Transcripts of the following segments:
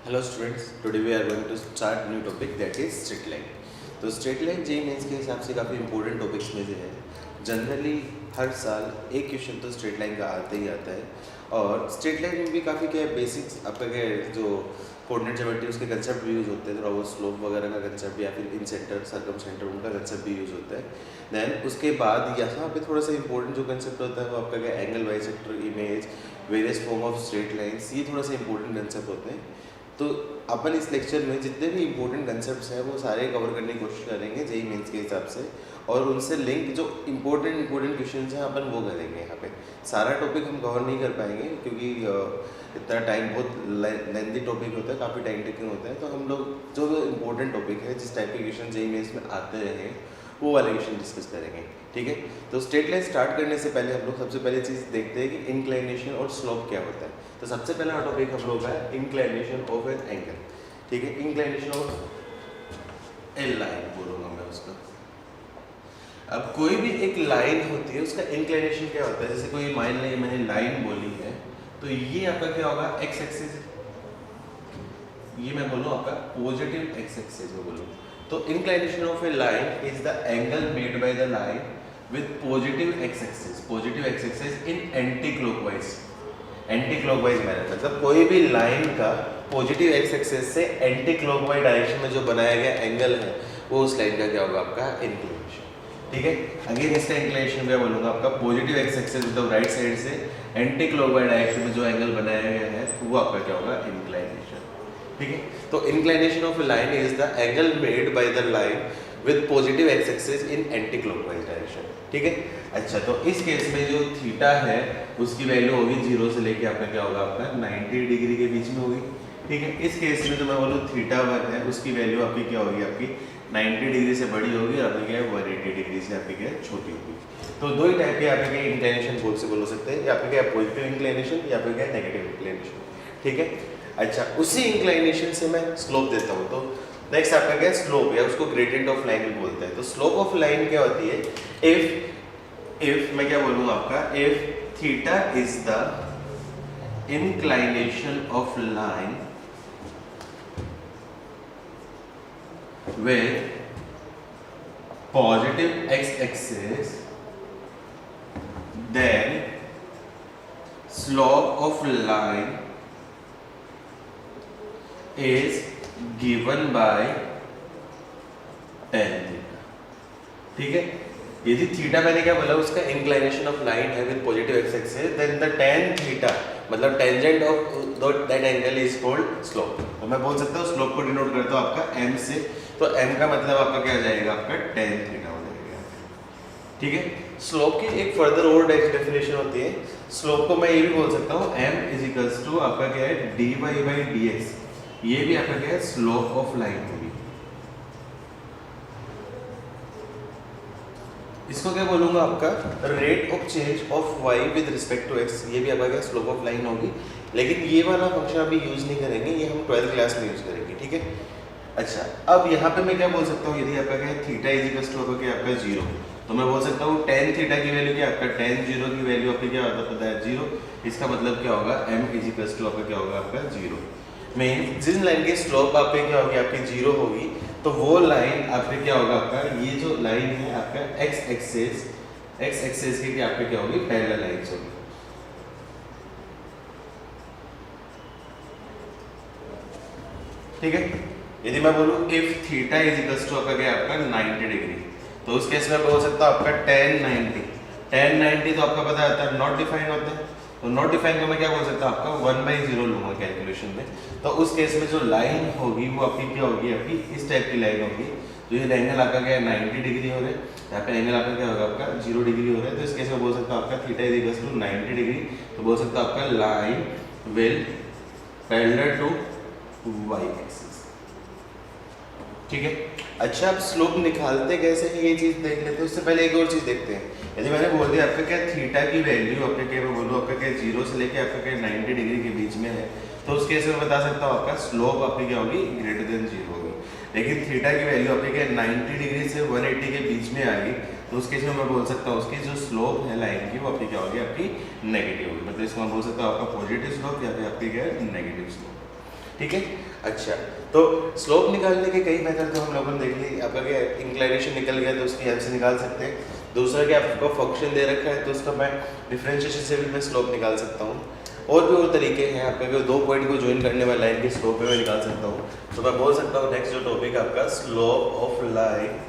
Hello students, today we are going to start new topic that is straight line. तो straight line JEE mains के हिसाब से काफ़ी important topics में से है. जनरली हर साल एक क्वेश्चन तो स्ट्रेट लाइन का आता ही आता है. और स्ट्रेट लाइन में भी काफ़ी क्या है बेसिक्स आपका क्या है जो कोऑर्डिनेट ज्योमेट्री उसके कंसेप्ट भी यूज़ होते हैं. थोड़ा वो स्लोप वगैरह का कंसेप्ट या फिर इन सेंटर सर्कम सेंटर उनका कंसेप्ट भी यूज़ होता है. देन उसके बाद यहाँ पे थोड़ा सा इंपॉर्टेंट जो कंसेप्ट होता है वो आपका क्या angle bisector image various form of straight lines, ये थोड़ा सा इंपॉर्टेंट कंसेप्ट होते हैं. तो अपन इस लेक्चर में जितने भी इंपॉर्टेंट कंसेप्ट्स हैं वो सारे कवर करने की कोशिश करेंगे जेई मेंस के हिसाब से. और उनसे लिंक जो इंपॉर्टेंट क्वेश्चंस हैं अपन वो करेंगे. यहाँ पे सारा टॉपिक हम कवर नहीं कर पाएंगे क्योंकि इतना टाइम बहुत लेंथी टॉपिक होता है, काफ़ी टाइम टेकिंग होता है. तो हम लोग जो इंपॉर्टेंट टॉपिक है जिस टाइप के क्वेश्चन जेई मेंस में आते रहे वो वाले क्वेश्चन डिस्कस करेंगे. ठीक है. तो स्ट्रेट लाइन स्टार्ट करने से पहले हम लोग सबसे पहले चीज़ देखते हैं कि इंक्लाइनेशन और स्लोप क्या होता है. तो सबसे पहला टॉपिक हम लोग का है इंक्लाइनेशन ऑफ एन एंगल. ठीक है. इंक्लाइनेशन ऑफ ए लाइन बोलूँगा मैं उसका. अब कोई भी एक लाइन होती है उसका इंक्लाइनेशन क्या होता है. जैसे कोई मान लीजिए मैंने लाइन बोली है तो ये आपका क्या होगा एक्स एक्सिस. ये मैं बोलूँ आपका पॉजिटिव एक्स एक्सिस में बोलूँ तो inclination of A line is the angle made by the line with positive X axis. Positive X axis in anti clockwise. Anti clockwise manner मतलब कोई भी लाइन का पॉजिटिव एक्स एक्सिस से anti clockwise direction में जो बनाया गया angle है वो उस लाइन का क्या होगा आपका इंक्लिनेशन. ठीक है. अगेन इसका इंक्लिनेशन क्या बोलूँगा आपका पॉजिटिव एक्स एक्सिस मतलब राइट साइड से एंटी क्लॉकवाइज डायरेक्शन में जो एंगल बनाया गया है वो आपका क्या होगा इंक्लिनेशन. ठीक है. तो inclination of A line is the angle made by the line with positive X axis in anti clockwise direction. ठीक है. अच्छा, तो इस केस में जो थीटा है उसकी वैल्यू होगी 0 से लेके आपका क्या होगा आपका 90 डिग्री के बीच में होगी. ठीक है. इस केस में जो मैं बोलूँ थीटा 1 है उसकी वैल्यू आपकी क्या होगी आपकी 90 डिग्री से बड़ी होगी और आपकी क्या है 180 डिग्री से आपकी क्या छोटी होगी. तो दो ही टाइप के आपके क्या इंक्लिनेशन बोल सकते हैं. या आपके क्या पॉजिटिव इंक्लिनेशन या फिर क्या नेगेटिव इंक्लिनेशन. ठीक है. अच्छा, उसी इंक्लिनेशन से मैं स्लोप देता हूँ. तो नेक्स्ट आपका क्या स्लोप या उसको ग्रेडियंट ऑफ लाइन भी बोलते हैं. तो स्लोप ऑफ लाइन क्या होती है इफ मैं क्या बोलूँ आपका if theta is the inclination of line with positive x-axis, then slope of line is given by tan theta. ठीक है. यदि थीटा मैंने क्या बोला उसका इंक्लिनेशन ऑफ लाइन है with positive X axis then the tan theta मतलब tangent of that angle is called slope. तो मैं बोल सकता हूँ स्लोप को डिनोट करता हूँ आपका m से. तो m का मतलब आपका क्या हो जाएगा आपका tan थीटा हो जाएगा. ठीक है. स्लोप की एक फर्दर और डेफिनेशन होती है. स्लोप को मैं ये भी बोल सकता हूँ m इज इक्वल्स टू आपका क्या है dy बाई dx. ये भी आपका क्या है स्लोप ऑफ लाइन होगी. इसको क्या बोलूंगा आपका rate of change of y with respect to x. ये भी आपका क्या स्लोप ऑफ लाइन होगी. लेकिन ये वाला फंक्शन अभी यूज नहीं करेंगे, ये हम 12th क्लास में यूज करेंगे. ठीक है. अच्छा, अब यहाँ पे मैं क्या बोल सकता हूँ यदि आपका क्या थीटा इज इक्वल टू आपका क्या आपका 0 तो मैं बोल सकता हूँ tan थीटा की वैल्यू क्या आपका tan 0 की वैल्यू आपकी क्या होता पता है 0. इसका मतलब क्या होगा m इज इक्वल टू आपका क्या होगा आपका 0. में जिस लाइन की स्लोप आपके क्या होगी आपकी 0 होगी तो वो लाइन आपके क्या होगा आपका ये जो लाइन है आपका x एक्सिस की आपके क्या होगी पैरेलल लाइंस होगी. ठीक है. यदि मैं बोलूँ if theta is equal to आपका क्या आपका 90 डिग्री तो उस केस में बोल सकता हूँ आपका tan 90 तो आपका पता होता है नॉट डिफाइंड होता है. तो नॉट डिफाइंड को मैं क्या बोल सकता हूँ आपका 1/0 लूंगा कैलकुलेशन में. तो उस केस में जो लाइन होगी वो आपकी क्या होगी आपकी इस टाइप की लाइन होगी. तो ये एंगल आपका क्या है 90 डिग्री हो रहा है. यहाँ पे एंगल आपका क्या होगा आपका 0 डिग्री हो रहा है. तो इस केस में बोल सकता हूँ आपका theta is equal to 90 degree. तो बोल सकता हूँ आपका line will parallel to y axis. ठीक है. अच्छा, अब स्लोप निकालते कैसे हैं ये चीज देख लेते हैं. उससे पहले एक और चीज देखते हैं. यदि मैंने बोल दिया आपका क्या थीटा की वैल्यू आपके क्या मैं बोलूँ आपका क्या 0 से लेके आपका क्या 90 डिग्री के बीच में है तो उस केस में बता सकता हूँ आपका स्लोप आपकी क्या होगी ग्रेटर देन 0 होगी. लेकिन थीटा की वैल्यू आपके क्या 90 डिग्री से 180 के बीच में आ गई तो उस केस में मैं बोल सकता हूँ उसकी जो स्लोप है लाइन की वो आपकी क्या होगी आपकी नेगेटिव होगी. मतलब इसको मैं बोल सकता हूँ आपका पॉजिटिव स्लोप या फिर आपकी क्या है नेगेटिव स्लोप. ठीक है। अच्छा, तो स्लोप निकालने के कई मेथड तो हम लोगों ने देख ली। आपका क्या इंक्लाइनेशन निकल गया तो उसकी हेल्प से निकाल सकते हैं। दूसरा क्या आपको फंक्शन दे रखा है तो उसका मैं डिफरेंशिएशन से भी मैं स्लोप निकाल सकता हूँ। और भी और तरीके हैं, आपका दो पॉइंट को ज्वाइन करने वाली लाइन की स्लोप में निकाल सकता हूँ। तो मैं बोल सकता हूँ नेक्स्ट जो टॉपिक आपका slope of line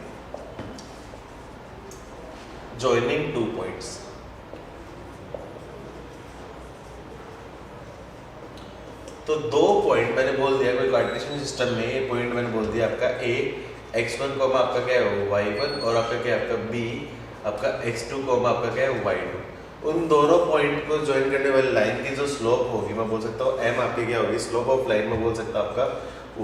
joining two points. तो दो पॉइंट मैंने बोल दिया कोई कार्टेशियन सिस्टम में, ये पॉइंट मैंने बोल दिया आपका ए x1 को आपका क्या है y1 और आपका क्या है आपका b आपका x2 को आपका क्या है y2। उन दोनों पॉइंट को ज्वाइन करने वाली लाइन की जो स्लोप होगी मैं बोल सकता हूँ m आपकी क्या होगी, स्लोप ऑफ लाइन में बोल सकता हूँ आपका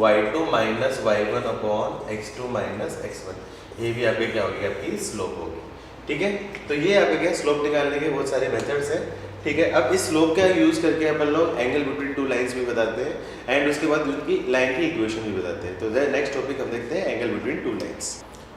y2 minus y1 upon x2 minus x1। ये भी आपके क्या होगी, आपकी स्लोप होगी। ठीक है, तो ये आपके क्या स्लोप निकालने के बहुत सारे मेथड्स हैं। ठीक है, अब इस स्लोप का यूज करके अपन लोग एंगल बिटवीन टू लाइंस भी बताते हैं एंड उसके बाद उनकी लाइन की इक्वेशन भी बताते हैं। तो नेक्स्ट टॉपिक हम देखते हैं एंगल बिटवीन टू लाइंस।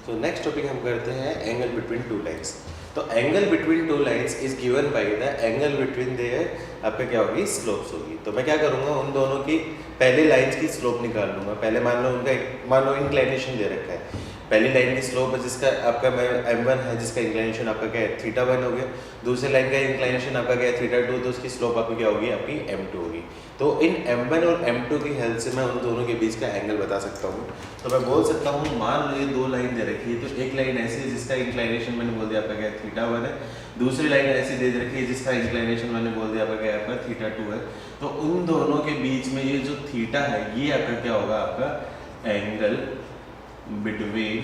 तो नेक्स्ट टॉपिक हम करते हैं एंगल बिटवीन टू लाइंस। तो angle between two lines is given by the angle between their आपका क्या होगी, स्लोप्स होगी। तो मैं क्या करूंगा, उन दोनों की पहले लाइंस की स्लोप निकाल लूंगा। पहले मान लो इंक्लाइनेशन दे रखा है। पहली लाइन की स्लोप है जिसका आपका m1 है, जिसका इंक्लाइनेशन आपका क्या है θ1 हो गया। दूसरी लाइन का इंक्लाइनेशन आपका क्या है θ2, तो उसकी स्लोप आपकी क्या होगी, आपकी m2 होगी। तो इन m1 और m2 की हेल्प से मैं उन दोनों के बीच का एंगल बता सकता हूँ। तो मैं बोल सकता हूँ, मान लो ये दो लाइन दे रखी है, तो एक लाइन ऐसी है जिसका इंक्लाइनेशन मैंने बोल दिया आपका क्या है θ1 है। दूसरी लाइन ऐसी दे रखी है जिसका इंक्लाइनेशन मैंने बोल दिया आपका क्या है, आपका θ2 है। तो उन दोनों के बीच में ये जो थीटा है ये आपका क्या होगा, आपका एंगल बिटवीन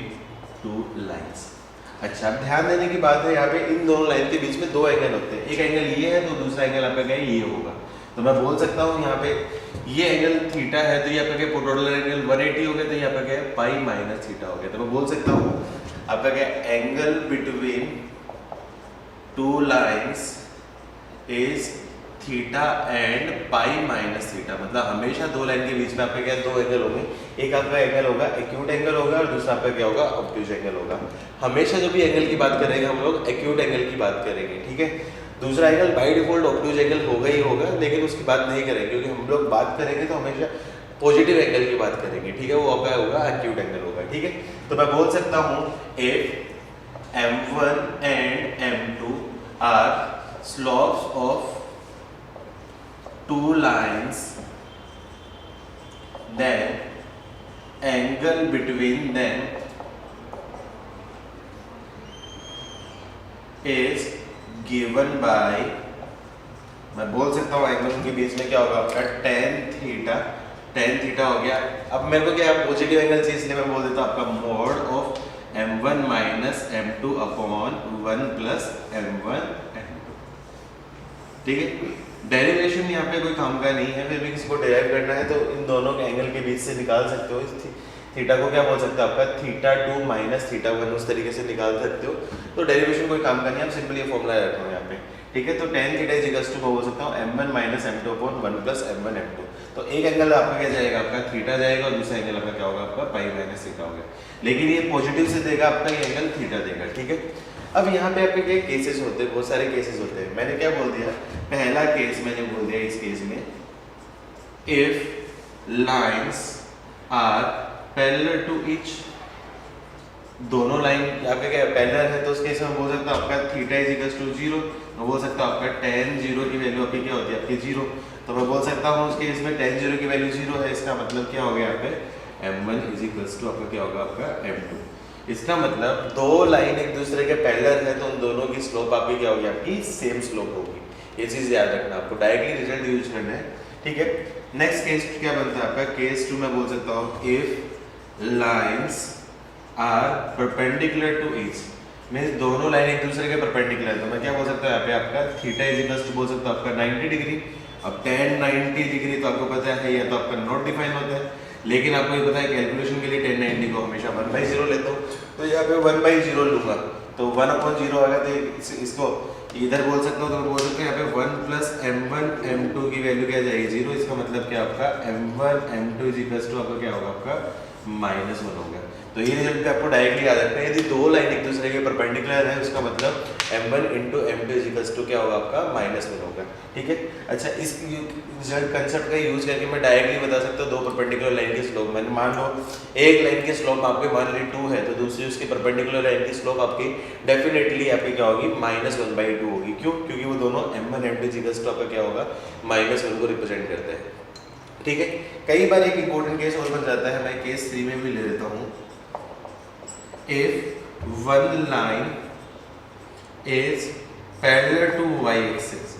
टू लाइंस। अच्छा, अब ध्यान देने की बात है, यहाँ पे इन दोनों लाइन के बीच में दो एंगल होते हैं। एक एंगल ये है तो दूसरा एंगल आपका क्या है, ये होगा। तो मैं बोल सकता हूँ यहाँ पे ये एंगल थीटा है तो ये आपका क्या टोटल एंगल 180 हो गया, तो ये आपका क्या है पाई माइनस थीटा हो गया। तो मैं बोल सकता हूँ आपका क्या angle between two lines is theta and pi minus theta. मतलब हमेशा दो लाइन के बीच में आपके क्या दो एंगल होंगे। एक आपका एंगल होगा एक्यूट एंगल होगा और दूसरा आपका क्या होगा, ऑब्ट्यूज एंगल होगा। हमेशा जब भी एंगल की बात करेंगे हम लोग एक्यूट एंगल की बात करेंगे। ठीक है, दूसरा angle by default obtuse angle होगा ही होगा, लेकिन उसकी बात नहीं करेंगे क्योंकि हम लोग बात करेंगे तो हमेशा पॉजिटिव एंगल की बात करेंगे। ठीक है, वो आपका होगा एक्यूट एंगल होगा। ठीक है, तो मैं बोल सकता हूँ if m1 and m2 are slopes of two lines, then angle between them is given by, मैं बोल सकता हूँ एंगल के बीच में क्या होगा आपका tan थीटा। tan थीटा हो गया। अब मेरे को क्या पॉजिटिव एंगल चाहिए, इसलिए मैं बोल देता हूँ आपका mode of m1 minus m2 upon 1 plus m1 m2। ठीक है, डेरिवेशन यहाँ पे कोई काम का नहीं है, फिर भी किसी को डेराइव करना है तो इन दोनों के एंगल के बीच से निकाल सकते हो। इस थीटा को क्या बोल सकते हो आपका θ2 माइनस θ1, उस तरीके से निकाल सकते हो। तो डेरिवेशन कोई काम का नहीं है, आप सिंपली ये फॉर्मूला रखो यहाँ पे। ठीक है, तो tan theta is equals to बोल सकता हूँ m1 minus m2 upon 1 plus m1 m2। तो एक एंगल आपका क्या जाएगा, आपका थीटा जाएगा और दूसरा एंगल आपका क्या होगा, आपका पाई माइनस थीटा होगा। लेकिन ये पॉजिटिव से देगा आपका ये एंगल थीटा देगा। ठीक है, अब यहाँ पे आपके क्या केसेस होते हैं, बहुत सारे केसेस होते हैं। मैंने क्या बोल दिया, पहला केस मैंने बोल दिया इस केस में if lines are parallel to each, दोनों लाइन आपका क्या पैरेलल है तो उस केस में बोल सकता हूँ आपका थीटा इज इक्वल्स टू 0। मैं बोल सकता हूँ आपका tan 0 की वैल्यू आपकी क्या होती है, आपकी 0। तो मैं बोल सकता हूँ उस केस में tan 0 की वैल्यू 0 है, इसका मतलब क्या हो गया, आपका m1 इज इक्वल्स टू आपका क्या होगा, आपका m2। इसका मतलब दो लाइन एक दूसरे के पैरेलल है तो उन दोनों की स्लोप आपकी क्या होगी, आपकी सेम स्लोप होगी। ये चीज याद रखना, आपको डायरेक्टली रिजल्ट यूज करना है। ठीक है, नेक्स्ट केस क्या बनता है आपका, केस 2 में बोल सकता हूँ if lines are perpendicular to each, means दोनों लाइन एक दूसरे के परपेंडिकुलर है। तो मैं क्या बोल सकता हूँ यहाँ पे आपका थीटा इज इक्वल्स टू बोल सकता हूँ आपका 90 डिग्री। अब tan 90 डिग्री तो आपको पता है या तो आपका नॉट डिफाइन होता है, लेकिन आपको ये पता है कैलकुलेशन के लिए tan 90 को हमेशा 1/0 लेता हूँ। तो यहाँ पे 1/0 लूंगा तो 1/0 आएगा, तो इसको इधर बोल सकता हूँ, तो बोल सकते हैं यहाँ पे 1 प्लस m1 m2 की वैल्यू क्या जाएगी 0। इसका मतलब क्या आपका m1 m2 is equals to आपका क्या होगा, आपका -1 हो गया। तो ये रिजल्ट पे आपको डायरेक्टली याद रखना है, यदि दो लाइन एक दूसरे के परपेंडिकुलर है उसका मतलब m1 इंटू m2 क्या होगा आपका -1 होगा। ठीक है, अच्छा इस रिजल्ट कंसेप्ट का यूज करके मैं डायरेक्टली बता सकता हूँ दो परपेंडिकुलर लाइन के स्लोप। मैंने मान लो एक लाइन की स्लोप आपके मान ली 2 है, तो दूसरी उसके परपेंडिकुलर लाइन की स्लोप आपकी डेफिनेटली आपकी क्या होगी -1/2 होगी। क्यों? क्योंकि वो दोनों m1 m2 आपका क्या होगा -1 को रिप्रेजेंट करते हैं। ठीक है, कई बार एक इंपॉर्टेंट केस और बन जाता है, मैं केस 3 में भी ले लेता हूँ। If one line is parallel to y-axis,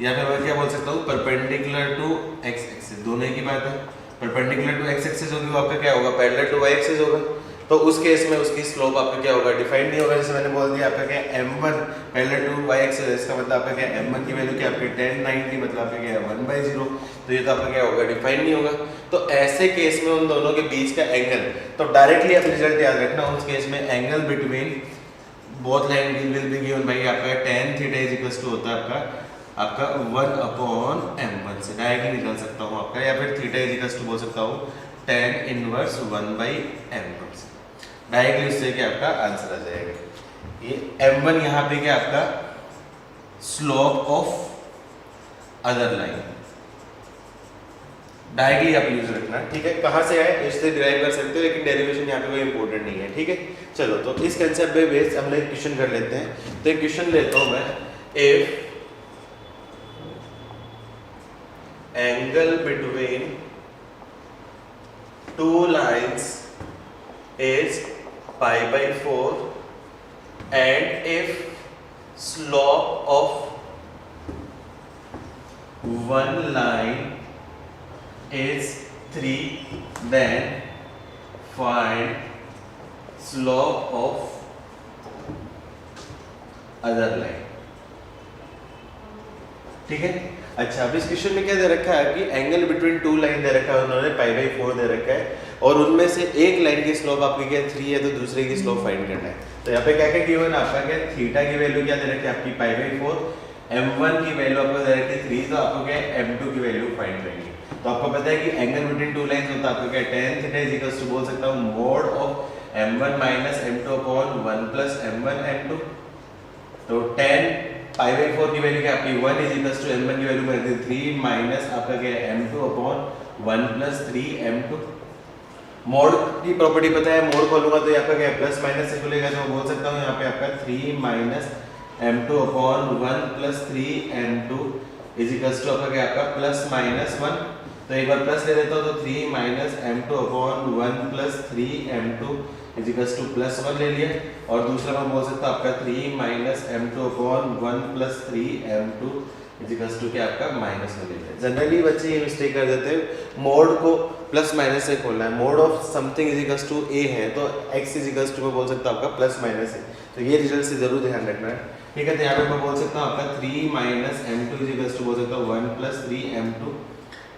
या फिर मैं क्या बोल सकता हूँ परपेंडिकुलर टू x-axis, दोनों की बात है। परपेंडिकुलर टू x-axis होगी वो आपका क्या होगा पैरेलल टू y-axis होगा। तो उस केस में उसकी स्लोप आपका क्या होगा डिफाइंड नहीं होगा। जैसे मैंने बोल दिया आपका क्या m1 पैरेलल टू y-axis, इसका मतलब आपका क्या m1 की वैल्यू क्या आपके 1090 मतलब आपका क्या है 1/0, तो ये तो आपका क्या होगा डिफाइंड नहीं होगा। तो ऐसे केस में उन दोनों के बीच का एंगल, तो डायरेक्टली आप रिजल्ट याद रखना उस केस में angle between both line will be given by आपका tan theta is equal to होता है आपका 1/m1 से डायरेक्टली निकाल सकता हूँ आपका, या फिर थीटा इज इक्वल टू बोल सकता हूँ tan इनवर्स 1/m1 से। डायरेक्टली उससे क्या आपका आंसर आ जाएगा। ये m1 यहाँ पे क्या आपका slope of other line, directly आप यूज रखना। ठीक है, कहाँ से आए इससे डिराइव कर सकते हो, लेकिन डेरिवेशन यहाँ पे कोई इंपॉर्टेंट नहीं है। ठीक है, चलो तो इस कंसेप्ट पे बेस हम लोग क्वेश्चन कर लेते हैं। तो एक क्वेश्चन लेता हूँ मैं, if angle between two lines is π/4 and if slope of one line is 3 then find slope of other line। ठीक है, अच्छा अब इस क्वेश्चन में क्या दे रखा है कि एंगल बिटवीन टू लाइन दे रखा है, उन्होंने π/4 दे रखा है और उनमें से एक लाइन की स्लोप आपकी क्या 3 है, तो दूसरे की स्लोप फाइंड करना है। तो यहाँ पे क्या क्या गिवन आपका क्या थीटा की वैल्यू क्या दे रखी है आपकी π/4, m1 की वैल्यू आपको दे रखी है 3, तो आपको क्या m2 की वैल्यू फाइंड करनी है। तो आपको पता है कि एंगल बिटवीन टू लाइंस होता है आपको क्या tan theta is equal to बोल सकता हूँ mod of m1 minus m2 upon 1 plus m1 m2। तो tan π/4 की वैल्यू क्या आपकी 1 इज इक्वल टू m1 की वैल्यू मैं 3 माइनस आपका क्या m2 upon 1 plus 3 m2। Mode की प्रॉपर्टी पता है, मोड खोलूंगा तो यहाँ पे क्या प्लस माइनस से खुलेगा, तो मैं बोल सकता हूँ यहाँ पे आपका 3 minus m2 upon 1 plus 3 m2 is equal to आपका क्या आपका प्लस माइनस 1। तो एक बार प्लस ले लेता हूँ तो 3 minus m2 upon 1 plus 3 m2 is equal to plus 1 ले लिया, और दूसरा मैं बोल सकता हूँ आपका 3 minus m2 upon 1 plus 3 m2 is equal to क्या आपका माइनस 1 ले लिया। जनरली बच्चे ये मिस्टेक कर देते हैं, मोड को प्लस माइनस से खोलना है। Mod of something is equal to a है तो x इज इक्वल टू मैं बोल सकता हूँ आपका प्लस माइनस है, तो ये रिजल्ट से जरूर ध्यान रखना है। ठीक है, तो यहाँ पे मैं बोल सकता हूँ आपका 3 minus m2 is equal to बोल सकता हूँ 1 प्लस 3 m2।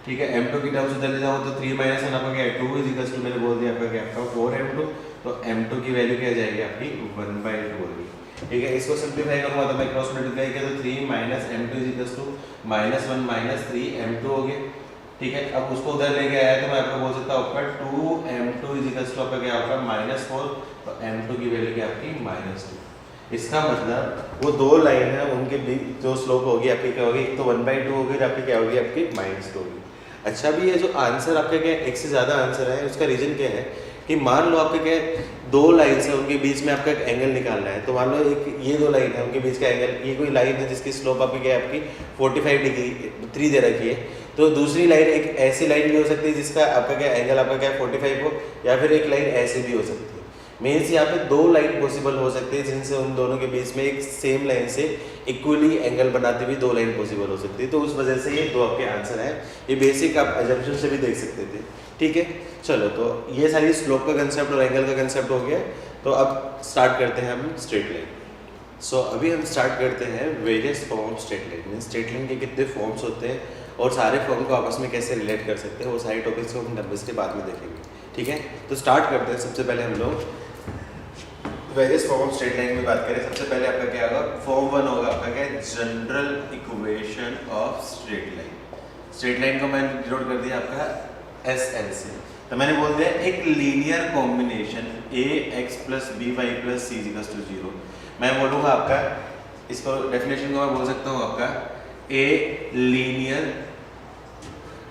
ठीक है, m2 की टर्म्स उधर ले जाओ तो 3 माइनस 1 आपका क्या है 2 इज इक्वल टू मैंने बोल दिया आपका क्या आपका 4 m2, तो m2 की वैल्यू क्या जाएगी आपकी 1/2 होगी। ठीक है, इसको सिंप्लीफाई करूंगा तो मैं क्रॉस मल्टीप्लाई किया तो 3 minus m2 is equal to -1 minus 3 m2 हो गया। ठीक है, अब उसको उधर लेके आया तो मैं आपको बोल सकता हूँ आपका 2 m2 इज इक्वल टू आपका क्या आपका -4, तो m2 की वैल्यू क्या आपकी -2। इसका मतलब वो दो लाइन है उनके बीच जो स्लोप होगी आपकी क्या होगी, एक तो 1/2 होगी और आपकी क्या होगी आपकी -2 होगी। अच्छा, अभी ये जो आंसर आपका क्या एक से ज़्यादा आंसर है, उसका रीज़न क्या है कि मान लो आपके क्या दो लाइन्स है उनके बीच में आपका एक एंगल निकालना है। तो मान लो एक ये दो लाइन है उनके बीच का एंगल, ये कोई लाइन है जिसकी स्लोप आपकी क्या है आपकी 45 डिग्री 3 दे रखी है, तो दूसरी लाइन एक ऐसी लाइन भी हो सकती है जिसका आपका क्या एंगल आपका क्या 45 हो, या फिर एक लाइन ऐसी भी हो सकती है। मीन्स यहाँ पे दो लाइन पॉसिबल हो सकती है जिनसे उन दोनों के बीच में एक सेम लाइन से इक्वली एंगल बनाती हुई दो लाइन पॉसिबल हो सकती है। तो उस वजह से ये दो आपके आंसर हैं, ये बेसिक आप एजम्पशन से भी देख सकते थे। ठीक है, चलो तो ये सारी स्लोप का कंसेप्ट और एंगल का कंसेप्ट हो गया। तो अब स्टार्ट करते हैं हम स्ट्रेट लाइन। सो अभी हम स्टार्ट करते हैं various form straight line. Means straight line के कितने फॉर्म्स होते हैं और सारे फॉर्म को आपस में कैसे रिलेट कर सकते हैं, वो सारे टॉपिक्स को हम नंबर्स के बाद में देखेंगे। ठीक है, तो स्टार्ट करते हैं। सबसे पहले हम लोग various form of straight line में बात करें। सबसे पहले आपका क्या होगा, फॉर्म 1 होगा आपका क्या general equation of straight line. Straight line को मैंने डिनोट कर दिया आपका एस एल से। तो मैंने बोल दिया एक linear combination a x plus b y plus c equals to 0। मैं बोलूँगा आपका, इसको डेफिनेशन को मैं बोल सकता हूँ आपका a linear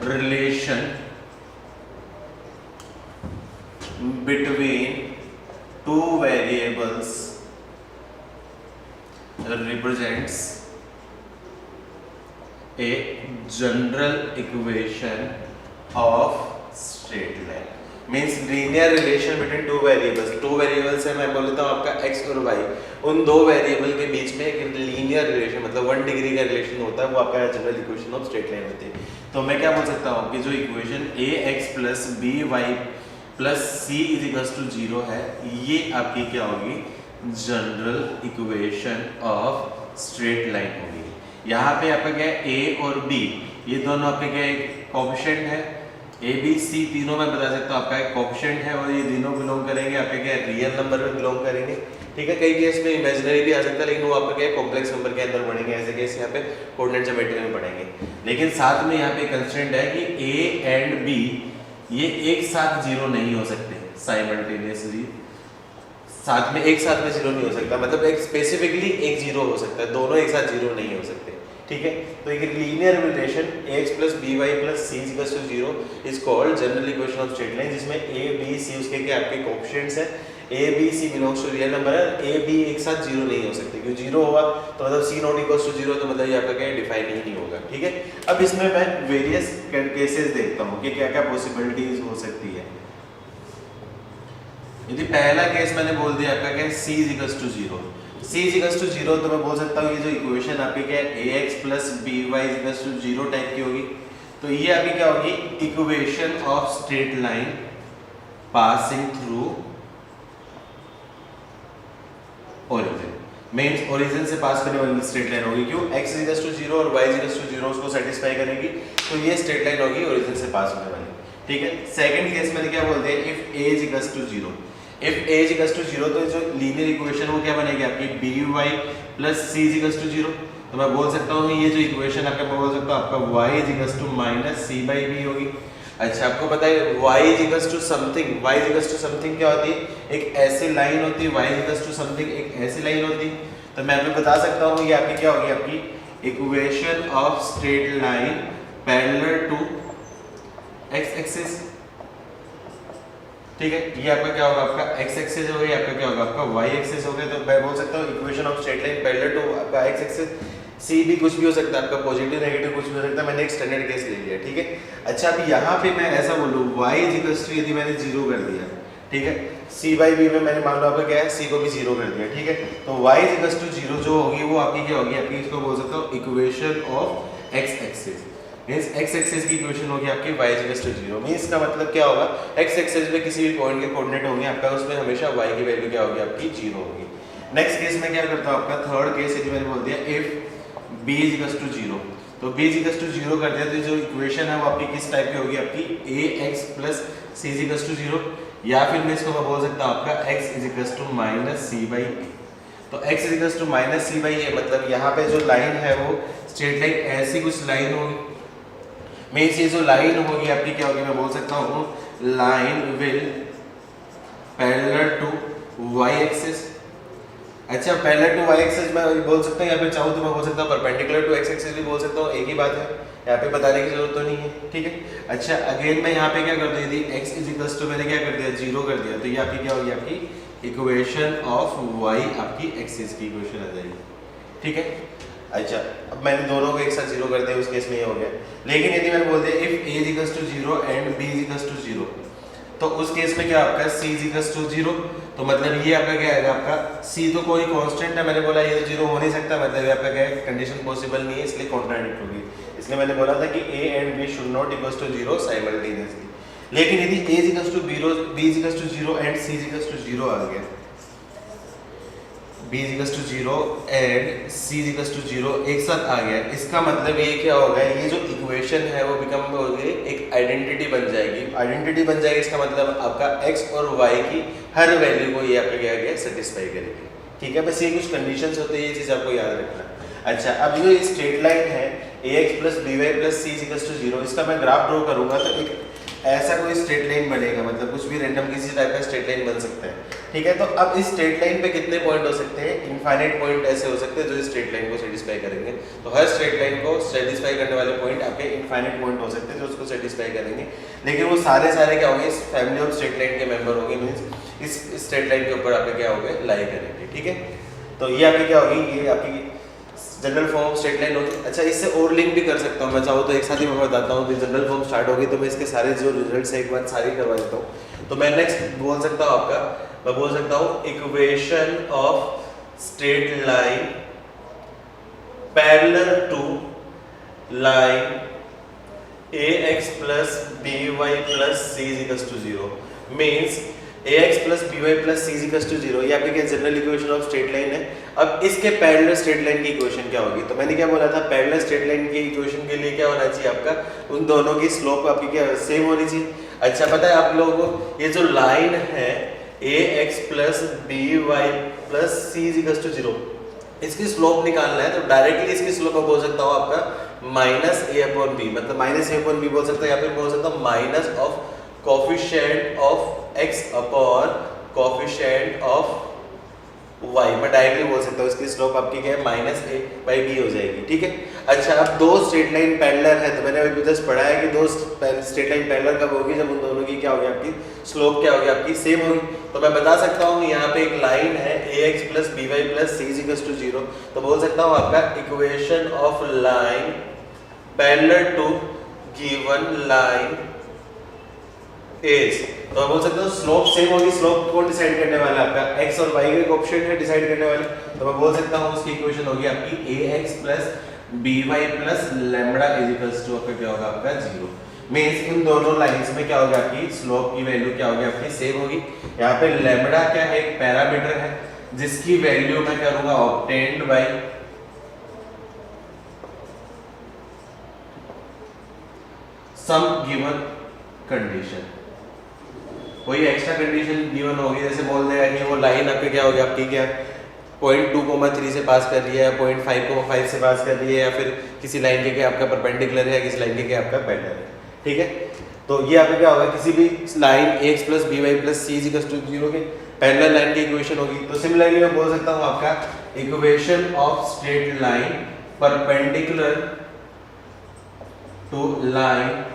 relation between two variables represents a general equation of straight line। Means linear relation between two variables है, मैं बोल देता हूँ आपका x और y, उन दो वेरिएबल के बीच में एक लीनियर रिलेशन मतलब 1 डिग्री का रिलेशन होता है, वो आपका general equation of straight line होती है। तो मैं क्या बोल सकता हूँ कि जो equation a x plus b y plus c is equals to 0 है, ये आपकी क्या होगी, general equation of straight line होगी। यहाँ पे आपका क्या है, ए और बी ये दोनों आपके क्या एक कोएफिशिएंट है, ए बी सी तीनों में बता सकता हूँ आपका एक कोएफिशिएंट है, और ये तीनों बिलोंग करेंगे आपके क्या रियल नंबर में बिलोंग करेंगे। ठीक है, कई केस में इमेजिनरी भी आ सकता है, लेकिन वो आपका क्या कॉम्प्लेक्स नंबर के अंदर पढ़ेंगे, ऐसे केस यहाँ पे कोऑर्डिनेट ज्योमेट्री में पढ़ेंगे। लेकिन साथ में यहाँ पे कंस्ट्रेंट है कि ए एंड बी ये एक साथ जीरो नहीं हो सकते साइमल्टेनियसली, साथ में एक साथ में जीरो नहीं हो सकता, मतलब एक स्पेसिफिकली एक जीरो हो सकता है, दोनों एक साथ जीरो नहीं हो सकते। ठीक है, तो एक linear relation x plus b y plus c equals to 0 is called general equation of straight line, जिसमें a b c उसके क्या आपके कोएफिशिएंट्स हैं, a b c belongs to real number है, a b एक साथ जीरो नहीं हो सकते, क्योंकि जीरो होगा तो मतलब c नॉट इक्वल्स टू 0, तो मतलब ये आपका क्या डिफाइन ही नहीं होगा। ठीक है, अब इसमें मैं वेरियस केसेस देखता हूँ कि क्या क्या पॉसिबिलिटीज हो सकती है। यदि पहला केस मैंने बोल दिया आपका क्या c is equals to 0, c is equals to 0, तो मैं बोल सकता हूँ ये जो इक्वेशन आपकी क्या है ax plus by is equals to 0 type की होगी, तो ये आपकी क्या होगी, equation of straight line passing through origin. Means origin से पास करने वाली स्ट्रेट लाइन होगी, क्यों, x इज इक्वल्स टू 0 और y इज इक्वल्स टू 0 उसको सेटिस्फाई करेगी, तो ये स्ट्रेट लाइन होगी ओरिजिन से पास होने वाली। ठीक है, सेकंड केस मैंने क्या बोल दिया, if a is equals to 0, if a is equals to 0, तो जो लीनियर इक्वेशन वो क्या बनेगी आपकी by plus c is equals to 0, तो मैं बोल सकता हूँ ये जो इक्वेशन आपका, मैं बोल सकता हूँ आपका y is equals to minus c by b होगी। अच्छा, आपको पता है y is equals to something, y is equals to something क्या होती है, एक ऐसी लाइन होती है, y is equals to something एक ऐसी लाइन होती है, तो मैं आपको बता सकता हूँ ये आपकी क्या होगी, आपकी equation of straight line parallel to x axis. ठीक है, ये आपका क्या होगा, आपका x एक्सिस हो गया, आपका क्या होगा, आपका y एक्सिस हो गया, तो मैं बोल सकता हूँ equation of straight line parallel to आपका x एक्सिस। c भी कुछ भी हो सकता है, आपका पॉजिटिव नेगेटिव कुछ भी हो सकता है, मैंने एक स्टैंडर्ड केस ले लिया। ठीक है, अच्छा अब यहाँ पे मैं ऐसा बोलूँ y इज इक्वल्स टू, यदि मैंने 0 कर दिया, ठीक है, c बाई b में मैंने मान लो आपका क्या है, c को भी 0 कर दिया। ठीक है, तो y इज इक्वल्स टू 0 जो होगी वो आपकी क्या होगी, आपकी इसको बोल सकता हूँ equation of x axis. Means x axis की इक्वेशन होगी आपकी y इक्वल्स टू 0। मींस इसका मतलब क्या होगा, x एक्सिस पे किसी भी पॉइंट के कोऑर्डिनेट होंगे आपका, उसमें हमेशा y की वैल्यू क्या होगी, आपकी 0 होगी। नेक्स्ट केस में क्या करता हूं, आपका थर्ड केस यदि मैंने बोल दिया if b is equals to 0, तो b इज इक्वल्स टू 0 कर दिया, तो जो इक्वेशन है वो आपकी किस टाइप की होगी, आपकी ax plus c is equals to 0, या फिर मैं इसको मैं बोल सकता हूं आपका x is equals to minus c by a। तो x is equals to minus c by a, मतलब यहाँ पे जो लाइन है वो स्ट्रेट लाइन ऐसी कुछ लाइन होगी। मीन्स ये जो लाइन होगी आपकी क्या होगी, मैं बोल सकता हूँ line will parallel to y axis. अच्छा, पैरेलल टू y एक्सिस मैं बोल सकता हूँ, यहाँ पे चाहूँ तो मैं बोल सकता हूँ परपेंडिकुलर टू x एक्सिस भी बोल सकता हूँ, एक ही बात है, यहाँ पे बताने की जरूरत तो नहीं है। ठीक है, अच्छा अगेन मैं यहाँ पे क्या कर दिया, यदि x इज इक्वल्स टू मैंने क्या कर दिया 0 कर दिया, तो ये आपकी क्या होगी, आपकी इक्वेशन ऑफ y आपकी एक्सिस की इक्वेशन आ जाएगी। ठीक है, अच्छा अब मैंने दोनों को एक साथ 0 कर दिया, उस केस में ये हो गया। लेकिन यदि मैंने बोल दिया if a is equals to 0 and b is equals to 0, तो उस केस में क्या आपका c इज इक्वल्स टू 0, तो मतलब ये आपका क्या आएगा, आपका c तो कोई कांस्टेंट है, मैंने बोला ये तो 0 हो नहीं सकता, मतलब ये आपका क्या है, कंडीशन पॉसिबल नहीं है, इसलिए कॉन्ट्राडिक्ट होगी। इसलिए मैंने बोला था कि a and b should not equals to 0 simultaneously. लेकिन यदि a is equals to b is equals to 0 and c is equals to 0 आ गया, b is equals to 0 and c is equals to 0 एक साथ आ गया, इसका मतलब ये क्या होगा, ये जो इक्वेशन है वो बिकम होगी एक आइडेंटिटी बन जाएगी। आइडेंटिटी बन जाएगी, इसका मतलब आपका x और y की हर वैल्यू को ये आपका क्या गया सेटिस्फाई करेगी। ठीक है, बस ये कुछ कंडीशंस होते हैं, ये चीज़ आपको याद रखना। अच्छा, अब जो स्ट्रेट लाइन है ax plus by plus c is equals to 0, इसका मैं ग्राफ ड्रॉ करूंगा, तो एक ऐसा कोई स्ट्रेट लाइन बनेगा, मतलब कुछ भी रैंडम किसी टाइप का स्ट्रेट लाइन बन सकता है, ठीक है। तो अब इस स्ट्रेट लाइन पे कितने पॉइंट हो सकते हैं? इनफाइनाइट पॉइंट ऐसे हो सकते हैं जो इस स्ट्रेट लाइन को सेटिस्फाई करेंगे। तो हर स्ट्रेट लाइन को सेटिस्फाई करने वाले पॉइंट आपके इनफाइनाइट पॉइंट हो सकते हैं जो उसको सेटिस्फाई करेंगे, लेकिन वो सारे क्या होंगे? इस फैमिली ऑफ स्ट्रेट लाइन के मेंबर होंगे, मींस इस स्ट्रेट लाइन के ऊपर आपके क्या होंगे? लाई करेंगे, ठीक है। तो ये आपकी क्या होगी? ये आपकी जनरल फॉर्म स्ट्रेट लाइन होगी। अच्छा, इससे और लिंक भी कर सकता हूँ मैं चाहूँ तो, एक साथ ही मैं बताता हूँ कि जनरल फॉर्म स्टार्ट होगी तो मैं इसके सारे जो रिजल्ट्स है एक बार सारे करवा देता हूँ। तो मैं नेक्स्ट बोल सकता हूँ आपका, मैं बोल सकता हूँ equation of straight line parallel to line ax plus by plus c is equals to 0 means ax plus by plus c is equals to 0 ये आपकी क्या general equation of straight line है। अब इसके पैरेलल स्ट्रेट लाइन की equation क्या होगी? तो मैंने क्या बोला था, पैरेलल स्ट्रेट लाइन की इक्वेशन के लिए क्या होना चाहिए आपका? उन दोनों की स्लोप आपकी क्या सेम होनी चाहिए। अच्छा, पता है आप लोगों को ये जो लाइन है ax plus by plus c is equals to 0, इसकी स्लोप निकालना है तो डायरेक्टली इसकी स्लोप मैं बोल सकता हूँ आपका माइनस ए अपॉन बी, मतलब माइनस ए अपॉन बी बोल सकता है, या फिर बोल सकता हूँ minus of coefficient of x upon coefficient of y. मैं डायरेक्टली बोल सकता हूँ इसकी स्लोप आपकी क्या है? माइनस ए बाई बी हो जाएगी, ठीक है। अच्छा, अब दो स्ट्रेट लाइन पैरेलल है तो मैंने अभी जस्ट पढ़ा है कि दो स्ट्रेट लाइन पैरेलल कब होगी? जब उन दोनों की क्या होगी? आपकी स्लोप क्या होगी? आपकी सेम होगी। तो मैं बता सकता हूँ यहाँ पे एक लाइन है ax plus b y plus c is equals to 0, तो बोल सकता हूँ आपका equation of line parallel to given line is, तो मैं बोल सकता हूँ स्लोप सेम होगी। स्लोप कौन डिसाइड करने वाला है? आपका x और y के कोएफिशिएंट है डिसाइड करने वाले, तो मैं बोल सकता हूँ उसकी इक्वेशन होगी आपकी ax plus by plus lambda is equals to आपका क्या होगा? आपका 0। मींस इन दोनों लाइंस में क्या होगा? आपकी स्लोप की वैल्यू क्या होगी? आपकी सेम होगी। यहाँ पे लैम्बडा क्या है? एक पैरामीटर है जिसकी वैल्यू मैं करूंगा obtained by some given condition. कोई एक्स्ट्रा कंडीशन गिवन होगी, जैसे बोल देगा कि वो लाइन आपके क्या होगी? आपकी क्या 0.2,3 से पास कर रही है, 0.5,5 से पास कर रही है, या फिर किसी लाइन के आपका परपेंडिकुलर है, किसी लाइन के आपका पैरेलल है, ठीक है। तो ये आपका क्या होगा? किसी भी line ax plus b y plus c is equals to 0 के पैरेलल लाइन की इक्वेशन होगी। तो सिमिलरली मैं बोल सकता हूँ आपका equation of straight line perpendicular to line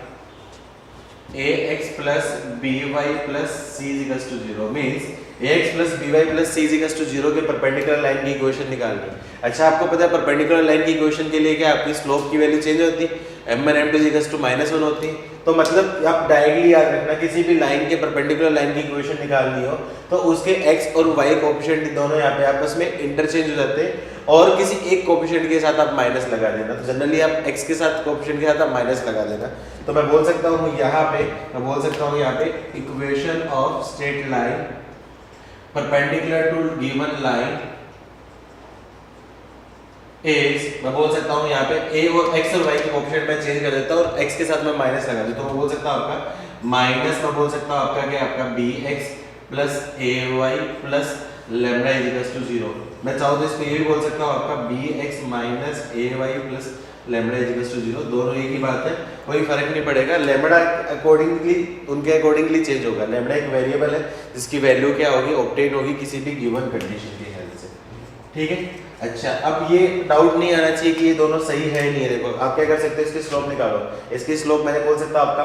ax plus by plus c is equals to 0 means ax plus by plus c is equals to 0 के परपेंडिकुलर लाइन की इक्वेशन निकालनी है। अच्छा, आपको पता है परपेंडिकुलर लाइन की इक्वेशन के लिए क्या आपकी स्लोप की वैल्यू चेंज होती है? m1 m2 is equals to -1 होती है। तो मतलब आप डायरेक्टली याद रखना, किसी भी लाइन के परपेंडिकुलर लाइन की इक्वेशन निकालनी हो तो उसके x और y कोएफिशिएंट दोनों यहाँ पे आपस में इंटरचेंज हो जाते हैं और किसी एक कोएफिशिएंट के साथ आप माइनस लगा देना। तो जनरली आप x के साथ कोएफिशिएंट के साथ आप माइनस लगा देना। तो मैं बोल सकता हूँ यहाँ पे, मैं बोल सकता हूँ यहाँ पे equation of straight line perpendicular to given line is, मैं बोल सकता हूँ यहाँ पे a और x और y के कोएफिशिएंट मैं चेंज कर देता हूँ और x के साथ मैं माइनस लगा देता हूँ। मैं बोल सकता हूँ आपका माइनस, मैं बोल सकता हूँ आपका क्या? आपका bx plus ay plus lambda is equals to 0। मैं चाहूँ तो इसको ये भी बोल सकता हूँ आपका bx minus ay plus lambda is equals to 0। दोनों एक ही बात है, कोई फर्क नहीं पड़ेगा। लैम्बडा अकॉर्डिंगली उनके अकॉर्डिंगली चेंज होगा। लैम्बडा एक वेरिएबल है जिसकी वैल्यू क्या होगी? ऑब्टेन होगी किसी भी गिवन कंडीशन के हेल्प से, ठीक है। अच्छा, अब ये डाउट नहीं आना चाहिए कि ये दोनों सही है नहीं है। देखो आप क्या कर सकते हो, इसकी स्लोप निकालो। इसकी स्लोप मैंने बोल सकता हूँ आपका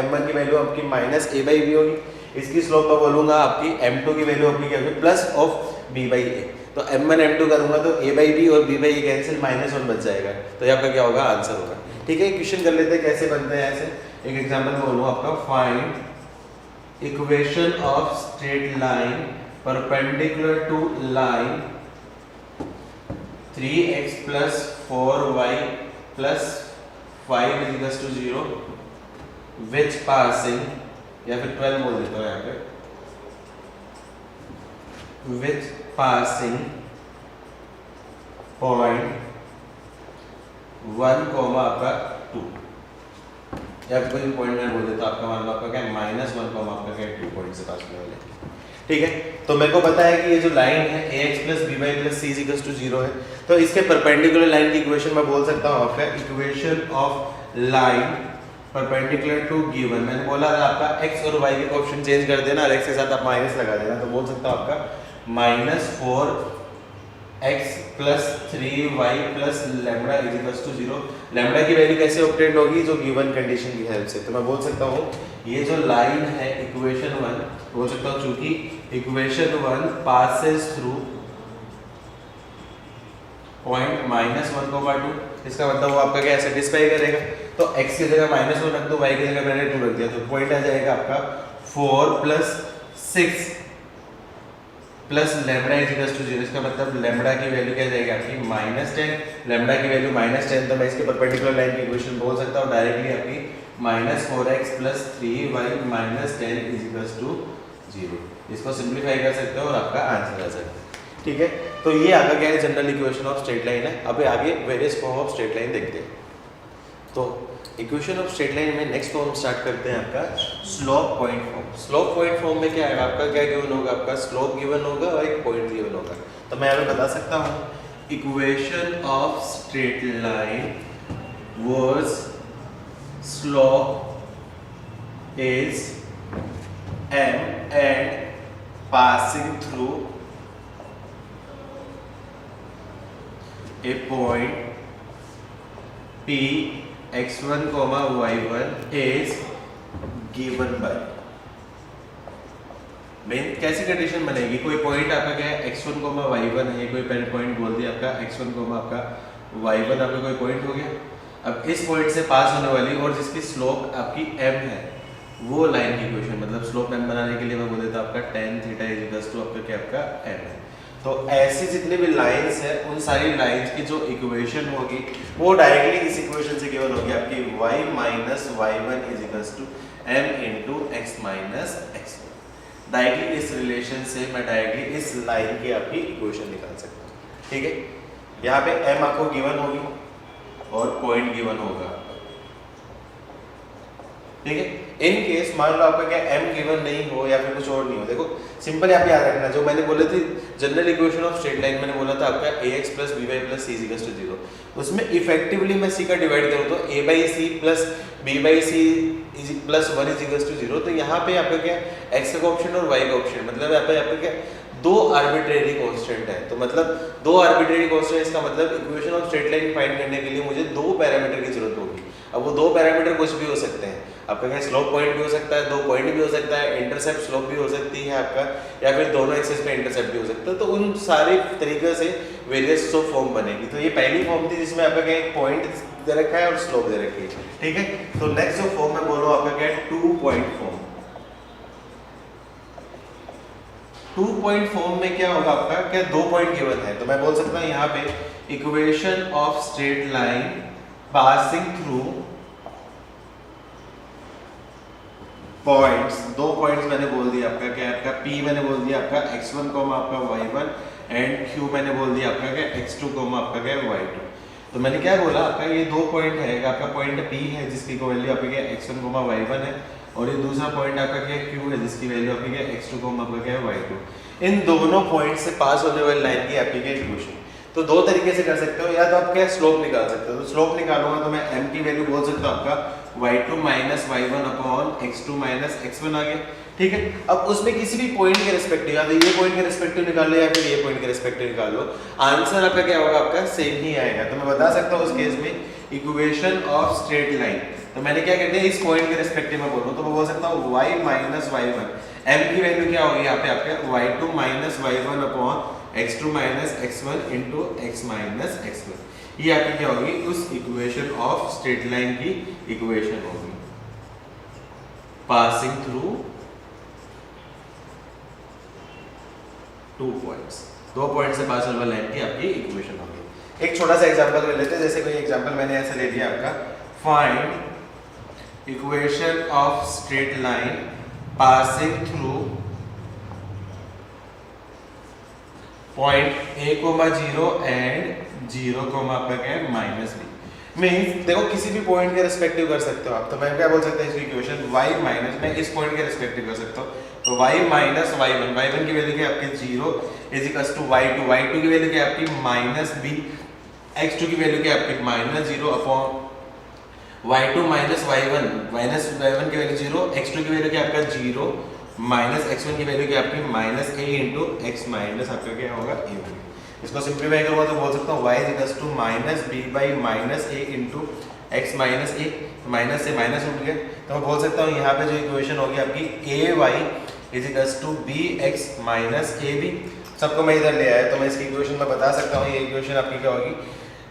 m1 की वैल्यू आपकी माइनस a बाई बी होगी। इसकी स्लोप मैं बोलूंगा आपकी m2 की वैल्यू आपकी क्या होगी? Plus of b by a। तो m1 m2 करूंगा तो a बाई बी और b बाई a कैंसिल, -1 बच जाएगा। तो ये आपका क्या होगा? आंसर होगा, ठीक है। क्वेश्चन कर लेते हैं कैसे बनते हैं ऐसे। एक एग्जांपल में बोलूँ आपका, find equation of straight line perpendicular to line 3x plus 4y plus 5 is equals to 0 which passing, या फिर 12 बोल देता हूँ यहाँ पे, which passing point 1, आपका 2, या फिर कोई पॉइंट मैं बोल देता हूँ आपका, मान लो आपका क्या है? -1, आपका क्या है? 2 पॉइंट से पास होने वाले, ठीक है। तो मेरे को पता है कि ये जो लाइन है ax plus b y plus c is equals to 0 है, तो इसके परपेंडिकुलर लाइन की इक्वेशन मैं बोल सकता हूँ आपका equation of line perpendicular to given, मैंने बोला था आपका x और y के कोएफिशिएंट चेंज कर देना और x के साथ आप माइनस लगा देना, तो बोल सकता हूँ आपका -4x + 3y + लैम्डा = 0। लैम्डा की वैल्यू कैसे ऑब्टेन होगी? जो गिवन कंडीशन की हेल्प से। तो मैं बोल सकता हूँ ये जो लाइन है इक्वेशन 1, बोल सकता हूँ चूंकि इक्वेशन 1 पासेस थ्रू पॉइंट -1,2, इसका मतलब वो आपका क्या सेटिस्फाई करेगा। तो x की जगह -1 रख दो, y की जगह मैंने 2 रख दिया, तो पॉइंट आ जाएगा आपका 4 + 6 + लैम्डा = 0। इसका मतलब लैम्डा की वैल्यू क्या जाएगी आपकी -10। लैम्डा की वैल्यू -10, तो मैं इसके परपेंडिकुलर लाइन की इक्वेशन बोल सकता हूँ डायरेक्टली आपकी -4x + 3y - 10 = 0। इसको सिंप्लीफाई कर सकते हो और आपका आंसर आ सकता है। ठीक है, तो ये आपका क्या है general equation of straight line है। अब आगे various form of straight line देखते हैं। तो इक्वेशन ऑफ स्ट्रेट लाइन में नेक्स्ट फॉर्म स्टार्ट करते हैं आपका slope point form. Slope point form में क्या है आपका, क्या गिवन होगा? आपका स्लोप गिवन होगा और एक पॉइंट गिवन होगा। तो मैं यहाँ पे बता सकता हूँ equation of straight line was slope is m and passing through a point P x1, y1 is given by। Main कैसी कंडीशन बनेगी? कोई पॉइंट आपका क्या है x1, y1 है, कोई पॉइंट बोल दिया आपका x1, आपका y1 आपका कोई पॉइंट हो गया। अब इस पॉइंट से पास होने वाली और जिसकी स्लोप आपकी m है वो लाइन की इक्वेशन, मतलब स्लोप m बनाने के लिए मैं बोल देता आपका tan θ = आपका क्या आपका m है। तो ऐसी जितनी भी लाइंस है उन सारी लाइंस की जो इक्वेशन होगी वो डायरेक्टली इस इक्वेशन से गिवन होगी आपकी y - y1 = m × x - x1। Directly इस रिलेशन से मैं डायरेक्टली इस लाइन की आपकी इक्वेशन निकाल सकता हूँ। ठीक है, यहाँ पे m आपको गिवन होगी और पॉइंट गिवन होगा। ठीक है, इन केस मान लो आपका क्या m गिवन नहीं हो या फिर कुछ और नहीं हो, देखो सिंपल आप याद रखना जो मैंने बोले थे general equation of straight line मैंने बोला था आपका ax + by + c = 0। उसमें इफेक्टिवली मैं c का डिवाइड करूँ तो a/c + b/c + 1 = 0। तो यहाँ पे आपका क्या x का ऑप्शन और y का ऑप्शन, मतलब यहाँ पे आपका क्या दो आर्बिट्रेरी कांस्टेंट है। तो मतलब दो आर्बिट्रेरी कांस्टेंट, इसका मतलब equation of straight line find करने के लिए मुझे दो पैरामीटर की जरूरत होगी। अब वो दो पैरामीटर कुछ भी हो सकते हैं, आपका क्या स्लोप पॉइंट भी हो सकता है, दो पॉइंट भी हो सकता है, इंटरसेप्ट स्लोप भी हो सकती है आपका, या फिर दोनों एक्सिस पे इंटरसेप्ट भी हो सकता है। तो उन सारे तरीके से वेरियस फॉर्म बनेगी। तो ये पहली फॉर्म थी जिसमें आपका क्या एक पॉइंट दे रखा है और स्लोप दे रखी है। ठीक है, तो नेक्स्ट जो फॉर्म मैं बोल रहा हूँ आपका क्या है 2 पॉइंट फॉर्म। 2 पॉइंट फॉर्म में क्या होगा आपका क्या दो पॉइंट गिवन है। तो मैं बोल सकता हूँ यहाँ पे equation of straight line passing through points, दो पॉइंट्स मैंने बोल दिया आपका क्या आपका P मैंने बोल दिया आपका x1, आपका y1 एंड Q मैंने बोल दिया आपका क्या x2, आपका क्या y2। तो मैंने क्या बोला आपका ये दो पॉइंट है, आपका पॉइंट P है जिसकी वैल्यू आपका क्या x1, y1 है, और ये दूसरा पॉइंट आपका क्या Q है जिसकी वैल्यू आपकी क्या x2, आपका क्या y2। इन दोनों पॉइंट से पास होने वाली लाइन की आपकी क्या इक्वेशन। तो दो तरीके से कर सकते हो, या तो आप क्या स्लोप निकाल सकते हो। तो स्लोप निकालूंगा तो मैं m की वैल्यू बोल सकता हूँ आपका y2 - y1 upon x2 - x1 आ गया। ठीक है, अब उसमें किसी भी पॉइंट के रिस्पेक्टिव, या तो ये पॉइंट के रिस्पेक्टिव निकाल लो या फिर ये पॉइंट के रिस्पेक्टिव निकाल लो, आंसर आपका क्या होगा आपका सेम ही आएगा। तो मैं बता सकता हूँ उस केस में इक्वेशन ऑफ स्ट्रेट लाइन, तो मैंने क्या कहते हैं इस पॉइंट के रिस्पेक्टिव में बोलूँ तो मैं बोल सकता हूँ y - y1, m की वैल्यू क्या होगी यहाँ पे आपका y2 - y1 upon x2 - x1 into x - x1। ये आपकी क्या होगी उस इक्वेशन ऑफ स्ट्रेट लाइन की इक्वेशन होगी पासिंग थ्रू 2 पॉइंट्स, दो पॉइंट से पास होने वाली लाइन की आपकी इक्वेशन होगी। एक छोटा सा एग्जांपल ले लेते हैं, जैसे कोई एग्जांपल मैंने ऐसे ले लिया आपका find equation of straight line passing through point a, 0 and 0, आपका क्या है -b। मींस देखो किसी भी पॉइंट के रिस्पेक्टिव कर सकते हो आप। तो मैं क्या बोल सकता हूँ इसकी इक्वेशन y माइनस, मैं इस पॉइंट के रिस्पेक्टिव कर सकता हूँ तो y - y1 की वैल्यू क्या है आपकी 0 = y2 की वैल्यू क्या है आपकी -b, x2 की वैल्यू क्या है आपकी -0 अपॉन y2 माइनस y1 की वैल्यू 0, x2 की वैल्यू क्या आपका 0 माइनस x1 की वैल्यू क्या आपकी minus a into x minus आपका क्या होगा a होगा। इसको सिंप्लीफाई करूँगा तो बोल सकता हूँ y is equals to minus b by minus a into x minus a, minus से माइनस उठ गया तो मैं बोल सकता हूँ यहाँ पे जो इक्वेशन होगी आपकी A Y is equals to B x minus A B. सबको मैं इधर ले आया तो मैं इसकी इक्वेशन में बता सकता हूँ, ये इक्वेशन आपकी क्या होगी,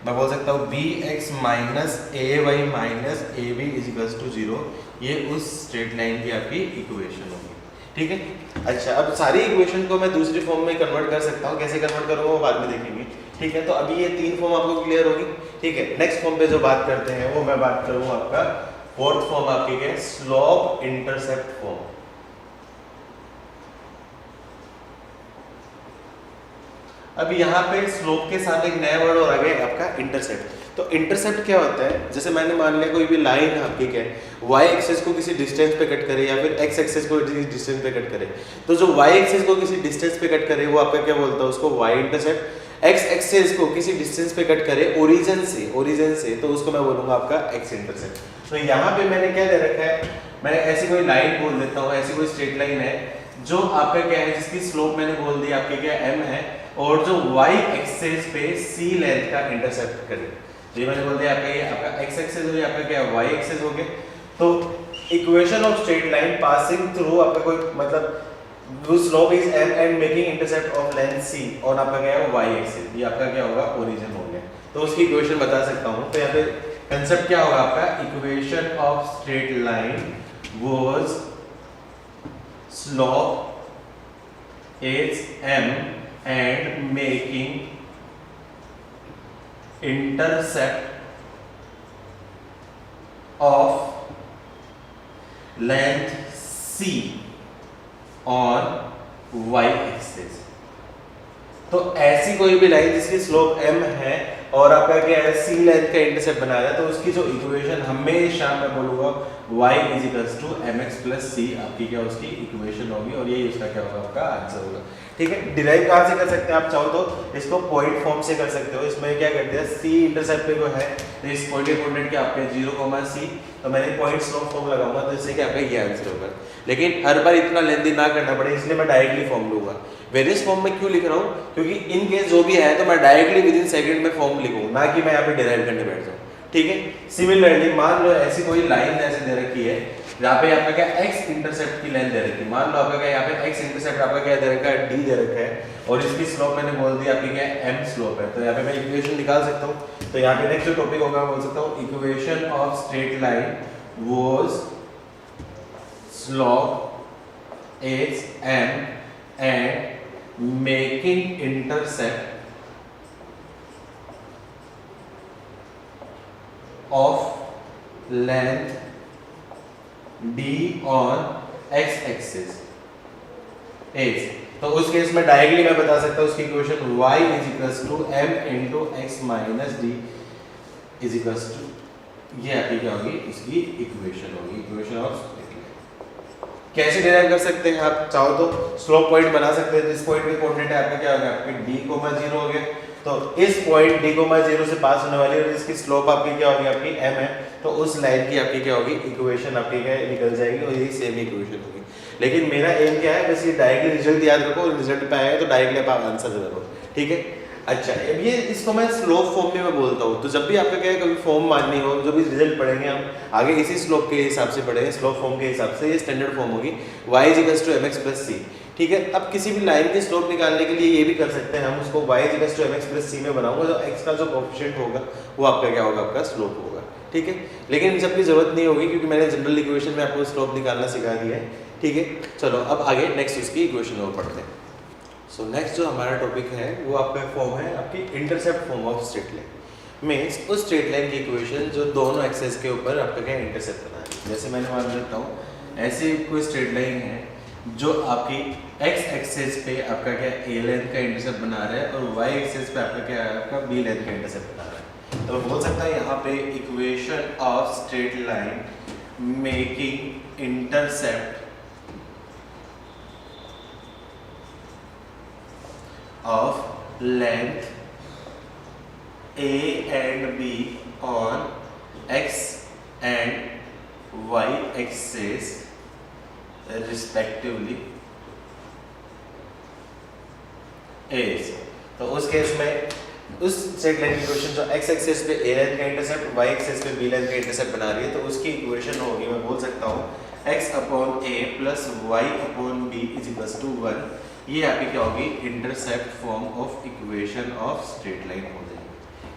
मैं बोल सकता हूँ b x minus a y minus A b is equals to 0। ये उस स्ट्रेट लाइन की आपकी इक्वेशन होगी, ठीक है। अच्छा, अब सारी इक्वेशन को मैं दूसरी फॉर्म में कन्वर्ट कर सकता हूँ, कैसे कन्वर्ट करूँगा वो बाद में देखेंगे, ठीक है। तो अभी ये 3 फॉर्म आपको क्लियर होगी, ठीक है। नेक्स्ट फॉर्म पे जो बात करते हैं वो मैं बात करूँगा आपका फोर्थ फॉर्म आपकी क्या है, स्लोप इंटरसेप्ट फॉर्म। अब यहाँ पे स्लोप के साथ एक नया वर्ड और आ गया आपका इंटरसेप्ट। तो इंटरसेप्ट क्या होता है, जैसे मैंने मान लिया कोई भी लाइन आपकी क्या है y एक्सिस को किसी डिस्टेंस पे कट करे या फिर x एक्सिस को किसी डिस्टेंस पे कट करे, तो जो y एक्सिस को किसी डिस्टेंस पे कट करे वो आपका क्या बोलता है, उसको y इंटरसेप्ट। x एक्सिस को किसी डिस्टेंस पे कट करे ओरिजिन से तो उसको मैं बोलूंगा आपका x इंटरसेप्ट। तो यहाँ पे मैंने क्या दे रखा है, मैं ऐसी कोई लाइन बोल देता हूँ, ऐसी कोई स्ट्रेट लाइन है जो आपका क्या है, जिसकी स्लोप मैंने बोल दी आपकी क्या m है और जो y एक्सिस पे c लेंथ का इंटरसेप्ट करे। तो ये मैंने बोल दिया आपका, ये आपका x एक्सिस हो गया, आपका क्या y एक्सिस हो गया। तो equation of straight line passing through आपका कोई मतलब whose slope is m and making intercept of length c और आपका क्या है y एक्सिस, ये आपका क्या होगा ओरिजिन हो गया। तो उसकी इक्वेशन बता सकता हूँ। तो यहाँ पे कंसेप्ट क्या होगा आपका, equation of straight line was slope is m and making intercept of length c on y axis। तो ऐसी कोई भी लाइन जिसकी स्लोप m है और आपका क्या है c लेंथ का इंटरसेप्ट बना रहा है, तो उसकी जो इक्वेशन हमेशा मैं बोलूंगा y is equals to mx plus c आपकी क्या उसकी इक्वेशन होगी और यही उसका क्या होगा आपका आंसर होगा, ठीक है। डिराइव कहाँ से कर सकते हैं आप चाहो तो इसको पॉइंट फॉर्म से कर सकते हो। इसमें क्या करते हैं, c इंटरसेप्ट पे जो है तो इस पॉइंट के कोऑर्डिनेट क्या आपके 0, c, तो मैंने पॉइंट स्लोप फॉर्म लगाऊंगा तो इससे क्या आपका ये आंसर होगा। लेकिन हर बार इतना लेंथी ना करना पड़े इसलिए मैं डायरेक्टली फॉर्म लूंगा। वेरियस फॉर्म में क्यों लिख रहा हूँ, क्योंकि इन केस जो भी है तो मैं डायरेक्टली विद इन सेकंड में फॉर्म लिखूँ, ना कि मैं यहाँ पे डिराइव करने बैठ जाऊँ, ठीक है। सिमिलरली मान लो ऐसी कोई लाइन ऐसे दे रखी है यहाँ पे आपका क्या x इंटरसेप्ट की लाइन दे रखी है, मान लो आपका क्या यहाँ पे x इंटरसेप्ट आपका क्या दे रखा है, d दे रखा है और इसकी स्लोप मैंने बोल दी आपकी क्या है m स्लोप है। तो यहाँ पे मैं इक्वेशन निकाल सकता हूँ। तो यहाँ पे नेक्स्ट जो टॉपिक होगा बोल सकता हूँ equation of straight line was slope is m and making intercept of length d on x axis is। तो उस केस में डायरेक्टली मैं बता सकता हूँ उसकी equation y is equals to m into x minus d is equals to, ये आपकी क्या होगी इसकी इक्वेशन होगी, इक्वेशन ऑफ। कैसे डिराइव कर सकते हैं आप चाहो तो स्लोप पॉइंट बना सकते हैं। जिस पॉइंट के कोऑर्डिनेट है आपका क्या होगा आपके d, 0 हो गया, तो इस पॉइंट d, 0 से पास होने वाली और इसकी स्लोप आपकी क्या होगी आपकी m है, तो उस लाइन की आपकी क्या होगी इक्वेशन आपकी क्या निकल जाएगी और यही सेम इक्वेशन होगी। लेकिन मेरा एम क्या है, बस ये डायरेक्टली रिजल्ट याद रखो, रिजल्ट पे आएगा तो डायरेक्टली आप आंसर दे दो, ठीक है। अच्छा, अब ये इसको मैं स्लोप फॉर्म में मैं बोलता हूँ। तो जब भी आपका क्या है कभी फॉर्म माननी हो, जो भी रिजल्ट पढ़ेंगे हम आगे इसी स्लोप के हिसाब से पढ़ेंगे, स्लोप फॉर्म के हिसाब से। ये स्टैंडर्ड फॉर्म होगी y is equals to mx plus c, ठीक है। अब किसी भी लाइन की स्लोप निकालने के लिए ये भी कर सकते हैं हम, उसको y is equals to mx plus c में बनाऊंगा, जो x का जो कोएफिशिएंट होगा वो आपका क्या होगा आपका स्लोप होगा, ठीक है। लेकिन जब भी जरूरत नहीं होगी क्योंकि मैंने जनरल इक्वेशन में आपको स्लोप निकालना सिखा दिया है, ठीक है। चलो अब आगे नेक्स्ट इसकी इक्वेशन और पढ़ते हैं। सो नेक्स्ट जो हमारा टॉपिक है वो आपका फॉर्म है आपकी intercept form of straight line. Means उस स्ट्रेट लाइन की इक्वेशन जो दोनों एक्सेस के ऊपर आपका क्या इंटरसेप्ट बना है। जैसे मैंने मान लेता हूँ ऐसी कोई स्ट्रेट लाइन है जो आपकी x एक्सेस पे आपका क्या a लेंथ का इंटरसेप्ट बना रहा है और y एक्सेस पे आपका क्या है आपका b लेंथ का इंटरसेप्ट बना रहा है। तो बोल सकता है यहाँ पे equation of straight line making intercept of length a and b on x and y axis respectively is। तो उस केस में उस स्ट्रेट लाइन की इक्वेशन जो x एक्सिस पे a लेंथ का इंटरसेप्ट y एक्सिस पे b लेंथ का इंटरसेप्ट बना रही है, तो उसकी इक्वेशन होगी, मैं बोल सकता हूँ x upon a plus y upon b is equals to 1। ये आपकी क्या होगी, intercept form of equation of straight line हो जाएगी।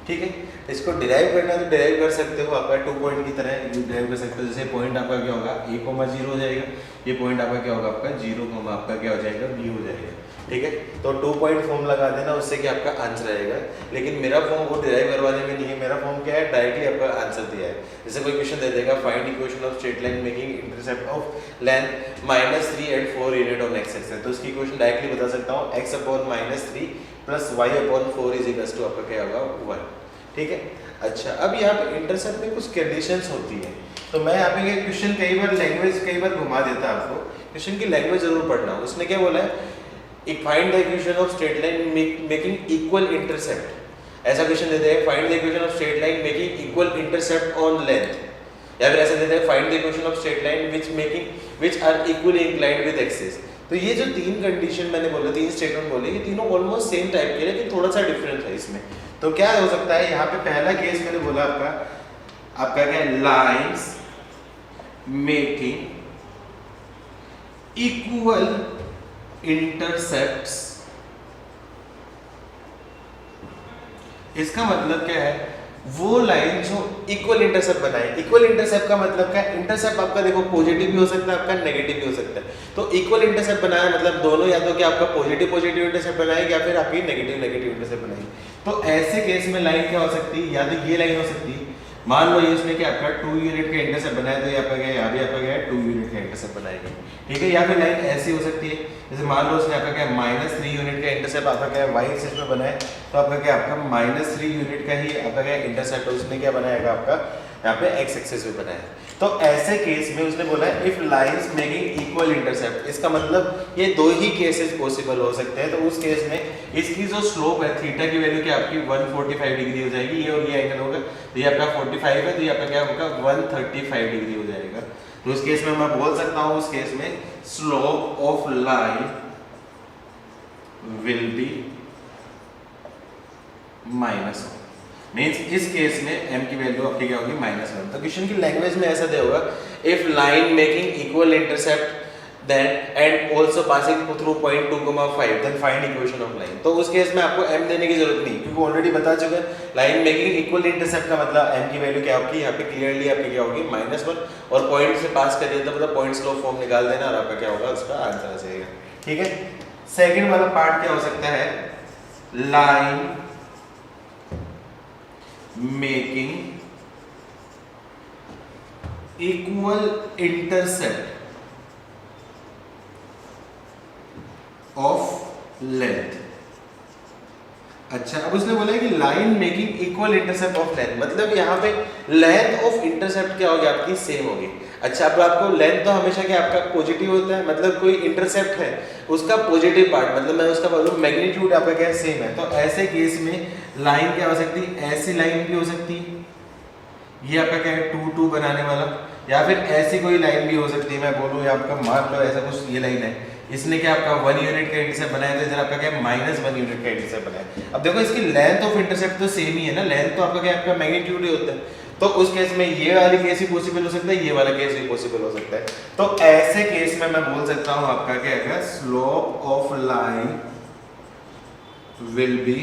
ठीक है, इसको डिराइव करना है तो डिराइव कर सकते हो, आपका 2 पॉइंट की तरह डिराइव कर सकते हो। जैसे पॉइंट आपका क्या होगा a, 0 हो जाएगा, ये पॉइंट आपका क्या होगा, आपका 0, आपका क्या हो जाएगा, b हो जाएगा। ठीक है, तो 2 पॉइंट फॉर्म लगा देना, उससे कि आपका आंसर आएगा। लेकिन मेरा फॉर्म वो डिराइव करवाने में नहीं है, मेरा फॉर्म क्या है, डायरेक्टली आपका आंसर दिया है। जैसे कोई क्वेश्चन दे देगा, find equation of straight line making intercept of length -3 and 4 unit on x axis, तो उसकी इक्वेशन डायरेक्टली बता सकता हूँ, x upon -3 plus y upon 4 is equals to आपका क्या होगा 1। ठीक है, अच्छा अब यहाँ पे इंटरसेप्ट में कुछ कंडीशंस होती है, तो मैं यहाँ पे क्वेश्चन कई बार लैंग्वेज कई बार घुमा देता है आपको, क्वेश्चन की लैंग्वेज जरूर पढ़ना। उसने क्या बोला है, find the equation of straight line making equal intercept, ऐसा क्वेश्चन देते हैं, find the equation of straight line making equal intercept on length, या फिर ऐसा देते हैं, find the equation of straight line which are equally inclined with axis. तो ये जो 3 कंडीशन मैंने बोले, 3 स्टेटमेंट बोले, ये तीनों ऑलमोस्ट सेम टाइप के, लेकिन थोड़ा सा डिफरेंस है इसमें। तो क्या हो सकता है, यहाँ पे पहला केस मैंने बोला आपका क्या है, लाइंस मेकिंग इक्वल इंटरसेप्ट्स। इसका मतलब क्या है, वो लाइन जो इक्वल इंटरसेप्ट बनाए। इक्वल इंटरसेप्ट का मतलब क्या है, इंटरसेप्ट आपका देखो पॉजिटिव भी हो सकता है, आपका नेगेटिव भी हो सकता है। तो इक्वल इंटरसेप्ट बनाया मतलब दोनों, या तो क्या आपका पॉजिटिव इंटरसेप्ट बनाएगी, या फिर आपकी नेगेटिव इंटरसेप्ट बनाएगी। तो ऐसे केस में लाइन क्या हो सकती है, या तो ये लाइन हो सकती है, मान लो ये उसने क्या आपका 2 यूनिट का इंटरसेप्ट बनाया, तो ये आपका क्या, यहाँ भी आपका क्या है 2 यूनिट का इंटरसेप्ट बनाएगी। ठीक है, या फिर लाइन ऐसी हो सकती है, जैसे मान लो उसने आपका क्या -3 यूनिट का इंटरसेप्ट आपका क्या y एक्सिस में बनाया, तो आपका क्या आपका -3 यूनिट का ही आपका क्या इंटरसेप्ट उसने क्या बनाएगा, आपका यहाँ पे x एक्सिस में बनाया। तो ऐसे केस में उसने बोला है if lines making equal intercept, इसका मतलब ये 2 ही केसेस पॉसिबल हो सकते हैं। तो उस केस में इसकी जो स्लोप है थीटा की वैल्यू क्या आपकी 145 डिग्री हो जाएगी, ये और ये एंगल होगा, तो ये आपका 45 है, तो ये आपका क्या होगा 135 डिग्री हो जाएगा। तो उस केस में मैं बोल सकता हूँ, उस केस में slope of line will B -1, means इस केस में m की वैल्यू आपकी क्या होगी -1। तो क्वेश्चन की लैंग्वेज में ऐसा दिया होगा, if line making equal intercept then and also passing through point 2,5 then find equation of line. तो उस केस में आपको m देने की जरूरत नहीं, क्योंकि ऑलरेडी बता चुके हैं लाइन मेकिंग इक्वल इंटरसेप्ट का मतलब m की वैल्यू क्या आपकी यहाँ पे क्लियरली आपकी क्या होगी -1, और पॉइंट से पास कर दिया तो मतलब पॉइंट स्लो फॉर्म निकाल देना, और आपका क्या होगा उसका आंसर आ जाएगा। ठीक है, सेकंड वाला पार्ट क्या हो सकता है, line making equal intercept of length. अच्छा, अब उसने बोला है कि line making equal intercept of length, मतलब यहाँ पे लेंथ ऑफ इंटरसेप्ट क्या होगी आपकी सेम होगी। अच्छा, अब आपको लेंथ तो हमेशा क्या आपका पॉजिटिव होता है, मतलब कोई इंटरसेप्ट है उसका पॉजिटिव पार्ट, मतलब मैं उसका बोलूँ मैग्नीट्यूड आपका क्या सेम है। तो ऐसे केस में लाइन क्या हो सकती है, ऐसी लाइन भी हो सकती है, ये आपका क्या है 2 2 बनाने वाला, या फिर ऐसी कोई लाइन भी हो सकती है, मैं बोलूँ या आपका मान लो ऐसा कुछ, ये लाइन है, इसने क्या आपका 1 यूनिट का इंटरसेप्ट बनाया, तो इधर आपका क्या -1 यूनिट का इंटरसेप्ट बनाया। अब देखो इसकी लेंथ ऑफ इंटरसेप्ट तो सेम ही है ना, लेंथ तो आपका क्या आपका मैग्नीट्यूड ही होता है। तो उस केस में ये वाली केस ही पॉसिबल हो सकता है, ये वाला केस भी पॉसिबल हो सकता है। तो ऐसे केस में मैं बोल सकता हूँ आपका क्या है, slope of line will B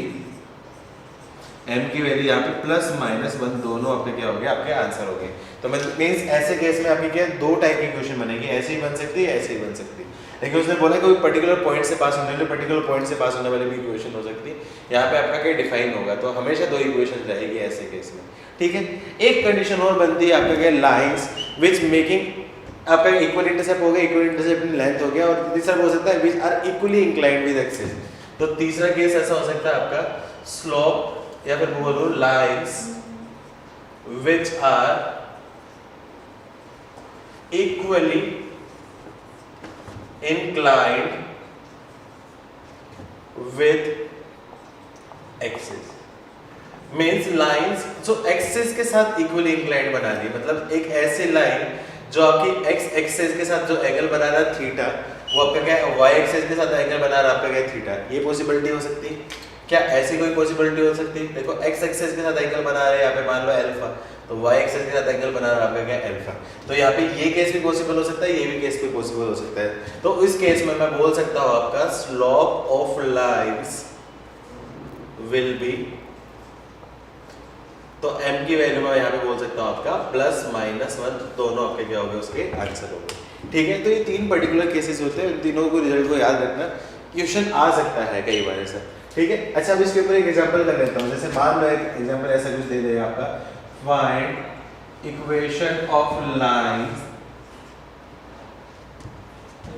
m की वैल्यू यहाँ पे +-1 दोनों आपके क्या हो गए, आपके आंसर हो गए। तो मतलब मींस ऐसे केस में आपकी क्या 2 टाइप की क्वेश्चन बनेगी, ऐसे ही बन सकती है, ऐसे ही बन सकती है। लेकिन उसने बोला कोई पर्टिकुलर पॉइंट से पास होने वाले, पर्टिकुलर पॉइंट से पास होने वाली भी इक्वेशन हो सकती है, यहाँ पे आपका क्या डिफाइन होगा। तो हमेशा 2 इक्वेशन रहेगी ऐसे केस में। ठीक है, एक कंडीशन और बनती है आपका क्या, लाइंस विच मेकिंग आपका इक्वल इंटरसेप्ट हो गया, इक्वल इंटरसेप्ट इन लेंथ हो गया, और तीसरा हो सकता है which are equally inclined with axis. तो तीसरा केस ऐसा हो सकता है आपका स्लोप, या फिर बोलो lines which are equally inclined with axis। Means lines जो एक्सिस के साथ इक्वली इंक्लाइंड बना रही है, मतलब एक ऐसी लाइन जो आपकी एक्स एक्सिस के साथ जो एंगल बना रहा है थीटा, वो आपका क्या है वाई एक्सिस के साथ एंगल बना रहा है आपका क्या है थीटा। ये पॉसिबिलिटी हो सकती है क्या? ऐसी कोई पॉसिबिलिटी हो सकती है? देखो एक्स एक्सिस के साथ एंगल बना रहे हैं यहाँ पे मान लो अल्फा, तो वाई एक्सिस के साथ एंगल बना रहा है आपका क्या अल्फा। तो यहाँ पे ये केस भी पॉसिबल हो सकता है, ये भी केस भी पॉसिबल हो सकता है। तो इस केस में मैं बोल सकता हूँ आपका slope of lines will be, तो m की वैल्यू में यहाँ पे बोल सकता हूँ आपका ±1, दोनों आपके क्या होंगे उसके आंसर होंगे। ठीक है, तो ये 3 पर्टिकुलर केसेस होते हैं, इन तीनों को रिजल्ट को याद रखना, क्वेश्चन आ सकता है कई बार ऐसा। ठीक है, अच्छा अब इसके ऊपर एक एग्जांपल कर लेता हूँ। जैसे मान लो एक एग्जांपल ऐसा कुछ दे देगा आपका, find equation of lines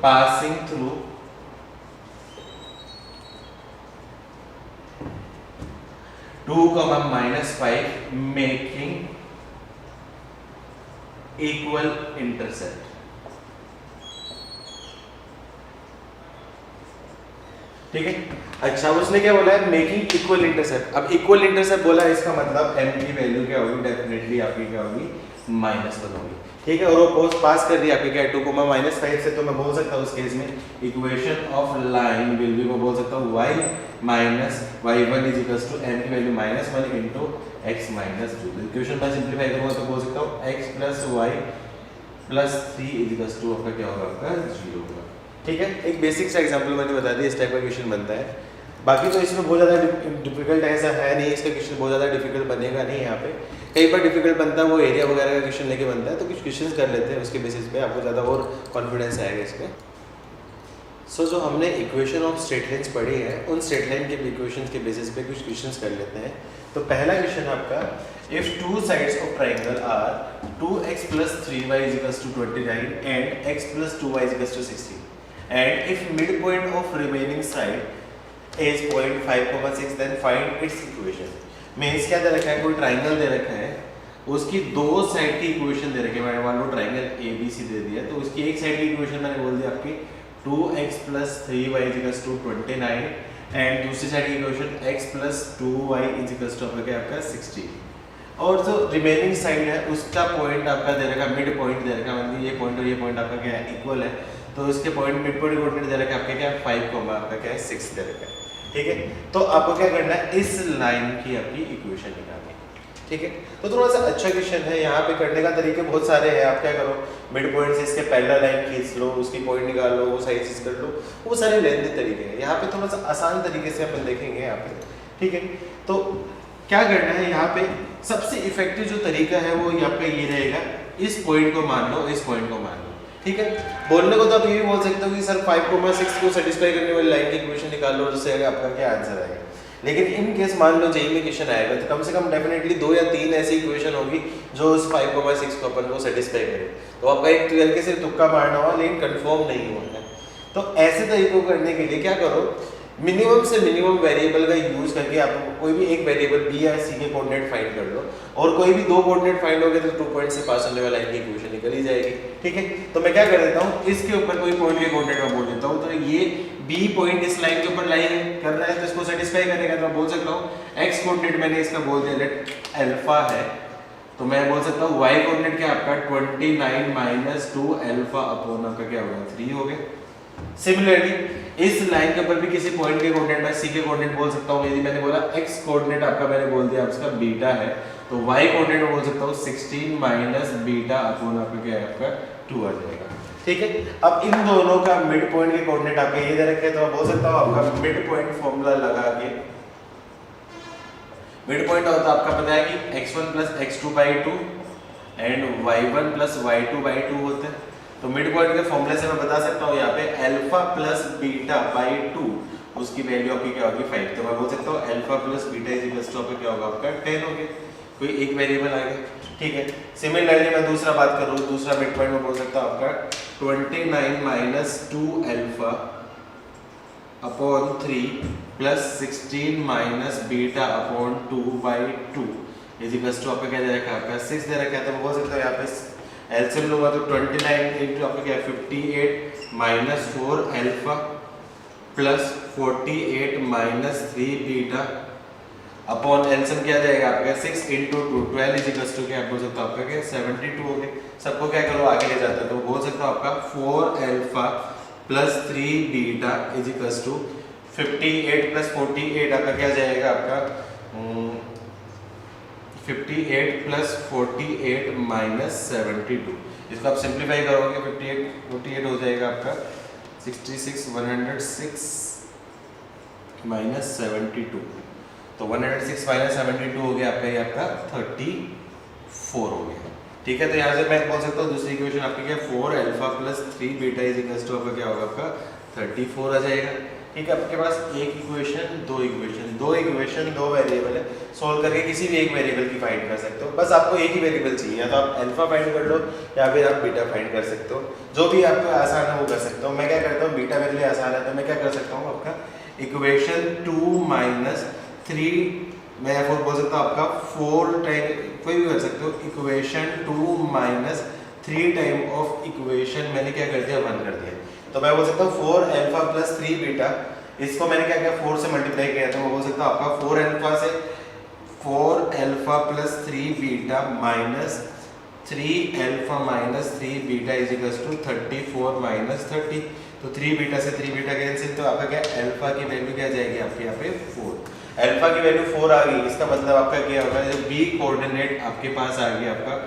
passing through 2, -5 making equal intercept। ठीक है, अच्छा उसने क्या बोला है मेकिंग इक्वल इंटरसेप्ट। अब इक्वल इंटरसेप्ट बोला है, इसका मतलब m की वैल्यू क्या होगी, डेफिनेटली आपकी क्या होगी -1 होगी। ठीक है, और वो पोस्ट पास कर रही है आपके क्या 2, -5 से, तो मैं बोल सकता हूँ उस केस में equation of line will be, मैं बोल सकता हूँ y -y1 is equal to m की वैल्यू -1 इनटू x -2। इक्वेशन में सिंपलीफाई करूंगा तो बोल सकता हूँ x + y + 3 is equal to आपका क्या होगा आपका 0 होगा। ठीक है, एक बेसिक सा एग्जांपल मैंने बता दिया, इस टाइप का क्वेश्चन बनता है। बाकी तो इसमें बहुत ज़्यादा डिफिकल्ट ऐसा है नहीं, इसका क्वेश्चन बहुत ज़्यादा डिफिकल्ट बनेगा नहीं। यहाँ पे कई बार डिफिकल्ट बनता है वो एरिया वगैरह का क्वेश्चन लेके बनता है, तो कुछ क्वेश्चंस कर लेते हैं, उसके बेसिस पे आपको ज़्यादा और कॉन्फिडेंस आएगा इसमें। सो जो हमने इक्वेशन ऑफ स्ट्रेट लाइन्स पढ़ी है, उन स्ट्रेट लाइन के इक्वेशन के बेसिस पे कुछ क्वेश्चंस कर लेते हैं। तो पहला क्वेश्चन आपका, if two sides of triangle are 2x + 3y = 29 and x + 2y = 16 and if midpoint of remaining side is 0.5, then find its equation। Means क्या दे रखा है, कोई ट्राइंगल दे रखा है, उसकी दो साइड की इक्वेशन दे रखी है। मैंने मान लो ट्राइंगल ABC दे दिया, तो उसकी एक साइड की इक्वेशन मैंने बोल दिया आपकी 2x + 3y = 29 एंड दूसरी साइड की इक्वेशन x + 2y = आपका 16। और जो रिमेनिंग साइड है उसका पॉइंट आपका दे रखा, मिड पॉइंट दे रखा, मतलब ये पॉइंट और ये पॉइंट आपका क्या है इक्वल है, तो इसके पॉइंट मिड पॉइंट कोऑर्डिनेट दे रखा है आपका क्या 5, आपका क्या है 6 दे रखा है। ठीक है, तो आपको क्या करना है, इस लाइन की आपकी इक्वेशन निकालनी है। ठीक है, तो थोड़ा सा अच्छा क्वेश्चन है, यहाँ पे करने का तरीके बहुत सारे हैं। आप क्या करो, मिड पॉइंट से इसके पैरेलल लाइन खींच लो, उसकी पॉइंट निकाल लो, वो साइड चीज कर लो, वो सारे लेंथी तरीके हैं। यहाँ पे थोड़ा सा आसान तरीके से अपन देखेंगे यहाँ पे। ठीक है, तो क्या करना है, यहाँ पे सबसे इफेक्टिव जो तरीका है वो यहाँ पे ये रहेगा, इस पॉइंट को मान लो, इस पॉइंट को मान लो। ठीक है, बोलने को तो आप ये भी बोल सकते हो कि सर 5,6 को सेटिस्फाई करने वाली लाइन की इक्वेशन निकाल लो, जिससे आपका क्या आंसर आएगा। लेकिन इन केस मान लो जेईई में क्वेश्चन आएगा, तो कम से कम डेफिनेटली 2 या 3 ऐसी इक्वेशन होगी जो उस 5,6 को अपन को सेटिस्फाई करे। तो आपका एक तरीके से तुक्का मारना हुआ, लेकिन कंफर्म नहीं हुआ है। तो ऐसे तरीकों को करने के लिए क्या करो, मिनिमम से मिनिमम वेरिएबल का यूज करके आप कोई भी एक वेरिएबल b या c के कोऑर्डिनेट फाइंड कर लो, और कोई भी 2 कोऑर्डिनेट फाइंड हो गए तो 2 पॉइंट से पास होने वाला लाइन की इक्वेशन निकल ही जाएगी। ठीक है, तो मैं क्या कर देता हूँ, इसके ऊपर कोई पॉइंट के कोऑर्डिनेट में बोल देता हूँ, तो ये b पॉइंट इस लाइन के ऊपर लाइन कर रहा है, तो इसको सेटिस्फाई करेगा। तो मैं बोल सकता हूँ x कोऑर्डिनेट मैंने इसका बोल दिया लेट अल्फा है, तो मैं बोल सकता हूँ y कोऑर्डिनेट क्या आपका 29 - 2 अल्फा अपॉन आपका क्या होगा 3 हो गया। सिमिलरली इस लाइन के ऊपर भी किसी पॉइंट के कोऑर्डिनेट में c के कोऑर्डिनेट बोल सकता हूँ। यदि मैंने बोला x कोऑर्डिनेट आपका मैंने बोल दिया आपका बीटा है, तो y कोऑर्डिनेट में बोल सकता हूँ 16 - बीटा अपॉन आपका क्या है आपका 2 आ जाएगा। ठीक है, अब इन दोनों का मिड पॉइंट के कोऑर्डिनेट आपके ये दे रखे हैं, तो मैं बोल सकता हूँ आपका मिड पॉइंट फॉर्मूला लगा के, मिड पॉइंट होता है आपका पता है कि x1 + x2/2 and y1 + y2/2 होते हैं। तो मिड पॉइंट के फॉर्मूले से मैं बता सकता हूँ यहाँ पे अल्फा प्लस बीटा बाई 2 उसकी वैल्यू आपकी क्या होगी 5। तो मैं बोल सकता हूँ alpha plus beta is equal to क्या होगा आपका 10 हो गया, कोई एक वेरिएबल आ गया। ठीक है, सिमिलरली मैं दूसरा बात करूँ, दूसरा मिड पॉइंट में बोल सकता हूँ आपका 29 - 2 alpha upon 3 plus 16 - beta upon 2/2 is equal to आपका क्या दे रखा है आपका 6 दे रखा है। तो मैं बोल सकता हूँ यहाँ पे एलसीएम लूंगा तो 29 इंटू आपका क्या 58 - 4 alpha plus 48 - 3 beta upon LCM क्या जाएगा आपका 6 इंटू 2 12 इज इक्वल टू क्या बोल सकते हो आपका क्या 72 हो गया। सबको क्या करो आगे ले जाता है तो बोल सकते हो आपका 4 alpha plus 3 beta is equal to 58 plus 48 आपका क्या जाएगा आपका 58 प्लस 48 माइनस 72। इसको आप सिंप्लीफाई करोगे 48 हो जाएगा आपका 66 106 माइनस 72। तो 106 माइनस 72 हो गया आपका ये आपका 34 हो गया। ठीक है, तो यहाँ से मैं बोल सकता हूँ दूसरी इक्वेशन आपकी क्या 4 alpha plus 3 beta is equal to आपका क्या होगा आपका 34 आ जाएगा। ठीक है, आपके पास एक इक्वेशन दो वेरिएबल है, सॉल्व करके किसी भी एक वेरिएबल की फाइंड कर सकते हो। बस आपको एक ही वेरिएबल चाहिए, या तो आप अल्फा फाइंड कर लो या फिर आप बीटा फाइंड कर सकते हो, जो भी आपको आसान है वो कर सकते हो। मैं क्या करता हूँ, बीटा मेरे लिए आसान है तो मैं क्या कर सकता हूँ आपका इक्वेशन 2 माइनस 3 मैं बोल सकता हूँ आपका 4 टाइम कोई भी कर सकते हो equation 2 minus 3 time of equation मैंने क्या कर दिया 1 कर दिया। तो मैं बोल सकता हूँ 4 अल्फा प्लस 3 बीटा, इसको मैंने क्या किया 4 से मल्टीप्लाई किया, तो मैं बोल सकता हूँ आपका 4 अल्फा से 4 alpha plus 3 beta minus 3 alpha minus 3 beta is equal to 34 minus 30। तो 3 बीटा से 3 बीटा कैंसिल, तो आपका क्या अल्फा की वैल्यू क्या जाएगी आपके यहाँ पे 4। अल्फा की वैल्यू 4 आ गई, इसका मतलब आपका क्या होगा जो बी कोऑर्डिनेट आपके पास आ गया आपका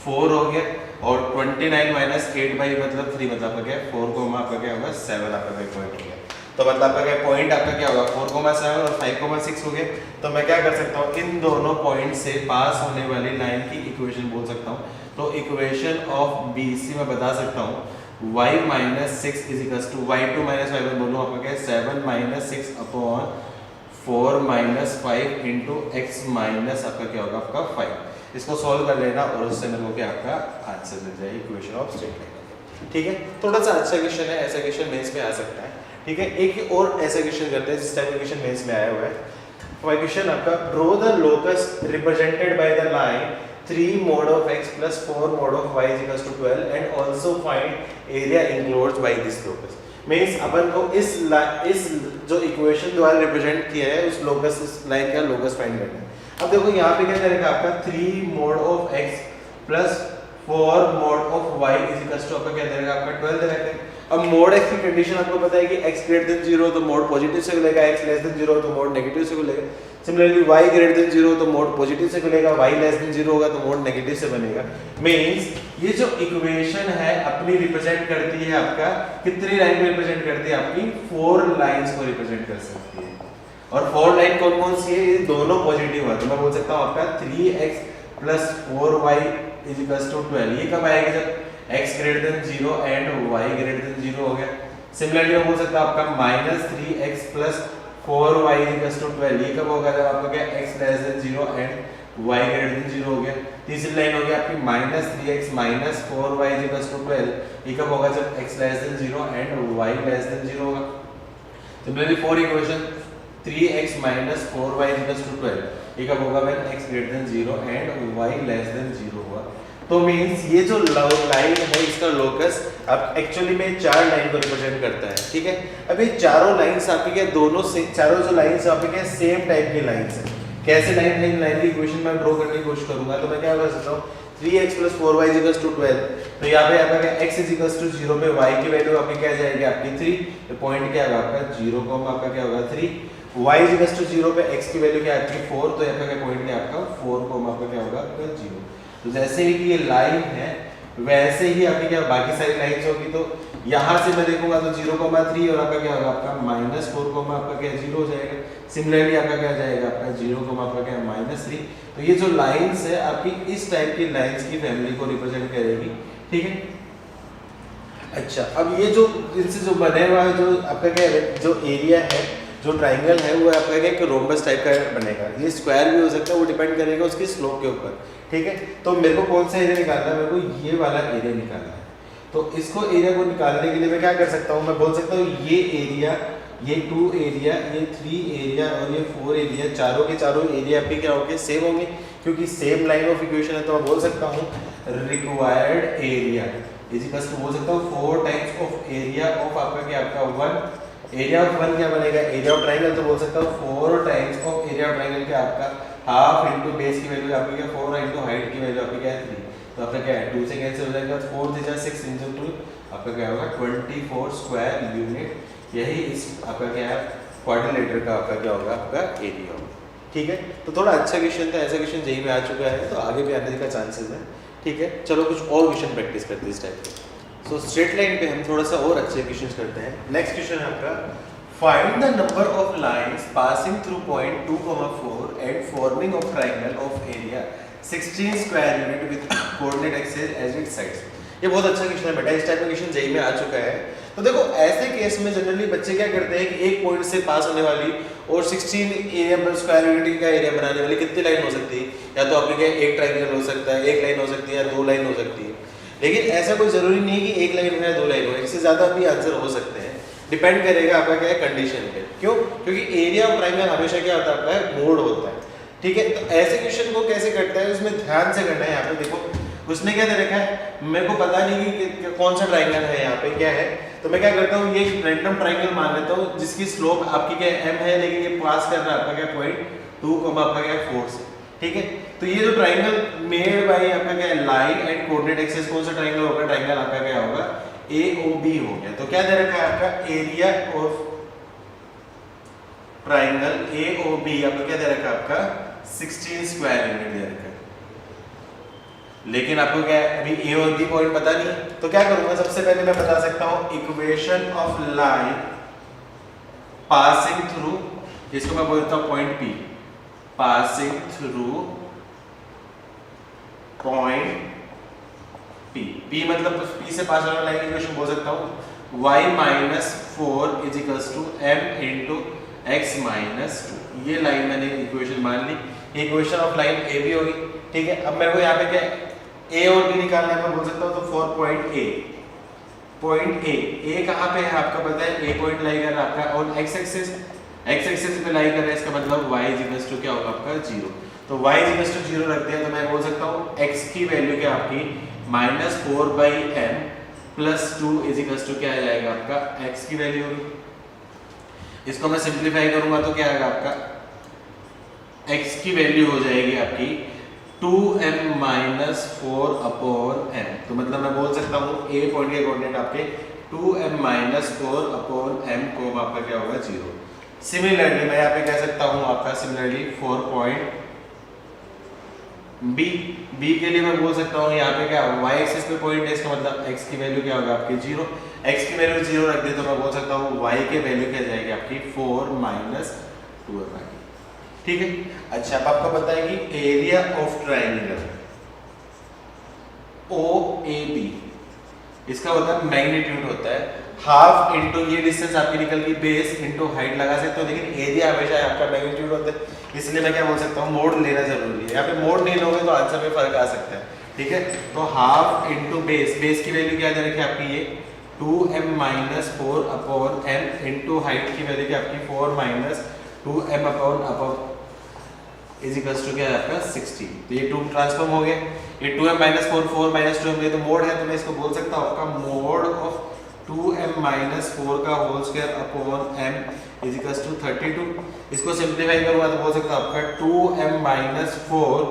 4 हो गया, और 29 माइनस 8 बाई मतलब 3 मतलब आपका क्या 4 कोमा आपका क्या होगा 7 आपका पॉइंट हो गया। तो मतलब आपका क्या पॉइंट आपका क्या होगा 4,7 और 5,6 हो गया। तो मैं क्या कर सकता हूँ इन दोनों पॉइंट से पास होने वाली लाइन की इक्वेशन बोल सकता हूँ। तो इक्वेशन ऑफ BC मैं बता सकता हूँ y minus 6 is equal to y2 minus y1 बोलूँ आपका क्या 7 minus 6 upon 4 minus 5 into x minus आपका क्या होगा आपका 5। इसको सॉल्व कर लेना और उससे मेरे को क्या आपका आंसर मिल जाएगा इक्वेशन ऑफ स्ट्रेट लाइन। ठीक है, थोड़ा सा अच्छा क्वेश्चन है, ऐसा क्वेश्चन मेंस में आ सकता है। ठीक है, एक और ऐसा क्वेश्चन करते हैं जिस टाइप का क्वेश्चन मेंस में आया हुआ है। क्वेश्चन आपका draw the locus represented by the line 3 mod of x plus 4 mod of y is equals to 12 and also find area enclosed by this locus। Means अपन को इस जो इक्वेशन द्वारा रिप्रेजेंट किया है उस लोकस इस लाइन का लोकस फाइंड करना है। अब देखो यहाँ पे क्या करेगा आपका 3 mod of x plus 4 mod of y is equal to आपका क्या देगा आपका 12 दे रखा है। अब मोड x की कंडीशन आपको पता है कि x ग्रेटर देन 0 तो मोड पॉजिटिव से खुलेगा, x लेस देन 0 तो मोड नेगेटिव से खुलेगा। सिमिलरली y ग्रेटर देन 0 तो मोड पॉजिटिव से खुलेगा, y लेस देन 0 होगा तो मोड नेगेटिव से बनेगा। मींस ये जो इक्वेशन है अपनी रिप्रेजेंट करती है आपका कितनी लाइन को रिप्रेजेंट करती है आपकी 4 लाइंस को रिप्रेजेंट कर सकती है। और 4 लाइन कौन कौन सी है, ये दोनों पॉजिटिव है। तो मैं बोल सकता हूँ आपका 3x plus 4y is equal to 12। ये कब आएगा जब x greater than 0 and y greater than 0 हो गया। सिमिलरली मैं बोल सकता हूँ आपका minus 3x plus 4y is equal to 12। ये कब होगा जब आपका क्या x less than 0 and y greater than 0 हो गया। तीसरी लाइन हो गई आपकी minus 3x minus 4y is equal to 12। ये कब होगा जब x less than 0 and y less than 0 होगा। Similarly for equation 3x minus 4y is equal to 12। ये कब होगा when x greater than 0 and y less than 0 होगा। तो मींस ये जो लाइन है इसका लोकस अब एक्चुअली में 4 लाइन को रिप्रेजेंट करता है। ठीक है, अब ये चारों लाइंस आपकी क्या दोनों से चारों जो लाइंस आपकी क्या सेम टाइप की लाइंस है। कैसे लाइन की इक्वेशन में ड्रॉ करने की कोशिश करूंगा तो मैं क्या कर सकता हूँ 3x plus 4y is equal to 12। तो यहाँ पे आपका x इज इक्वल टू 0 पे y की वैल्यू आपकी क्या जाएगी आपकी 3। तो पॉइंट क्या होगा आपका 0 आपका क्या होगा 3। y इज इक्वल टू 0 पे x की वैल्यू क्या आपकी 4। तो यहाँ पे पॉइंट क्या आपका 4 आपका क्या होगा आपका 0। तो जैसे ही कि ये लाइन है वैसे ही आपकी क्या बाकी सारी लाइंस होगी। तो यहाँ से मैं देखूंगा तो 0,3 और आपका क्या होगा आपका माइनस 4 आपका क्या 0 हो जाएगा। सिमिलरली आपका क्या जाएगा आपका 0 आपका क्या माइनस 3। तो ये जो लाइंस है आपकी इस टाइप की लाइंस की फैमिली को रिप्रेजेंट करेगी। ठीक है, अच्छा अब ये जो इनसे जो बने हुआ है जो आपका क्या है जो एरिया है जो ट्राइंगल है वो आपका क्या एक रोम्बस टाइप का बनेगा। ये स्क्वायर भी हो सकता है, वो डिपेंड करेगा उसकी स्लोप के ऊपर। ठीक है, तो मेरे को कौन सा एरिया निकालना है, मेरे को ये वाला एरिया निकालना है। तो इसको एरिया को निकालने के लिए मैं क्या कर सकता हूँ, मैं बोल सकता हूँ ये एरिया, ये 2 एरिया, ये 3 एरिया और ये 4 एरिया, चारों के चारों एरिया आपके क्या होंगे सेम होंगे क्योंकि सेम लाइन ऑफ इक्वेशन है। तो मैं बोल सकता हूँ required area is equal to बोल सकता हूँ 4 टाइम्स ऑफ एरिया ऑफ आपका क्या आपका 1। एरिया ऑफ 1 क्या बनेगा एरिया ऑफ ट्राइंगल। तो बोल सकता हूँ 4 times of area of triangle क्या आपका हाफ इंटू बेस की वैल्यू आपकी क्या 4 इंटू हाइट की वैल्यू आपकी क्या है 3, तो आपका क्या है 2 से कैंसिल हो जाएगा, 4 से 6 इंटू 2 आपका क्या होगा 24 स्क्वायर यूनिट। यही इस आपका क्या है क्वाड्रिलेटरल का आपका क्या होगा आपका एरिया होगा। ठीक है, तो थोड़ा अच्छा क्वेश्चन था, ऐसा क्वेश्चन जेईई में आ चुका है तो आगे भी आने का चांसेस है। ठीक है, चलो कुछ और क्वेश्चन प्रैक्टिस करते हैं इस टाइप के। सो स्ट्रेट लाइन पे हम थोड़ा सा और अच्छे क्वेश्चन करते हैं। नेक्स्ट क्वेश्चन है आपका find the number of lines passing through point 2,4 and forming of triangle of area 16 square unit with coordinate axis as its sides. ये बहुत अच्छा क्वेश्चन है बेटा, इस टाइप का क्वेश्चन जेईई में आ चुका है। तो देखो ऐसे केस में जनरली बच्चे क्या करते हैं कि एक पॉइंट से पास होने वाली और 16 एरिया पर स्क्वायर यूनिट का एरिया बनाने वाली कितनी लाइन हो सकती है, या तो आपके क्या एक ट्राइंगल हो सकता है, एक लाइन हो सकती है, या दो लाइन हो सकती है। लेकिन ऐसा कोई जरूरी नहीं है कि एक लाइन हो या दो लाइन हो, इससे ज्यादा भी आंसर हो सकते हैं, डिपेंड करेगा आपका क्या है कंडीशन पे। क्यों? क्योंकि एरिया ऑफ ट्राइंगल हमेशा क्या होता है आपका मोड होता है। ठीक है, तो ऐसे क्वेश्चन को कैसे करता है उसमें ध्यान से करना है। यहाँ पे देखो उसने क्या दे रखा है, मेरे को पता नहीं कि कौन सा ट्राइंगल है यहाँ पे क्या है, तो मैं क्या करता हूँ ये रैंडम ट्राइंगल मान लेता हूँ जिसकी स्लोप आपकी क्या m है, लेकिन ये पास कर रहा है आपका क्या पॉइंट 2, आपका क्या 4 से। ठीक है, तो ये जो ट्राइंगल मेड बाय आपका क्या लाइन एंड कोऑर्डिनेट एक्सिस कौन सा ट्राइंगल होगा, ट्राइंगल आपका क्या होगा AOB हो गया। तो क्या दे रखा है आपका एरिया ऑफ ट्राइंगल AOB आपका क्या दे रखा है आपका 16 स्क्वायर यूनिट दे रखा है। लेकिन आपको क्या है अभी A और B पॉइंट पता नहीं, तो क्या करूंगा सबसे पहले मैं बता सकता हूं equation of line passing through, जिसको मैं बोलता हूं point P, passing through point P मतलब P से पास होने वाला लाइन इक्वेशन बोल सकता हूं y minus 4 is equals to m into x minus 2। ये लाइन मैंने इक्वेशन मान ली, इक्वेशन ऑफ लाइन AB होगी। ठीक है, अब मेरे को यहाँ पे क्या A और B निकालना है, मैं बोल सकता हूँ तो फॉर पॉइंट A कहाँ पे है आपका पता है, A पॉइंट लाई कर रहा है आपका और x एक्सिस पे लाई कर रहा है, इसका मतलब y इक्वल्स टू क्या होगा आपका 0। तो y इक्वल्स टू 0 रख दिया तो मैं बोल सकता हूँ x की वैल्यू क्या आपकी -4/m plus 2 is equals to क्या आ जाएगा आपका x की वैल्यू होगी। इसको मैं सिंप्लीफाई करूंगा तो क्या आएगा आपका x की वैल्यू हो जाएगी आपकी 2m माइनस 4/m। तो मतलब मैं बोल सकता हूँ A पॉइंट के कोऑर्डिनेट आपके 2m माइनस 4/m को आपका क्या होगा 0। सिमिलरली मैं यहाँ पे कह सकता हूँ आपका सिमिलरली 4 पॉइंट B के लिए मैं बोल सकता हूँ यहाँ पे क्या y एक्सिस पे पॉइंट है, इसका मतलब x की वैल्यू क्या होगा आपकी 0। x की वैल्यू 0 रख दे तो मैं बोल सकता हूँ y की वैल्यू क्या जाएगी आपकी 4 माइनस 2m। ठीक है, अच्छा अब आपको पता है कि एरिया ऑफ ट्राइंगल OAB इसका होता है मैग्नीट्यूड होता है हाफ इंटू ये डिस्टेंस आपकी निकल गई बेस इंटू हाइट लगा सकते हो, लेकिन एरिया हमेशा आपका मैग्नीट्यूड होता है, इसलिए मैं क्या बोल सकता हूँ मोड लेना जरूरी है। यहाँ पे मोड नहीं लोगे तो आंसर में फर्क आ सकता है। ठीक है, तो हाफ इंटू बेस की वैल्यू क्या दे रखी है आपकी ये 2m minus 4/m into height की वैल्यू क्या आपकी 4 माइनस 2m/अब इज इक्वल्स टू क्या है आपका 60। तो ये 2 ट्रांसफॉर्म हो गया, ये 2m माइनस 4 माइनस 2m ये तो मोड है, तो मैं इसको बोल सकता हूँ आपका मोड ऑफ 2m माइनस 4 का whole square upon m is equals to 32। इसको सिंप्लीफाई करूंगा तो बोल सकता हूँ आपका 2m माइनस 4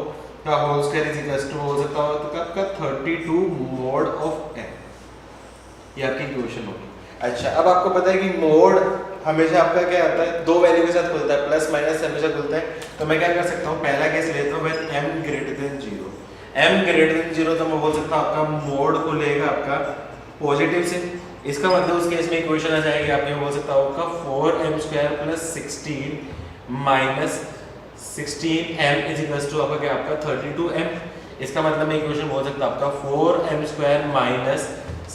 का whole square is equals to बोल सकता हूँ तो आपका 32 मोड ऑफ m। ये आपकी इक्वेशन होगी। अच्छा अब आपको पता है कि मोड हमेशा आपका क्या आता है दो वैल्यू के साथ खुलता है, प्लस माइनस हमेशा खुलता है। तो मैं क्या कर सकता हूँ पहला केस लेता हूँ मैं m greater than 0, m greater than 0 तो मैं बोल सकता हूँ आपका मोड को लेगा आपका पॉजिटिव से, इसका मतलब उस केस में इक्वेशन आ जाएगी आपने बोल सकता हूँ आपका 4m² plus 16 minus 16m is equals to आपका क्या आपका 32m। इसका मतलब मैं इक्वेशन बोल सकता हूँ आपका 4m² माइनस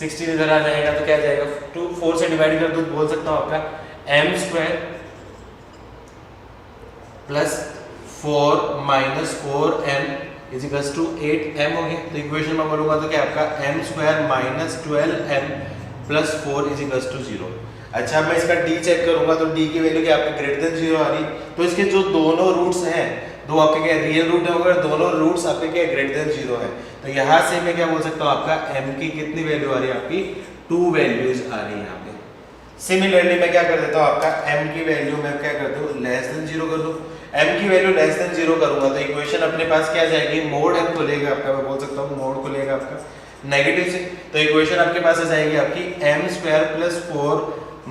16 इधर आ जाएगा तो क्या आ जाएगा 2 4 से डिवाइड कर दो तो बोल सकता हूँ आपका m² plus 4 minus 4m is equals to 8m हो गया। तो इक्वेशन में बोलूंगा तो क्या आपका m² minus 12m plus 4 is equals to 0। अच्छा मैं इसका d चेक करूंगा तो d की वैल्यू क्या आपके ग्रेटर देन 0 आ रही, तो इसके जो दोनों रूट्स हैं दो आपके क्या रियल रूट है अगर दोनों रूट्स आपके क्या ग्रेटर देन 0 है, तो यहाँ से मैं क्या बोल सकता हूँ आपका m की कितनी वैल्यू आ रही है आपकी 2 वैल्यूज आ रही है यहाँ पे। सिमिलरली मैं क्या कर देता हूँ आपका m की वैल्यू मैं क्या कर दूँ लेस देन 0 कर दूँ। m की वैल्यू लेस देन 0 करूंगा तो इक्वेशन अपने पास क्या जाएगी, मोड m खुलेगा आपका, मैं बोल सकता हूँ मोड खुलेगा आपका नेगेटिव से, तो इक्वेशन आपके पास आ जाएगी आपकी m square plus 4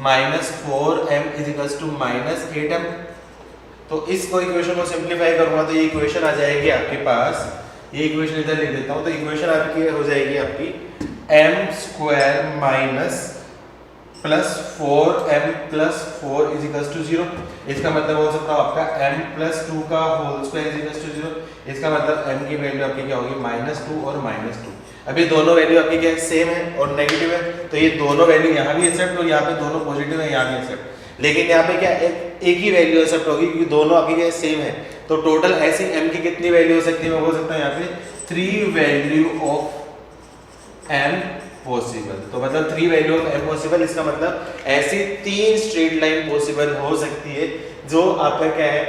minus 4m is equals to minus 8m। तो इसको इक्वेशन को सिंप्लीफाई करूंगा तो ये इक्वेशन आ जाएगी आपके पास, ये इक्वेशन इधर लिख देता हूं, तो इक्वेशन आपकी हो जाएगी आपकी m square minus plus 4m plus 4 is equals to 0। इसका मतलब हो सकता है आपका m प्लस 2 का whole square is equals to 0। इसका मतलब m की वैल्यू आपकी क्या होगी, -2 और -2। अब ये दोनों वैल्यू आपकी क्या सेम है और नेगेटिव है, तो ये दोनों वैल्यू यहाँ भी एक्सेप्ट और यहाँ पे दोनों पॉजिटिव है, यहाँ भी एक्सेप्ट, लेकिन यहाँ पे क्या एक ही वैल्यू एक्सेप्ट होगी क्योंकि दोनों आपकी क्या सेम है। तो टोटल ऐसी m की कितनी वैल्यू हो सकती है, मैं बोल सकता हूँ यहाँ पे 3 वैल्यू ऑफ m पॉसिबल। तो मतलब 3 वैल्यू ऑफ m पॉसिबल, इसका मतलब ऐसी 3 स्ट्रेट लाइन पॉसिबल हो सकती है जो आपका क्या है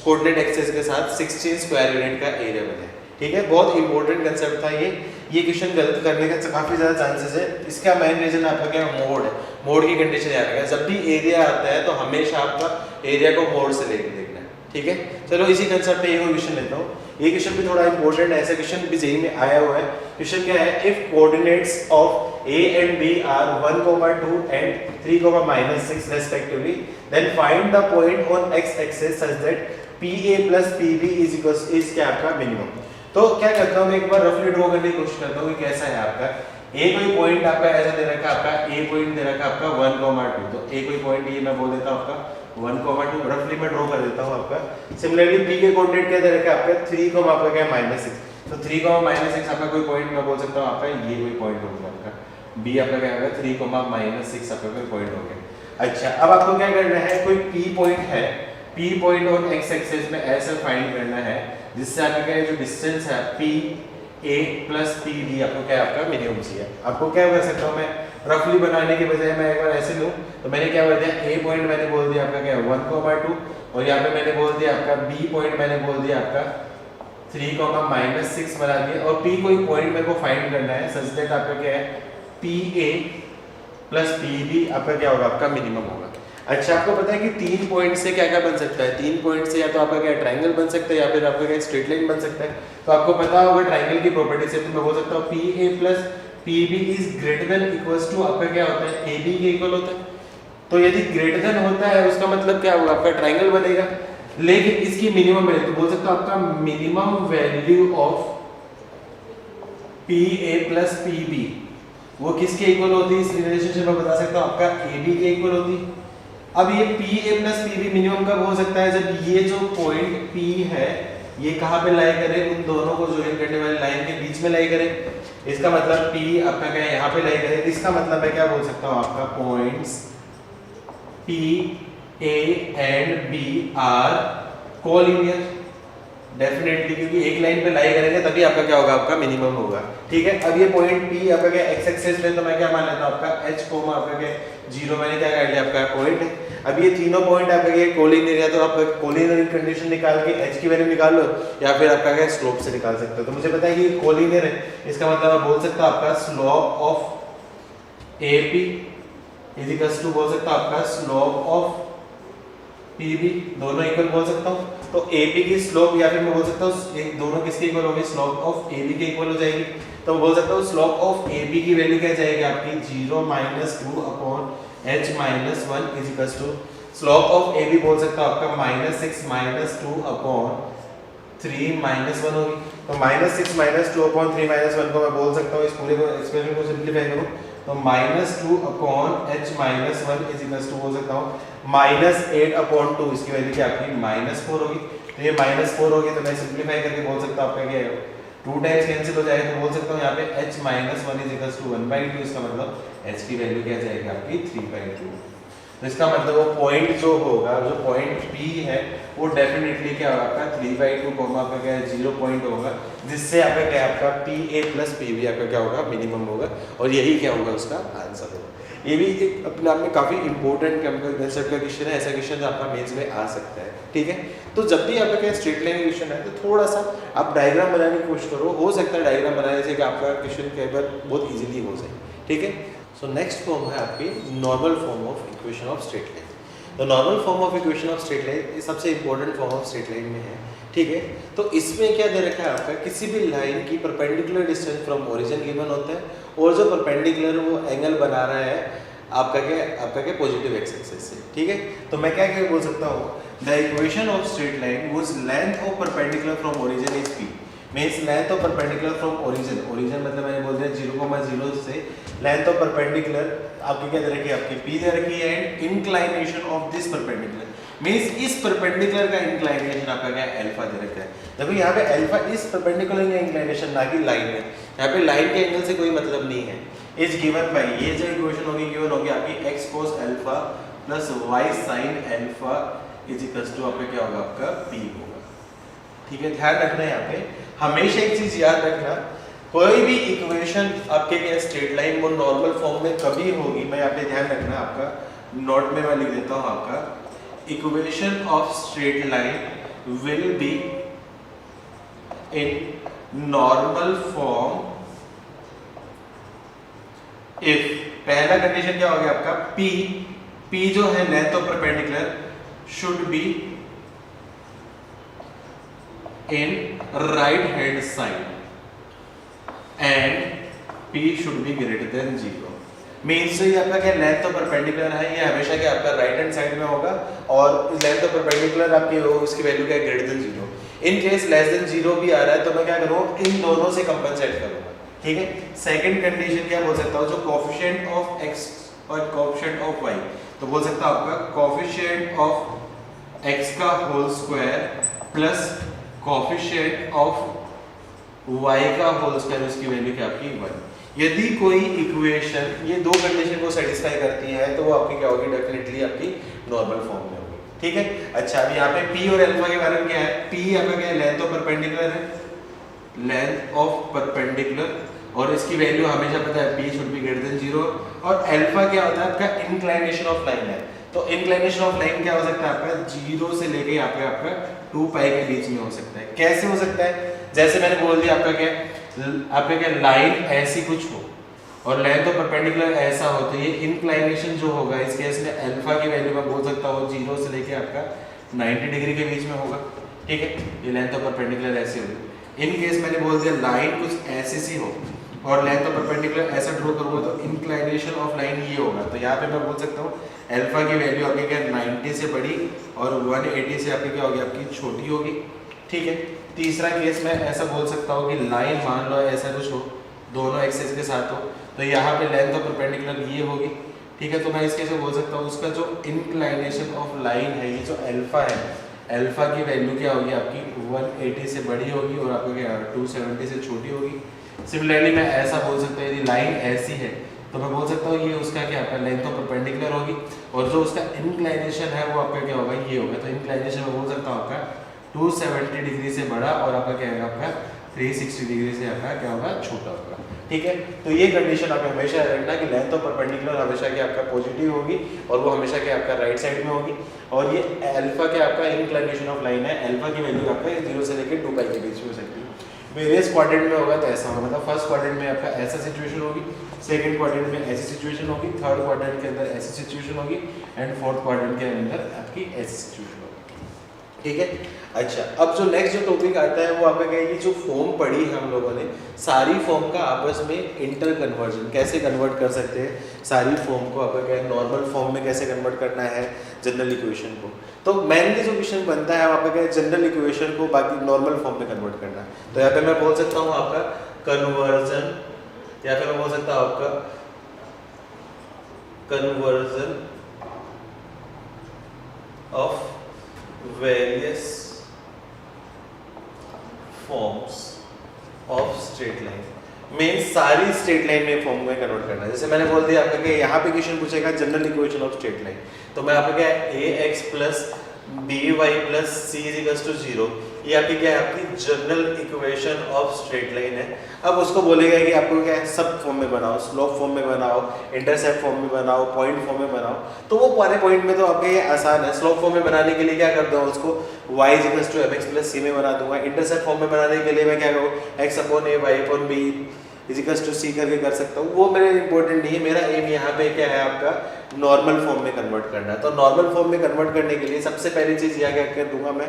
कोऑर्डिनेट एक्सिस के साथ 16 स्क्वायर यूनिट का एरिया बने। ठीक है, बहुत इंपॉर्टेंट कंसेप्ट था ये क्वेश्चन गलत करने का काफी ज्यादा चांसेस है। इसका मेन रीजन आपका क्या मोड है, मोड की कंडीशन याद रखना, जब भी एरिया आता है तो हमेशा आपका एरिया को मोड से लेके देखना है। ठीक है, चलो इसी कंसेप्ट पे ये क्वेश्चन लेता हूँ। ये क्वेश्चन भी थोड़ा इंपॉर्टेंट है, ऐसा क्वेश्चन भी जेईई में आया हुआ है। क्वेश्चन क्या है, if coordinates of a and b are 1, 2 and 3, -6 respectively, then find the point on x axis such that pa plus pb is क्या आपका मिनिमम। तो क्या करता हूँ मैं एक बार रफली ड्रॉ करने की कोशिश करता हूँ कि कैसा है आपका ए कोई पॉइंट आपका ऐसा दे रखा है, आपका ए पॉइंट दे रखा है आपका 1, 2, तो ए कोई पॉइंट ये मैं बोल देता हूँ आपका 1, 2 रफली मैं ड्रॉ कर देता हूँ आपका। सिमिलरली बी के कोऑर्डिनेट क्या दे रखा है आपका 3, आपका क्या -6, तो 3, -6 आपका कोई पॉइंट मैं बोल सकता हूँ आपका ये कोई पॉइंट होगा आपका बी आपका क्या होगा 3, -6 आपका कोई पॉइंट हो गया। अच्छा, अब आपको क्या करना है, कोई पी पॉइंट है, पी पॉइंट और एक्स एक्सिस में ऐसे फाइंड करना है जिससे आपका क्या जो डिस्टेंस है P A plus P B आपको क्या आपका मिनिमम चाहिए। आपको क्या कर सकता हूँ मैं रफली बनाने के बजाय मैं एक बार ऐसे लूँ, तो मैंने क्या बोल दिया ए पॉइंट मैंने बोल दिया आपका क्या 1, 2 और यहाँ पे मैंने बोल दिया आपका बी पॉइंट मैंने बोल दिया आपका 3, -6 बना दिया, और पी कोई पॉइंट मेरे को फाइंड करना है सच दैट आपका क्या है P A plus P B आपका क्या होगा आपका मिनिमम होगा। अच्छा, आपको पता है कि 3 पॉइंट से क्या क्या बन सकता है, 3 पॉइंट से या तो आपका क्या ट्रायंगल बन सकता है या फिर आपका क्या स्ट्रेट लाइन बन सकता है। तो आपको पता होगा ट्रायंगल की प्रॉपर्टी से, तो मैं बोल सकता हूँ P A plus P B is greater than equals to आपका क्या होता है ए बी के इक्वल होता है। तो यदि ग्रेटर देन होता है उसका मतलब क्या होगा आपका ट्रायंगल बनेगा, लेकिन इसकी मिनिमम वैल्यू तो बोल सकता हूँ आपका minimum value of P A plus P B वो किसके इक्वल होती है, इस रिलेशनशिप में बता सकता हूँ आपका ए बी के इक्वल होती है। अब ये P A plus P B minimum कब हो सकता है, जब ये जो पॉइंट पी है ये कहाँ पे लाई करे, उन दोनों को ज्वाइन करने वाली लाइन के बीच में लाई करे। इसका मतलब पी आपका क्या यहाँ पे लाई करे, इसका मतलब मैं क्या बोल सकता हूँ आपका points P A and B are collinear definitely, क्योंकि एक लाइन पे लाई करेंगे तभी आपका क्या होगा आपका मिनिमम होगा। ठीक है, अब ये पॉइंट पी आपका क्या एक्स एक्सिस पे, तो मैं क्या मान लेता हूँ आपका h आपका क्या 0 मैंने क्या कर लिया आपका पॉइंट है। अब ये तीनों पॉइंट आपका ये कोलिनियर है, तो आप कोलिनियर कंडीशन निकाल के h की वैल्यू निकाल लो या फिर आपका क्या स्लोप से निकाल सकते हो। तो मुझे पता है कि कोलिनियर है, इसका मतलब मैं बोल सकता हूँ आपका slope of AP is equals to बोल सकता हूँ आपका स्लोप ऑफ PB, दोनों इक्वल बोल सकता हूँ। तो AP की स्लोप या फिर मैं बोल सकता हूँ एक दोनों किसके इक्वल होगी, स्लोप ऑफ AB के इक्वल हो जाएगी। तो मैं बोल सकता हूँ स्लोप ऑफ AB की वैल्यू क्या जाएगी आपकी 0 -2 upon h -1 is equals to slope of AB बोल सकता हूँ आपका -6 -2 अपॉन 3 -1 होगी। तो -6 -2 अपॉन 3 -1 को मैं बोल सकता हूँ इस पूरे को एक्सप्रेशन को सिंपलीफाई करूँ तो -2 upon h -1 is equals to बोल सकता हूँ -8 अपॉन 2, इसकी वैल्यू क्या आपकी -4 होगी। तो ये -4 होगी, तो मैं सिंपलीफाई करके बोल सकता हूँ आपका क्या है 2 टाइम्स कैंसिल हो जाएगा, तो बोल सकता हूँ यहाँ पे h -1 इज इक्वल्स टू 1/2, इसका मतलब h की वैल्यू क्या जाएगी आपकी 3/2। तो इसका मतलब वो पॉइंट जो होगा, जो पॉइंट P है वो डेफिनेटली क्या होगा आपका 3/2 कोमा आपका क्या है 0 पॉइंट होगा, जिससे आपका क्या आपका PA प्लस PB आपका क्या होगा मिनिमम होगा, और यही क्या होगा उसका आंसर होगा। ये भी एक अपने आप में काफ़ी इंपॉर्टेंट कंसेप्ट का क्वेश्चन है, ऐसा क्वेश्चन आपका मेंस में आ सकता है। ठीक है, तो जब भी आपका क्या स्ट्रेट लाइन क्वेश्चन है तो थोड़ा सा आप डायग्राम बनाने की कोशिश करो, हो सकता है डायग्राम बनाने से कि आपका क्वेश्चन कई बार बहुत इजीली हो जाए। ठीक है, सो नेक्स्ट फॉर्म है आपकी normal form of equation of straight line. तो normal form of equation of straight line सबसे important form of straight line में है, ठीक है। तो इसमें क्या दे रखा है आपका, किसी भी लाइन की perpendicular distance from origin given होता है और जो परपेंडिकुलर वो एंगल बना रहा है आपका क्या पॉजिटिव एक्स एक्सिस से, ठीक है। तो मैं क्या बोल सकता हूँ, the equation of straight line was length of perpendicular from origin is P, means length of perpendicular from origin, origin मतलब मैंने बोल दिया 0,0 से लेंथ ऑफ परपेंडिकुलर आपकी क्या दे रखी है, आपकी पी दे रखी है, and inclination of this perpendicular means इस परपेंडिकुलर का इंक्लाइनेशन आपका क्या अल्फा दे रखा है। देखो यहाँ पे अल्फा इस परपेंडिकुलर का इंक्लाइनेशन ना कि लाइन है, यहाँ पे लाइन के एंगल से कोई मतलब नहीं है। इज गिवन बाय, ये जो इक्वेशन होगी गिवन होगी आपकी x cos alpha plus y sin alpha is equals to आपका क्या होगा, आपका p होगा, ठीक है। ध्यान रखना है यहाँ पे हमेशा एक चीज याद रखना, कोई भी इक्वेशन आपके क्या स्ट्रेट लाइन वो नॉर्मल फॉर्म में कभी होगी, मैं यहाँ पे ध्यान रखना आपका नोट में मैं लिख देता हूँ, आपका equation of straight line will be in normal form if, पहला कंडीशन क्या हो गया आपका, P जो है length of perpendicular should be in right hand side and P should be greater than 0, means ये आपका क्या लेंथ ऑफ परपेंडिकुलर है, ये हमेशा क्या आपका राइट हैंड साइड में होगा और लेंथ ऑफ परपेंडिकुलर आपकी उसकी वैल्यू क्या greater than 0। In case less than 0 भी आ रहा है तो मैं क्या करूँ, इन दोनों से कंपनसेट करूंगा, ठीक है। सेकंड कंडीशन क्या बोल सकता हूँ, जो कोएफिशिएंट ऑफ x और कोएफिशिएंट ऑफ y, तो बोल सकता हूँ आपका कोएफिशिएंट ऑफ x का whole square plus coefficient of y का होल स्क्वायर, उसकी वैल्यू क्या आपकी 1। यदि कोई इक्वेशन ये दो कंडीशन को सेटिस्फाई करती है तो वो आपकी क्या होगी, डेफिनेटली आपकी नॉर्मल फॉर्म में होगी, ठीक है। अच्छा अभी यहाँ पे p और अल्फा के बारे में क्या है, p आपका क्या है, लेंथ ऑफ परपेंडिकुलर है, लेंथ ऑफ परपेंडिकुलर, और इसकी वैल्यू हमेशा पता है p should be greater than 0, और अल्फा क्या होता है आपका इंक्लिनेशन ऑफ लाइन है, तो इंक्लिनेशन ऑफ लाइन क्या हो सकता है आपका 0 से लेके आपका 2 पाई के बीच में हो सकता है। कैसे हो सकता है, जैसे मैंने बोल दिया आपका क्या लाइन ऐसी कुछ हो और लेंथ ऑफ परपेंडिकुलर ऐसा हो, तो ये इंक्लिनेशन जो होगा इस केस में अल्फा की वैल्यू मैं बोल सकता हूँ 0 से लेके आपका 90 डिग्री के बीच में होगा, ठीक है। ये लेंथ ऑफ परपेंडिकुलर ऐसी होगी। इन केस मैंने बोल दिया लाइन कुछ ऐसी सी हो और लेंथ ऑफ परपेंडिकुलर ऐसा ड्रॉ करूंगा तो इंक्लिनेशन ऑफ लाइन ये होगा, तो यहाँ पे मैं बोल सकता हूँ अल्फा की वैल्यू आपके क्या 90 से बड़ी और 180 से आपकी क्या होगी, आपकी छोटी होगी, ठीक है। तीसरा केस मैं ऐसा बोल सकता हूँ कि लाइन मान लो ऐसा कुछ हो, दोनों एक्सिस के साथ हो, तो यहाँ पे लेंथ ऑफ परपेंडिकुलर ये होगी, ठीक है। तो मैं इस केस में बोल सकता हूँ उसका जो इंक्लिनेशन ऑफ लाइन है, ये जो अल्फा है, अल्फा की वैल्यू क्या होगी आपकी 180 से बड़ी होगी और आपको क्या 270 से छोटी होगी। सिमिलरली मैं ऐसा बोल सकता हूँ यदि लाइन ऐसी है तो मैं बोल सकता हूँ ये उसका क्या आपका लेंथ ऑफ परपेंडिकुलर होगी और जो उसका इंक्लिनेशन है वो आपका क्या होगा, ये होगा, तो इंक्लिनेशन मैं बोल सकता हूँ आपका 270 डिग्री से बड़ा और आपका क्या होगा, आपका 360 डिग्री से आपका क्या होगा, छोटा होगा, ठीक है। तो ये कंडीशन आप हमेशा रखना कि लेंथ ऑफ परपेंडिकुलर हमेशा क्या आपका पॉजिटिव होगी और वो हमेशा क्या आपका राइट साइड में होगी, और ये अल्फा क्या आपका इंक्लिनेशन ऑफ लाइन है, अल्फा की वैल्यू आपका 0 से लेकर 2 पाई के बीच में हो सकती है। वेरियस क्वाड्रेंट में होगा तो ऐसा होगा, मतलब फर्स्ट क्वाड्रेंट में आपका ऐसा सिचुएशन होगी, सेकंड क्वाड्रेंट में ऐसी सिचुएशन होगी, थर्ड क्वाड्रेंट के अंदर ऐसी सिचुएशन होगी एंड फोर्थ क्वाड्रेंट के अंदर आपकी ऐसी सिचुएशन होगी, ठीक है। अच्छा अब जो नेक्स्ट जो टॉपिक आता है वो आपका क्या है, ये जो फॉर्म पढ़ी है हम लोगों ने सारी फॉर्म का आपस में इंटर कन्वर्जन कैसे कन्वर्ट कर सकते हैं, सारी फॉर्म को आपका क्या है नॉर्मल फॉर्म में कैसे कन्वर्ट करना है जनरल इक्वेशन को। तो मेनली जो क्वेश्चन बनता है आपका क्या है जनरल इक्वेशन को बाकी नॉर्मल फॉर्म में कन्वर्ट करना है। तो यहाँ पे मैं बोल सकता हूँ आपका कन्वर्जन, या फिर मैं बोल सकता हूँ आपका conversion of various forms of straight line, main सारी स्ट्रेट लाइन में फॉर्म में कन्वर्ट करना है। जैसे मैंने बोल दिया आपका कि यहाँ पे क्वेश्चन पूछेगा general equation of straight line, तो मैं आपका क्या है ax plus by plus c equals to 0, ये आपकी क्या है आपकी general equation of straight line है। अब उसको बोलेगा कि आपको क्या है सब फॉर्म में बनाओ, स्लोप फॉर्म में बनाओ, इंटरसेप्ट फॉर्म में बनाओ, पॉइंट फॉर्म में बनाओ, तो वो पूरे पॉइंट में तो आपके ये आसान है। स्लोप फॉर्म में बनाने के लिए क्या कर दूँ उसको y equals to mx plus c में बना दूंगा। इंटरसेप्ट फॉर्म में बनाने के लिए मैं क्या करूँ x upon a y upon b equals to c करके कर सकता हूँ, वो मेरे इंपॉर्टेंट नहीं है। मेरा एम यहाँ पे क्या है, आपका नॉर्मल फॉर्म में कन्वर्ट करना है। तो नॉर्मल फॉर्म में कन्वर्ट करने के लिए सबसे पहली चीज़ यहाँ क्या कर दूंगा मैं,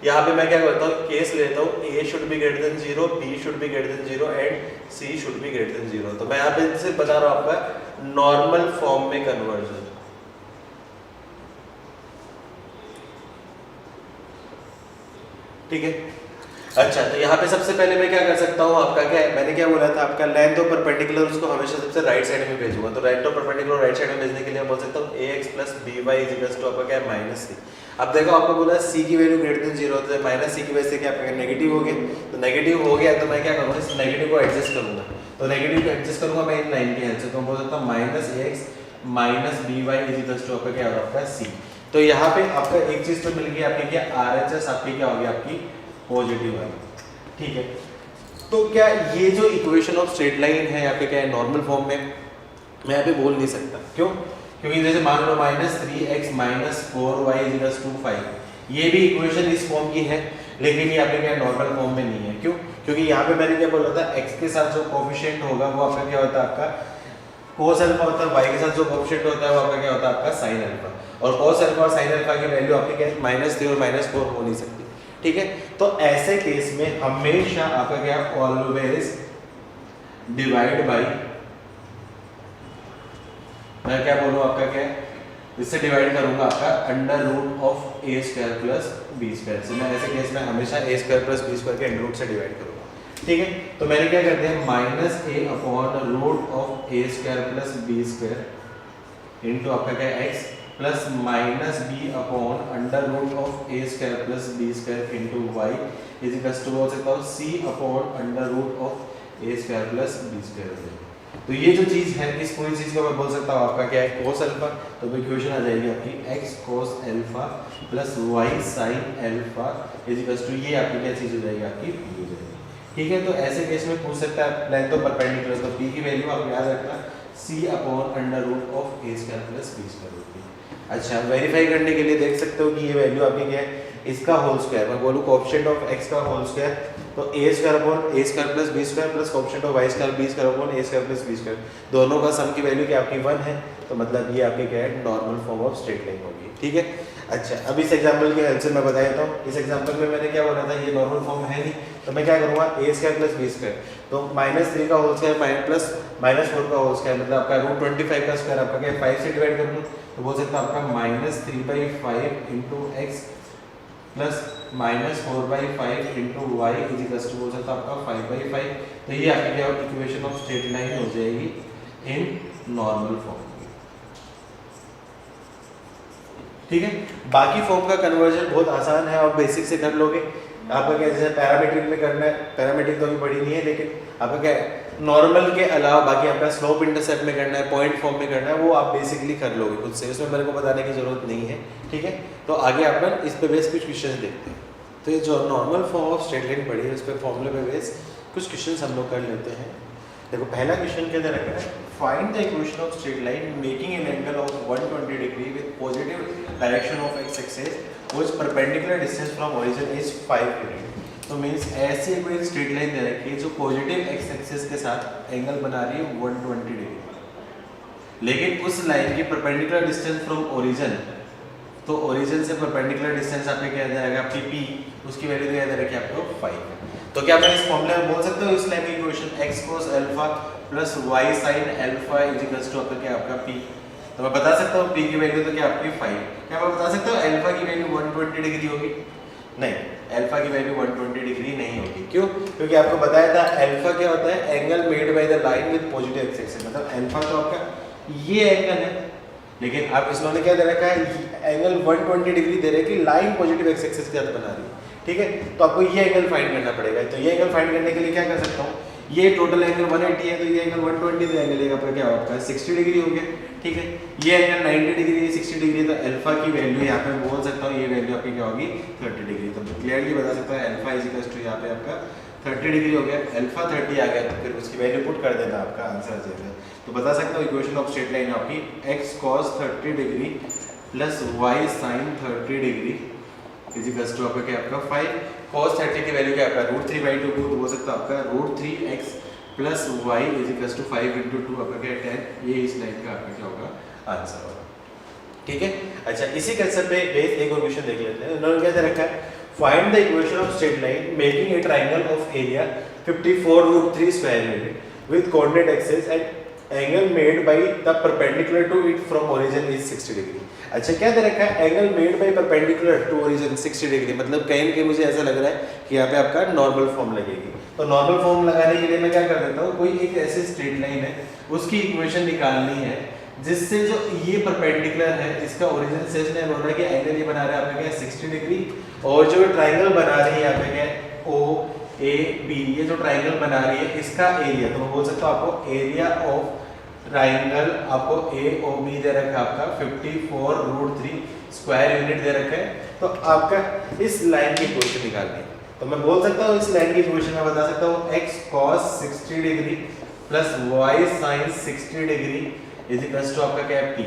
यहाँ पे मैं क्या करता हूँ, केस लेता हूँ a should be greater than 0, b should be greater than 0 and c should be greater than 0। तो मैं यहाँ पे सिर्फ बता रहा हूँ आपका नॉर्मल फॉर्म में कन्वर्जन। ठीक है, अच्छा तो यहाँ पे सबसे पहले मैं क्या कर सकता हूँ, आपका क्या है, मैंने क्या बोला था, आपका लेंथ ऑफ परपेंडिकुलर उसको हमेशा सबसे राइट साइड में भेजूंगा। तो length of perpendicular right side में भेजने के लिए मैं बोल सकता हूँ ax plus by equals to आपका क्या है माइनस सी। अब देखो आपको बोला c की वैल्यू ग्रेटर देन 0 होता है, माइनस सी की वजह से क्या आपका नेगेटिव हो गया। तो नेगेटिव हो गया तो मैं क्या करूँगा, इस नेगेटिव को एडजस्ट करूंगा। तो नेगेटिव को एडजस्ट करूंगा मैं इन लाइन की हेल्प से, तो मैं बोल सकता हूँ minus ax minus by equals to आपका क्या होगा, आपका c। तो यहाँ पे आपका एक चीज तो मिल गई आपकी क्या, RHS आपकी क्या होगी, आपकी पॉजिटिव वाली। ठीक है, तो क्या ये जो इक्वेशन ऑफ स्ट्रेट लाइन है यहाँ पे क्या है, नॉर्मल फॉर्म में मैं यहाँ पे बोल नहीं सकता। क्यों? क्योंकि जैसे मान लो minus 3x minus 4y equals to 5, ये भी इक्वेशन इस फॉर्म की है, लेकिन ये आपके क्या नॉर्मल फॉर्म में नहीं है। क्यों? क्योंकि यहाँ पे मैंने क्या बोला था, x के साथ जो कोफिशिएंट होगा वो आपका क्या होता है, आपका cos अल्फा होता है, y के साथ जो कोफिशिएंट होता है वो आपका क्या होता है, आपका sin अल्फा। और cos अल्फा और sin अल्फा की वैल्यू आपकी क्या है, -3 और -4 हो नहीं सकती। ठीक है, तो ऐसे केस में हमेशा आपका क्या, ऑलवेज डिवाइड बाय, मैं क्या बोलूं आपका क्या है, इससे डिवाइड करूंगा आपका under root of a square plus b square से। मैं ऐसे केस में हमेशा a square plus b square के अंडर रूट से डिवाइड करूंगा। ठीक है, तो मैंने क्या कर दिया, minus a upon root of a square plus b square into आपका क्या x plus minus b upon under root of a square plus b square into y is equals to बोल सकता हूँ सी upon under root of a square plus b square. तो ये जो चीज़ है, इस पूरी चीज़ को मैं बोल सकता हूँ आपका क्या है, कोस अल्फा। तो इक्वेशन आ जाएगी आपकी x cos alpha plus y sine alpha is equals to, ये आपकी क्या चीज़ हो जाएगी, आपकी पी हो जाएगी। ठीक है, तो ऐसे केस में पूछ सकता है लेंथ ऑफ परपेंडिकुलर, तो पी की वैल्यू आप याद रखना c upon under root of a square plus b square होती है। अच्छा, वेरीफाई करने के लिए देख सकते हो कि ये वैल्यू आपकी क्या है, इसका होल स्क्वायर, मैं बोलूँ कोएफिशिएंट ऑफ x का होल स्क्वायर, तो a square upon a square plus b square plus coefficient of y square b square upon a square plus b square, दोनों का सम की वैल्यू क्या आपकी 1 है। तो मतलब ये आपके क्या है, normal form of straight line होगी। ठीक है, अच्छा अब इस एग्जांपल के हेल्प से मैं बता देता हूँ। इस एग्जांपल में मैंने क्या बोला था, ये नॉर्मल फॉर्म है नहीं, तो मैं क्या करूँगा, ए स्क्वायर प्लस बी स्क्वायर, तो -3 का होल स्क्वायर प्लस -4 का होल स्क्वायर, मतलब आपका √25 का स्क्वायर आपका क्या 5 से डिवाइड कर दूँ, तो बोल सकता हूँ आपका -3/5 into x plus -4/5 into y is equals to, बोल सकता हूँ आपका 5/5। तो ये आपकी क्या इक्वेशन ऑफ स्ट्रेट लाइन हो जाएगी इन नॉर्मल फॉर्म। ठीक है, बाकी फॉर्म का कन्वर्जन बहुत आसान है, आप बेसिक से कर लोगे। आपका क्या जैसे पैरामीट्रिक में करना है, पैरामीट्रिक तो अभी पढ़ी नहीं है, लेकिन आपका क्या है नॉर्मल के अलावा बाकी आपका स्लोप इंटरसेप्ट में करना है, पॉइंट फॉर्म में करना है, वो आप बेसिकली कर लोगे खुद से, उसमें मेरे को बताने की जरूरत नहीं है। ठीक है, तो आगे अपन इस पे बेस कुछ क्वेश्चन देखते हैं। तो ये जो normal form of straight line पढ़ी है, उस पर फॉर्मूले पे बेस कुछ क्वेश्चन हम लोग कर लेते हैं। देखो पहला क्वेश्चन के अंदर रखा है, find the equation of straight line making an angle of 120 degree with positive direction of x axis which perpendicular distance from origin is 5 unit. तो मींस ऐसी कोई स्ट्रेट लाइन दे रखी है जो पॉजिटिव एक्स एक्सिस के साथ एंगल बना रही है 120 डिग्री, लेकिन उस लाइन की परपेंडिकुलर डिस्टेंस फ्रॉम ओरिजिन, तो ओरिजिन से परपेंडिकुलर डिस्टेंस आपके क्या जाएगा, आपकी p, उसकी वैल्यू क्या दे रखी है आपको 5। तो क्या मैं इस फॉर्मूले में बोल सकता हूँ इस लाइन की equation x cos alpha plus y sin alpha is equals to आपका क्या आपका p। तो मैं बता सकता हूँ p की वैल्यू तो क्या आपकी 5। क्या मैं बता सकता हूँ अल्फा की वैल्यू 120 डिग्री होगी? नहीं, अल्फा की वैल्यू 120 डिग्री नहीं होगी। क्यों? क्योंकि आपको बताया था अल्फा क्या होता है, angle made by the line with positive X axis, मतलब अल्फा तो आपका ये एंगल है, लेकिन आप इसमें क्या दे रखा है, एंगल 120 डिग्री दे रहे हैं कि लाइन पॉजिटिव एक्स एक्सिस के साथ बना रही है। ठीक है, तो आपको ये एंगल फाइंड करना पड़ेगा। तो ये एंगल फाइंड करने के लिए क्या कर सकता हूँ, ये टोटल एंगल 180 है, तो ये एंगल 120, तो एंगल आपका क्या होगा 60 डिग्री हो गया। ठीक है, ये एंगल 90 डिग्री 60 डिग्री, तो अल्फा की वैल्यू यहाँ पे बोल सकता हूँ, ये वैल्यू आपकी क्या होगी 30 डिग्री। तो क्लियरली बता सकता है अल्फा इज इक्वल टू यहाँ पे आपका 30 डिग्री हो गया, अल्फा 30 आ गया, तो फिर उसकी वैल्यू पुट कर देना, आपका आंसर आ जाएगा। तो बता सकता हूँ इक्वेशन ऑफ स्ट्रेट लाइन आपकी x cos 30 degree plus y sin 30 degree is equal to आपका क्या आपका 5। cos 30 की वैल्यू क्या आपका √3/2 को, तो हो सकता है आपका √3x plus y is equal to 5 into 2 आपका क्या 10, ये इस लाइन का आपका क्या होगा आंसर होगा। ठीक है, अच्छा इसी कंसेप्ट पे बेस एक और क्वेश्चन देख लेते हैं। उन्होंने क्या दे रखा है, find the equation of straight line making a triangle of area 54√3 square unit with coordinate axis and angle made by the perpendicular to it from origin is 60 degree. अच्छा क्या दे रखा है, angle made by perpendicular to origin 60 degree, मतलब कहीं के मुझे ऐसा लग रहा है कि यहाँ पे आपका नॉर्मल फॉर्म लगेगी। तो नॉर्मल फॉर्म लगाने के लिए मैं क्या कर देता हूँ, कोई एक ऐसी स्ट्रेट लाइन है उसकी इक्वेशन निकालनी है जिससे जो ये परपेंडिकुलर है इसका ओरिजिन से इसने बोल रहा है कि एंगल ये बना रहा है आपका क्या 60 डिग्री, और जो ट्रायंगल बना रही है यहाँ पे क्या ओ ए बी, ये जो ट्रायंगल बना रही है इसका एरिया, तो मैं बोल सकता हूँ आपको एरिया ऑफ ट्रायंगल आपको ए ओ बी दे रखा है आपका 54√3 स्क्वायर यूनिट दे रखा है। तो आपका इस लाइन की इक्वेशन निकालनी है, तो मैं बोल सकता हूँ इस लाइन की इक्वेशन में बता सकता हूँ x cos 60 degree plus y sin 60 degree is equal to आपका क्या है p।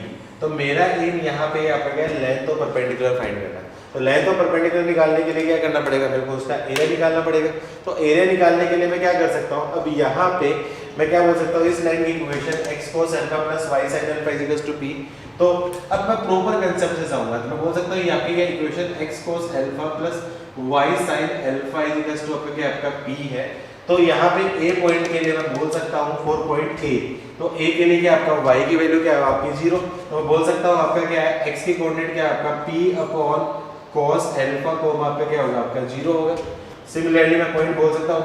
तो मेरा एम यहाँ पे आपका क्या है, लेंथ और परपेंडिकुलर फाइंड करना है। तो लेंथ और परपेंडिकुलर निकालने के लिए क्या करना पड़ेगा, मेरे को उसका एरिया निकालना पड़ेगा। तो एरिया निकालने के लिए मैं क्या कर सकता हूँ, अब यहाँ पे मैं क्या बोल सकता हूँ, इस लाइन की equation x cos alpha plus y sin alpha is equal to p। तो अब मैं प्रॉपर कांसेप्ट से जाऊंगा, तो मैं बोल सकता हूँ यहाँ की equation x cos alpha plus y sin alpha is equal to आपका क्या आपका p है। तो यहाँ पे a पॉइंट के लिए मैं बोल सकता हूँ 4 पॉइंट a, तो a के लिए क्या आपका y की वैल्यू क्या है आपकी 0, तो मैं बोल सकता हूँ आपका क्या है x की कोऑर्डिनेट क्या है आपका p अपॉन cos अल्फा को आपका क्या होगा आपका 0 होगा। सिमिलरली मैं पॉइंट बोल सकता हूँ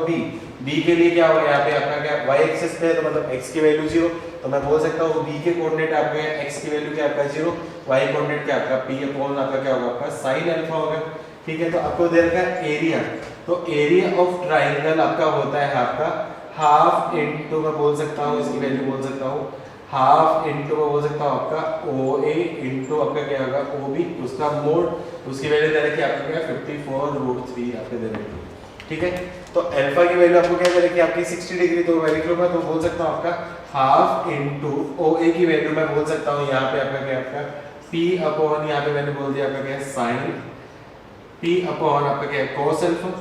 b के लिए क्या होगा यहाँ पे आपका क्या y एक्सिस पे है, तो मतलब x की वैल्यू 0, तो मैं बोल सकता हूँ b के कोऑर्डिनेट आपका x की वैल्यू क्या आपका 0, y कोऑर्डिनेट क्या आपका p अपॉन आपका क्या होगा आपका sin अल्फा होगा। ठीक है, तो आपको दे रखा है एरिया, तो एरिया ऑफ ट्रायंगल आपका होता है आपका हाफ इंटू, मैं बोल सकता हूँ इसकी वैल्यू बोल सकता हूँ हाफ इंटू, मैं बोल सकता हूँ आपका ओ ए इंटू आपका क्या होगा ओ बी, उसका मोड, उसकी वैल्यू दे रखी है आपका क्या 54√3 आपके दे रखी है। ठीक है, तो अल्फा की वैल्यू आपको क्या दे रखी है आपकी 60 डिग्री, तो वैल्यू लूंगा तो बोल सकता हूँ आपका हाफ इंटू ओ ए की वैल्यू मैं बोल सकता हूँ यहाँ पे आपका क्या आपका p अपॉन, यहाँ पे मैंने बोल दिया आपका क्या साइन p अपॉन आपका क्या cos alpha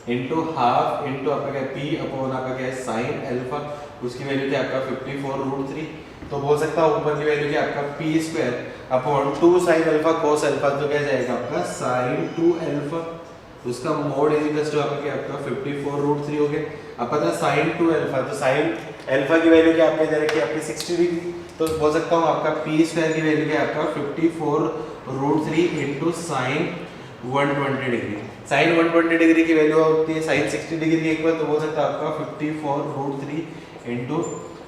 into half into आपका क्या p अपॉन आपका क्या साइन अल्फा, उसकी वैल्यू क्या आपका 54√3, तो बोल सकता हूँ ऊपर की वैल्यू क्या आपका p square upon 2 sin alpha cos alpha, तो क्या जाएगा आपका sin 2 अल्फा, उसका मोड इज इक्वल टू आपका क्या आपका 54√3 हो गया। अब पता है sin 2 अल्फा, तो sin अल्फा की वैल्यू क्या आपके दे रखी है आपकी 60 डिग्री, तो बोल सकता हूँ आपका p स्क्वायर की वैल्यू क्या आपका 54√3 into sine 120 degree. Sine 120 degree की वैल्यू होती है साइन 60 डिग्री के इक्वल, तो बोल सकता है आपका 54√3 इंटू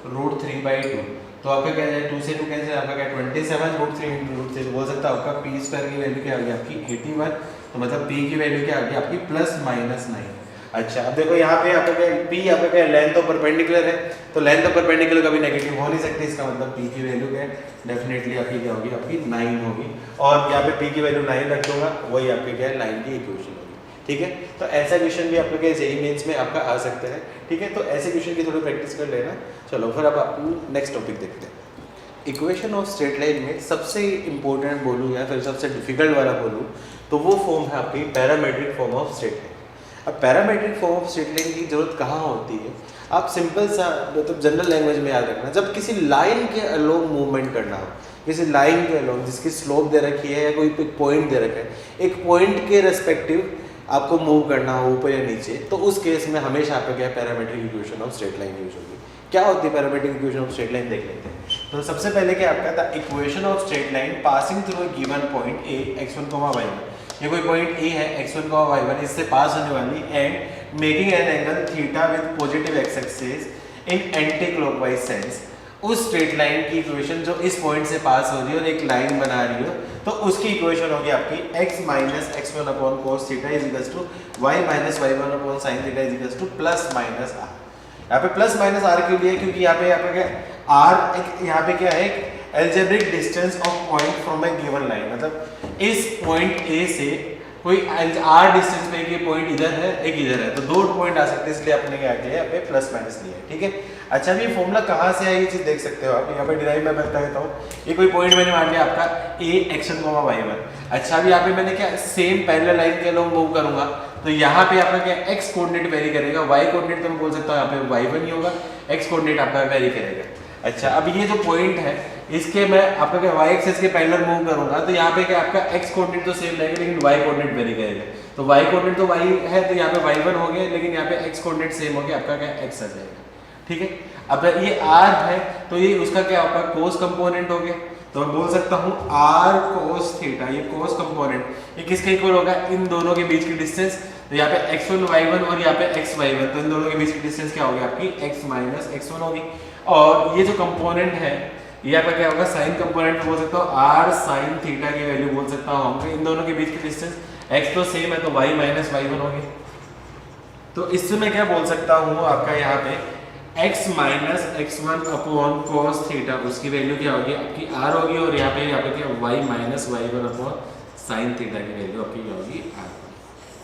√3/2, तो आपका क्या है 2 से 2 कैंसिल, आपका क्या 27√3 इंटू √3, बोल सकता है आपका p स्क्वायर की वैल्यू क्या आ गई आपकी 81, तो मतलब p की वैल्यू क्या आ गई आपकी +-9। अच्छा अब देखो यहाँ पे आपका क्या p आपका क्या लेंथ ऑफ परपेंडिकुलर है, तो लेंथ ऑफ परपेंडिकुलर कभी नेगेटिव हो नहीं सकती, इसका मतलब p की वैल्यू क्या है डेफिनेटली आपकी क्या होगी आपकी 9 होगी, और यहाँ पे p की वैल्यू 9 रख दूंगा, वही आपके क्या है लाइन की इक्वेशन होगी। ठीक है, तो ऐसा क्वेश्चन भी आपका क्या जेईई मेंस में आपका आ सकता है। ठीक है, तो ऐसे क्वेश्चन की थोड़ी प्रैक्टिस कर लेना। चलो फिर अब आप नेक्स्ट टॉपिक देखते हैं। इक्वेशन ऑफ स्ट्रेट लाइन में सबसे इंपॉर्टेंट बोलूँ या फिर सबसे डिफिकल्ट वाला बोलूँ तो वो फॉर्म है आपकी parametric form of straight line. अब parametric form of straight line की जरूरत कहाँ होती है, आप सिंपल सा मतलब जनरल लैंग्वेज में याद रखना, जब किसी लाइन के अलोंग मूवमेंट करना हो, किसी लाइन के अलोंग जिसकी स्लोप दे रखी है या कोई पॉइंट दे रखा है, एक पॉइंट के रेस्पेक्टिव आपको मूव करना हो ऊपर या नीचे, तो उस केस में हमेशा आपका क्या parametric equation of straight line use होगी। क्या होती है parametric equation of straight line देख लेते हैं। तो सबसे पहले क्या आपका था equation of straight line passing through a given point A x1, y1, ये कोई पॉइंट ए है x1, y1, इससे पास होने वाली and making an angle theta with positive x axis in anti clockwise sense. उस स्ट्रेट लाइन की equation जो इस पॉइंट से पास हो रही है और एक लाइन बना रही हो, तो उसकी इक्वेशन होगी आपकी x minus x1 upon cos theta is equal to y minus y1 upon sin theta is equal to plus minus r। यहाँ पे प्लस माइनस r के लिए क्योंकि यहाँ पे क्या r एक यहाँ पे क्या है algebraic distance of point from A given line, मतलब इस पॉइंट a से कोई r डिस्टेंस पे एक पॉइंट इधर है एक इधर है, तो दो पॉइंट आ सकते हैं, इसलिए आपने क्या किया यहाँ पे प्लस माइनस लिया है। ठीक है, अच्छा अभी फॉर्मूला कहाँ से है ये चीज देख सकते हो आप, यहाँ पे डिराइव मैं बता देता हूँ। ये कोई पॉइंट मैंने मान लिया आपका a x1, y1। अच्छा अभी यहाँ पे मैंने क्या सेम पैरेलल लाइन के अलोंग मूव करूंगा, तो यहाँ पे आपका क्या एक्स कोऑर्डिनेट वेरी करेगा, वाई कोऑर्डिनेट तो मैं बोल सकता हूँ यहाँ पे y1 ही होगा, एक्स कोऑर्डिनेट आपका वेरी करेगा। अच्छा, अब ये जो पॉइंट है इसके मैं आपका क्या y एक्सिस के पैरेलल मूव करूंगा तो यहाँ पे क्या आपका x कोऑर्डिनेट तो सेम रहेगा लेकिन y कोऑर्डिनेट वेरी करेगा। तो y कोऑर्डिनेट तो y है तो यहाँ पे y1 हो गया, लेकिन यहाँ पे x कोऑर्डिनेट सेम हो गया, आपका क्या x आ जाएगा। ठीक है, अब ये r है तो ये उसका क्या होगा, cos कंपोनेंट हो गया। तो मैं बोल सकता हूँ r cos थीटा, ये cos कंपोनेंट ये किसके इक्वल होगा, इन दोनों के बीच की डिस्टेंस। तो यहाँ पे x1 y1 और यहाँ पे x y1, तो इन दोनों के बीच की डिस्टेंस क्या होगी आपकी x माइनस x1 होगी। और ये जो कंपोनेंट है ये आपका क्या होगा, साइन कंपोनेंट बोल सकता हूँ, r sin थीटा की वैल्यू बोल सकता हूँ हम, इन दोनों के बीच की डिस्टेंस x तो सेम है तो y माइनस y1 होगी। तो इससे मैं क्या बोल सकता हूँ आपका यहाँ पे x minus x1 upon cos theta, उसकी वैल्यू क्या होगी आपकी r होगी, और यहाँ पे क्या y minus y1 upon sine theta की वैल्यू आपकी क्या होगी r।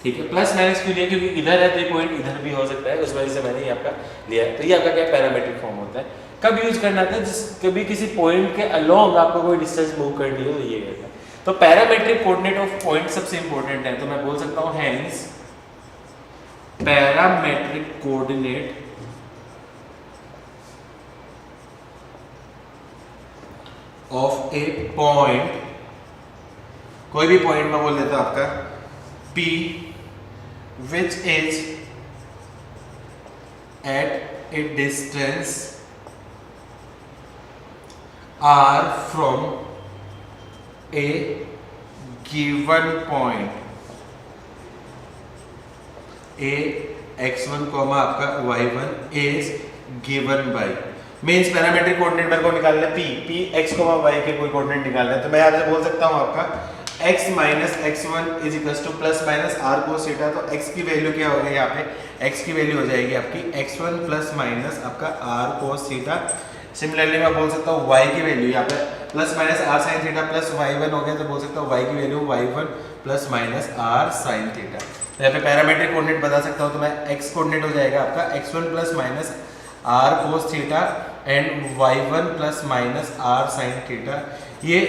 ठीक है, प्लस माइनस क्यों लिया, क्योंकि इधर है तो ये पॉइंट इधर भी हो सकता है, उस वजह से मैंने ये आपका लिया है। तो ये आपका क्या पैरामीट्रिक फॉर्म होता है। कब यूज करना था, जिस कभी किसी पॉइंट के अलोंग आपको कोई डिस्टेंस मूव करनी हो तो ये करना है। तो पैरामीट्रिक कोऑर्डिनेट ऑफ पॉइंट सबसे इंपॉर्टेंट है, तो मैं बोल सकता हूँ hence parametric coordinate of a point, कोई भी पॉइंट में बोल देता हूं आपका P which is at a distance r from a given point a x1 आपका y1 is given by, means parametric coordinate मेरे को निकालना है p x y के कोई कोऑर्डिनेट निकालना है। तो मैं यहाँ से बोल सकता हूँ आपका x minus x1 is equal to plus minus r cos theta. तो x की वैल्यू क्या होगी, यहाँ पे x की वैल्यू हो जाएगी आपकी x1 प्लस माइनस आपका r cos थीटा। सिमिलरली मैं बोल सकता हूँ y की वैल्यू यहाँ पे plus minus r sin theta plus y1 हो गया, तो बोल सकता हूँ y की value y1 plus minus r sin theta. तो यहाँ पे पैरामीट्रिक कोऑर्डिनेट बता सकता हूँ, तो मैं x कोऑर्डिनेट हो जाएगा आपका x1 plus minus r cos theta and y1 plus minus r sin theta. ये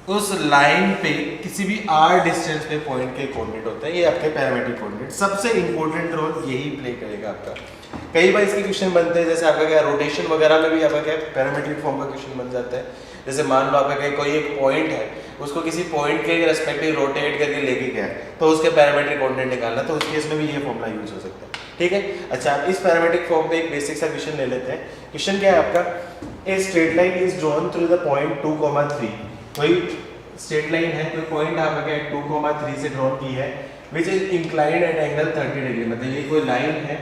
उस लाइन पे किसी भी r डिस्टेंस पे पॉइंट के कोऑर्डिनेट होता है, ये आपके पैरामीट्रिक कोऑर्डिनेट। सबसे इंपॉर्टेंट रोल यही प्ले करेगा आपका। कई बार इसके क्वेश्चन बनते हैं, जैसे आपका क्या रोटेशन वगैरह में भी आपका क्या पैरामीट्रिक फॉर्म का क्वेश्चन बन जाता है। जैसे मान लो आपका क्या कोई एक पॉइंट है, उसको किसी पॉइंट के रेस्पेक्टिव रोटेट करके लेके गया तो उसके पैरामीट्रिक कोऑर्डिनेट निकालना, तो उस केस में भी ये फॉर्मूला यूज हो सकता है। ठीक है, अच्छा इस पैरामीट्रिक फॉर्म पे एक बेसिक सा क्वेश्चन ले लेते हैं। क्वेश्चन क्या है आपका, a straight line is drawn through the point 2,3। कोई स्ट्रेट लाइन है, कोई पॉइंट आपका क्या 2,3 से ड्रॉन की है, which is inclined at angle 30 degree. मतलब ये कोई लाइन है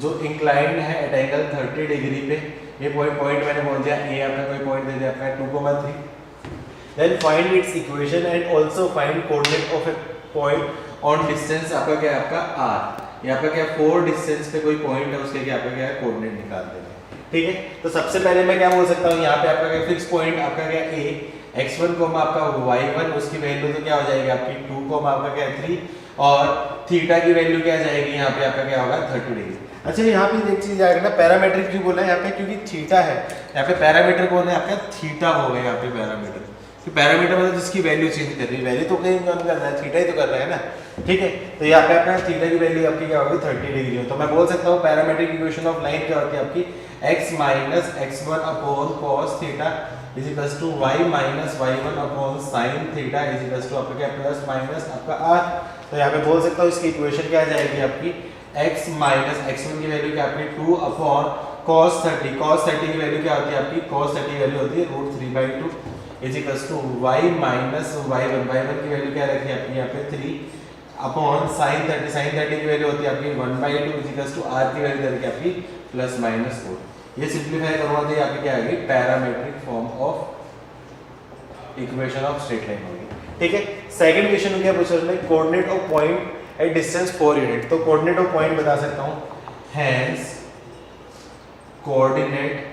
जो इंक्लाइंड है एट एंगल 30 डिग्री पे। ये पॉइंट मैंने बोल दिया ए, आपका कोई पॉइंट दे दिया आपका 2,3। Then find its equation and also find coordinate of a point on distance आपका क्या आपका r। ये आपका क्या 4 डिस्टेंस पे कोई पॉइंट है, उसके क्या आपका क्या कोऑर्डिनेट निकाल देंगे। ठीक है, तो सबसे पहले मैं क्या बोल सकता हूँ, यहाँ पे आपका क्या फिक्स पॉइंट आपका क्या a x1 आपका y1, उसकी वैल्यू तो क्या हो जाएगी आपकी 2 आपका क्या 3, और थीटा की वैल्यू क्या आ जाएगी यहाँ पे आपका क्या होगा 30 डिग्री। अच्छा यहाँ पे एक चीज आएगा ना, पैरामीट्रिक क्यों बोला है यहाँ पे, क्योंकि थीटा है यहाँ पे, पैरामीटर कौन है आपका थीटा हो गया यहाँ पे पैरामीटर। तो पैरामीटर मतलब जिसकी वैल्यू चेंज कर रही है, वैल्यू तो कहीं कम कर रहा है, थीटा ही तो कर रहा है ना। ठीक है, तो यहाँ पे आपका थीटा की वैल्यू आपकी क्या होगी 30 डिग्री हो। तो मैं बोल सकता हूँ पैरामीट्रिक इक्वेशन ऑफ लाइन क्या होती है आपकी x minus x1 upon cos theta is equals to y minus y1 upon sin theta is equals to आपका क्या प्लस माइनस आपका r। तो यहाँ पे बोल सकता हूँ इसकी इक्वेशन क्या आ जाएगी आपकी x माइनस x1 की वैल्यू क्या आपकी 2 अपॉन cos 30। cos 30 की वैल्यू क्या होती है आपकी, cos 30 की वैल्यू होती है √3/2 is equals to y minus y1 की वैल्यू क्या रखी है आपकी यहाँ पे 3 अपॉन sin 30 की वैल्यू होती है आपकी 1/2 इज इक्वल्स टू r की वैल्यू रखी है आपकी प्लस माइनस 4। ये सिंपलीफाई करूंगा तो यहाँ पे क्या आएगी parametric form of equation of straight line होगी। ठीक है, सेकंड क्वेश्चन क्या पूछा उसने, coordinate of point at distance 4 unit. तो कोऑर्डिनेट ऑफ पॉइंट बता सकता हूं, hence coordinate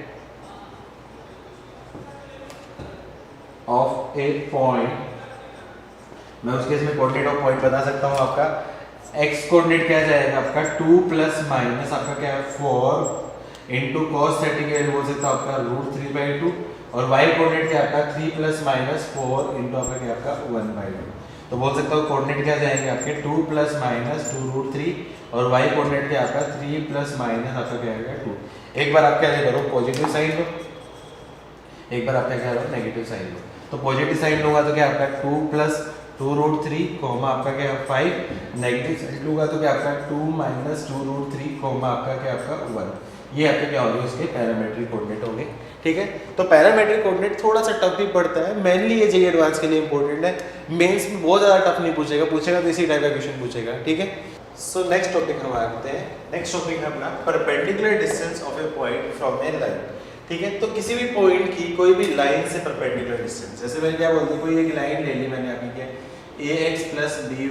of a point, मैं उस केस में कोऑर्डिनेट ऑफ पॉइंट बता सकता हूं आपका x कोऑर्डिनेट क्या जाएगा आपका 2 प्लस माइनस आपका क्या है 4 इंटू cos 30 की वैल्यू बोल सकता हूं आपका √3/2, और y कोऑर्डिनेट क्या आपका 3 प्लस माइनस 4 इंटू आपका क्या आपका 1/2। तो बोल सकता हूँ कोऑर्डिनेट क्या जाएंगे आपके 2 + -2√3 और y कोऑर्डिनेट क्या आपका 3 ± आपका क्या आएगा 2। एक बार आप क्या करो पॉजिटिव साइन लो, एक बार आप क्या कह रहे हो नेगेटिव साइन लो। तो पॉजिटिव साइन लूंगा तो क्या आपका 2 + 2√3 आपका क्या 5, नेगेटिव साइन लूंगा तो क्या आपका 2 - 2√3 आपका क्या आपका 1। ये आपके क्या होंगे उसके पैरामेट्रिक कोऑर्डिनेट होंगे। ठीक है, तो पैरामेट्रिक कोऑर्डिनेट थोड़ा सा टफ भी पड़ता है, मेनली ये जेईई एडवांस के लिए इंपॉर्टेंट है, मेंस में बहुत ज़्यादा टफ नहीं पूछेगा तो इसी टाइप का क्वेश्चन पूछेगा। ठीक है, सो नेक्स्ट टॉपिक हम आते हैं। नेक्स्ट टॉपिक है अपना perpendicular distance of a point from A line. ठीक है, तो किसी भी पॉइंट की कोई भी लाइन से परपेंडिकुलर डिस्टेंस, जैसे मैंने क्या बोल दिया, कोई एक लाइन ले ली मैंने अभी क्या ax +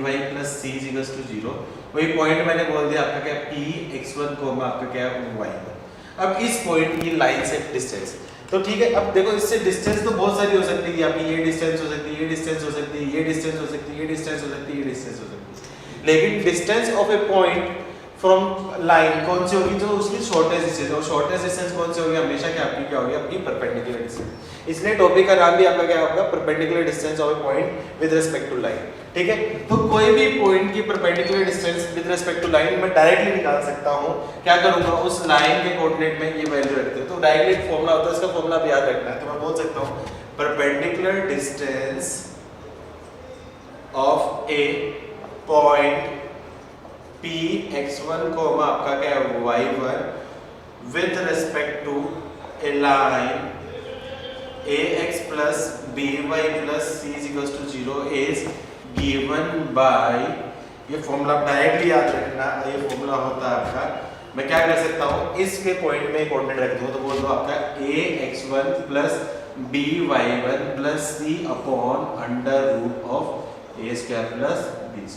by + c = 0, वही पॉइंट मैंने बोल दिया आपका क्या px1, आपका क्या y1। अब इस पॉइंट की लाइन से डिस्टेंस, तो ठीक है, अब देखो इससे डिस्टेंस तो बहुत सारी हो सकती है, आपकी ये डिस्टेंस हो सकती है, ये डिस्टेंस हो सकती है, ये डिस्टेंस हो सकती है, ये डिस्टेंस हो सकती है, ये डिस्टेंस हो सकती है, लेकिन distance of a point from line कौन सी होगी, जो उसकी शॉर्टेस्ट डिस्टेंस, और शॉर्टेस्ट डिस्टेंस कौन सी होगी, हमेशा क्या आपकी क्या होगी, आपकी परपेंडिकुलर डिस्टेंस। इसलिए टॉपिक का नाम भी आपका क्या होगा, perpendicular distance of a point with respect to line. ठीक है, तो कोई भी पॉइंट की perpendicular distance with respect to line मैं डायरेक्टली निकाल सकता हूं। क्या करूंगा, उस लाइन के कोऑर्डिनेट में ये वैल्यू रखते हैं, तो डायरेक्टली फॉर्मूला होता है, इसका फॉर्मूला भी याद रखना है। तो मैं बोल सकता हूं perpendicular distance of a point px1, आपका क्या है y1 with respect to a line ax + by + c = 0 is given by, ये फॉर्मूला डायरेक्टली याद रखना, ये फॉर्मूला होता है आपका, मैं क्या कर सकता हूँ, इसके पॉइंट में कोऑर्डिनेट रख दूँ तो बोल दो आपका ax1 + by1 + c √a² + b²।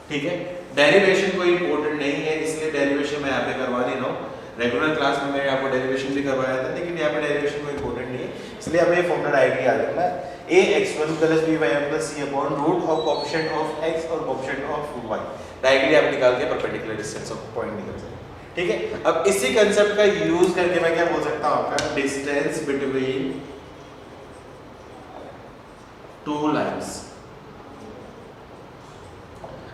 ठीक है, डेरिवेशन कोई इंपॉर्टेंट नहीं है, इसलिए डेरिवेशन मैं यहाँ पे करवा नहीं रहा हूँ। रेगुलर क्लास में मैंने आपको डेरिवेशन भी करवाया था, लेकिन यहाँ पे डेरिवेशन कोई इंपॉर्टेंट नहीं है, इसलिए हमें ये फॉर्मूला डायरेक्टली याद रखना है, ax1 + by1 + c √coefficient of x और कोएफिशिएंट ऑफ y। डायरेक्टली आप निकाल के परपेंडिकुलर डिस्टेंस ऑफ पॉइंट निकल सकते हैं। ठीक है, अब इसी कंसेप्ट का यूज करके मैं क्या बोल सकता हूँ, आपका डिस्टेंस बिटवीन टू लाइन्स।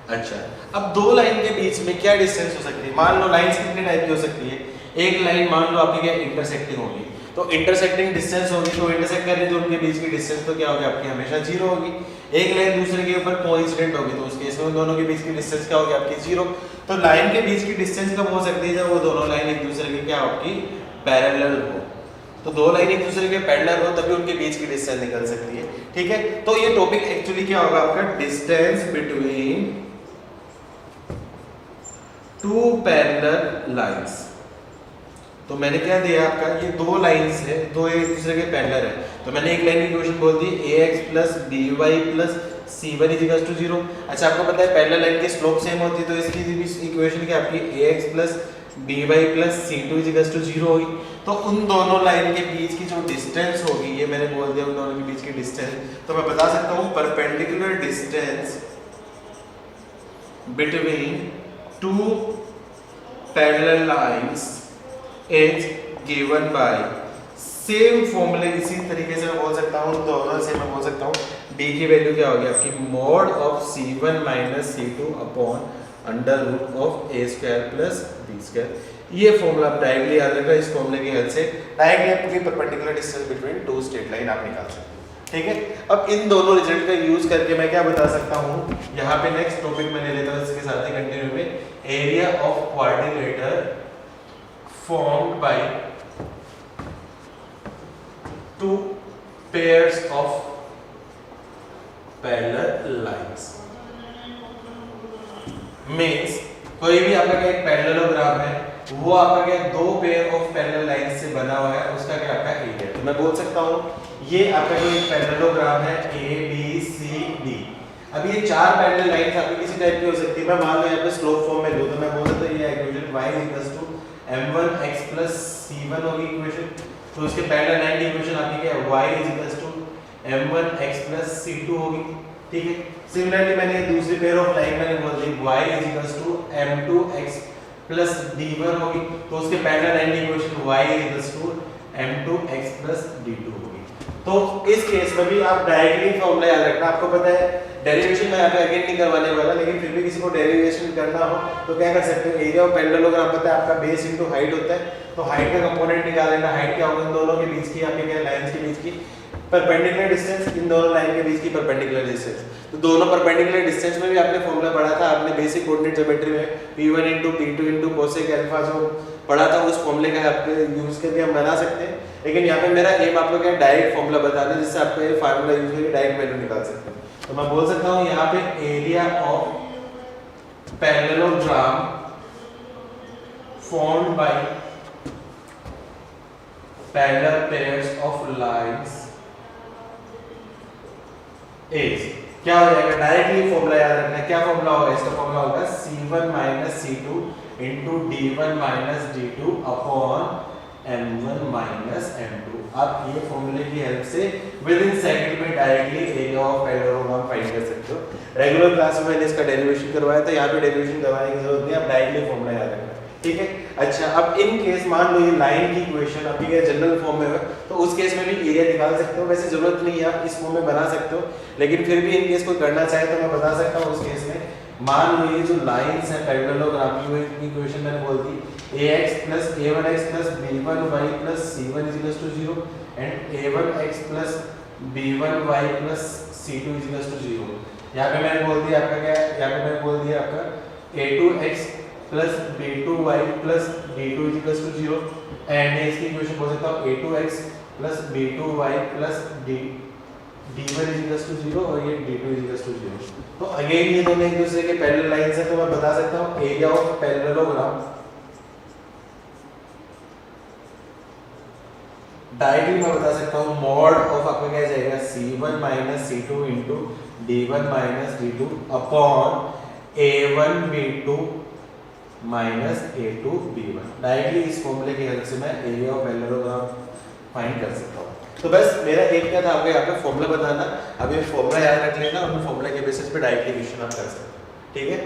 अच्छा, अब दो लाइन के बीच में क्या डिस्टेंस हो सकती है, मान लो लाइंस कितने टाइप की हो सकती है, एक लाइन मान लो आपकी क्या इंटरसेक्टिंग होगी, तो इंटरसेक्टिंग डिस्टेंस होगी, तो इंटरसेक्ट कर रही है उनके बीच की डिस्टेंस तो क्या होगी आपकी हमेशा 0 होगी। एक लाइन दूसरे के ऊपर कोइंसिडेंट होगी, तो उस केस में उन दोनों के बीच की डिस्टेंस क्या होगी आपकी 0। तो लाइन के बीच की डिस्टेंस कब हो सकती है, जब वो दोनों लाइन एक दूसरे के क्या आपकी पैरेलल हो, तो दो लाइन एक दूसरे के पैरेलल हो तभी उनके बीच की डिस्टेंस निकल सकती है। ठीक है, तो ये टॉपिक एक्चुअली क्या होगा आपका, distance between two parallel lines. तो मैंने क्या दिया आपका, ये दो लाइंस है, दो एक दूसरे के पैरेलल है, तो मैंने एक लाइन की इक्वेशन बोल दी ax + by + c1 = 0। अच्छा, आपको पता है पैरेलल लाइन की स्लोप सेम होती है, तो इसकी भी इक्वेशन क्या आपकी ax + by + c2 = 0 होगी। तो उन दोनों लाइन के बीच की जो डिस्टेंस होगी, ये मैंने बोल दिया उन दोनों के बीच की डिस्टेंस, तो मैं बता सकता हूँ perpendicular distance between two parallel lines is given bye, same फॉर्मूले इसी तरीके से मैं बोल सकता हूँ, दोनों से मैं बोल सकता हूँ d की वैल्यू क्या होगी आपकी mod of c1 - c2 upon √a² + b²। ये फॉर्मूला आप डायरेक्टली याद रखना, इस फॉर्मूले की हेल्प से डायरेक्टली आपकी perpendicular distance between two straight line आप निकाल सकते हैं। ठीक है, अब इन दोनों रिजल्ट का यूज करके मैं क्या बता सकता हूँ, यहाँ पे नेक्स्ट टॉपिक मैंने लेता हूँ इसके साथ ही कंटिन्यू में, area of quadrilateral formed by two pairs of parallel lines means कोई भी आपका क्या एक पैरेललोग्राम है, वो आपका क्या दो पेयर ऑफ पैरेलल लाइंस से बना हुआ है, उसका क्या आपका एरिया। तो मैं बोल सकता हूँ ये आपका जो एक पैरेललोग्राम है a b c d, अब ये चार पैरेलल लाइंस आपकी किसी टाइप की हो सकती है, मैं मान लो यहाँ पे स्लोप फॉर्म में लूँ तो मैं बोल सकता हूँ ये इक्वेशन y m1x + c1 होगी इक्वेशन, तो उसके पैरेलल लाइन की इक्वेशन आपकी क्या है y m1x + c2 होगी। ठीक है, सिमिलरली मैंने दूसरी पेयर ऑफ लाइन मैंने बोल दी y m2x + d1 होगी, तो उसके पैरेलल लाइन की इक्वेशन y m2x + d2 होगी। तो इस केस में भी आप डायरेक्टली फॉर्मूला याद रखना, आपको पता है डेरिवेशन मैं यहाँ पे अगेन नहीं करवाने वाला, लेकिन फिर भी किसी को डेरिवेशन करना हो तो क्या कर सकते हो, एरिया ऑफ पैरेललोग्राम पता है आपका बेस इनटू हाइट होता है, तो हाइट का कंपोनेंट निकाल लेना। हाइट क्या होगा इन दोनों के बीच की, आपके क्या लाइंस के बीच की परपेंडिकुलर डिस्टेंस, इन दोनों लाइन के बीच की परपेंडिकुलर डिस्टेंस। तो दोनों परपेंडिकुलर डिस्टेंस में भी आपने फॉर्मूला पढ़ा था, आपने बेसिक कोऑर्डिनेट ज्योमेट्री में P1 * P2 * cosec अल्फा जो पढ़ा था, उस फॉर्मूले का आपके यूज करके हम बना सकते हैं। लेकिन यहाँ पे मेरा एम आपको क्या डायरेक्ट फॉर्मूला बताना है, जिससे आपको ये फार्मूला यूज करके डायरेक्ट वैल्यू निकाल सकते हैं। तो मैं बोल सकता हूँ यहाँ पे area of parallelogram formed by parallel pairs of lines is, क्या हो जाएगा, डायरेक्टली फॉर्मूला याद रखना है। क्या फॉर्मूला होगा इसका, फॉर्मूला होगा C1 - C2 into D1 - D2 upon M1 - M2। आप ये फॉर्मूले की हेल्प से विद इन सेकंड में directly area of parallelogram find कर सकते हो। रेगुलर क्लास में मैंने इसका डेरिवेशन करवाया था, यहाँ पे डेरिवेशन करवाने की जरूरत नहीं, आप डायरेक्टली फॉर्मूला याद रखना, ठीक है। अच्छा, अब इन केस मान लो ये लाइन की इक्वेशन आपकी क्या जनरल फॉर्म में है, तो उस केस में भी एरिया निकाल सकते हो। वैसे जरूरत नहीं है, आप इस फॉर्म में बना सकते हो, लेकिन फिर भी इन केस कोई करना चाहे तो मैं बता सकता हूँ। उस केस में मान लो ये जो लाइंस है पैरेललोग्राम की, वो इक्वेशन मैंने बोल दी ax + a1x + b1y + c1 = 0 and a1x + b1y + c2 = 0। यहाँ पे मैंने बोल दिया आपका क्या, यहाँ पे मैंने बोल दिया आपका a2x + b2y + d2 = 0 एंड इसकी इक्वेशन बोल सकता हूँ a2x + b2y + d1 = 0 और ये d2 = 0। तो अगेन ये दोनों एक दूसरे के पैरेलल लाइंस हैं, तो मैं बता सकता हूँ एरिया ऑफ पैरेललोग्राम डायरेक्टली मैं बता सकता हूँ मॉड ऑफ आपका क्या जाएगा C1 - C2 into D1 - D2 upon A1 B2 - A2 B1। Directly इस फॉर्मूले की हेल्प से मैं एरिया ऑफ पैरेललोग्राम फाइंड कर सकता हूँ। तो बस मेरा एक क्या था, आपको यहाँ पे फॉर्मूला बताना। अब ये फॉर्मूला याद रख लेना और फॉर्मूला के बेसिस पे डायरेक्टली क्वेश्चन आप कर सकते हो, ठीक है।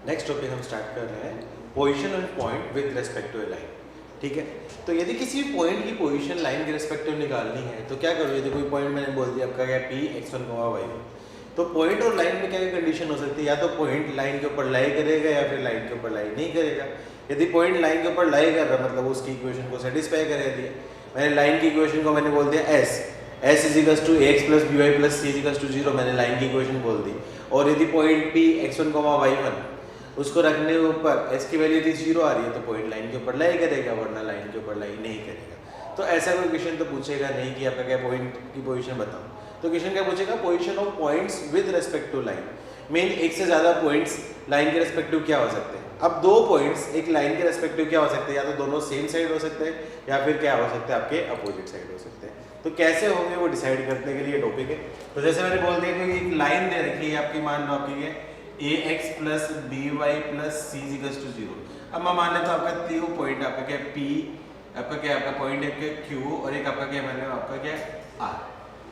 नेक्स्ट टॉपिक हम स्टार्ट कर रहे हैं position of point with respect to a line, ठीक है। तो यदि किसी पॉइंट की पोजीशन लाइन के रिस्पेक्टिव निकालनी है तो क्या करो, यदि कोई पॉइंट मैंने बोल दिया आपका क्या P x1, y1, तो पॉइंट और लाइन में क्या कंडीशन हो सकती है, या तो पॉइंट लाइन के ऊपर लाई करेगा या फिर लाइन के ऊपर लाई नहीं करेगा। यदि पॉइंट लाइन के ऊपर लाई कर रहा है मतलब उसकी इक्वेशन को सेटिस्फाई कर दिया। मैंने लाइन की इक्वेशन को मैंने बोल दिया s = ax + by + c = 0, मैंने लाइन की इक्वेशन बोल दी। और यदि पॉइंट P x1, y1 उसको रखने के ऊपर s की वैल्यू यदि 0 आ रही है तो पॉइंट लाइन के ऊपर लाई करेगा, वरना लाइन के ऊपर लाई नहीं करेगा। तो ऐसा कोई क्वेश्चन तो पूछेगा नहीं कि आपका क्या पॉइंट की पोजीशन बताओ, तो क्वेश्चन क्या पूछेगा, position of points with respect to line. Mean एक से ज़्यादा पॉइंट्स लाइन के रिस्पेक्टिव क्या हो सकते हैं। अब दो पॉइंट्स एक लाइन के रिस्पेक्टिव क्या हो सकते हैं, या तो दोनों सेम साइड हो सकते हैं या फिर क्या हो सकते हैं आपके अपोजिट साइड हो सकते हैं। तो कैसे होंगे वो डिसाइड करने के लिए टॉपिक है। तो जैसे मैंने बोल दिया कि एक लाइन दे रखी है आपकी, मान लो आपकी ax + by + c = 0। अब मैं मान लेता हूँ आपका तीनों पॉइंट आपका क्या P, आपका क्या आपका पॉइंट है क्या Q और एक आपका क्या मैंने आपका क्या R,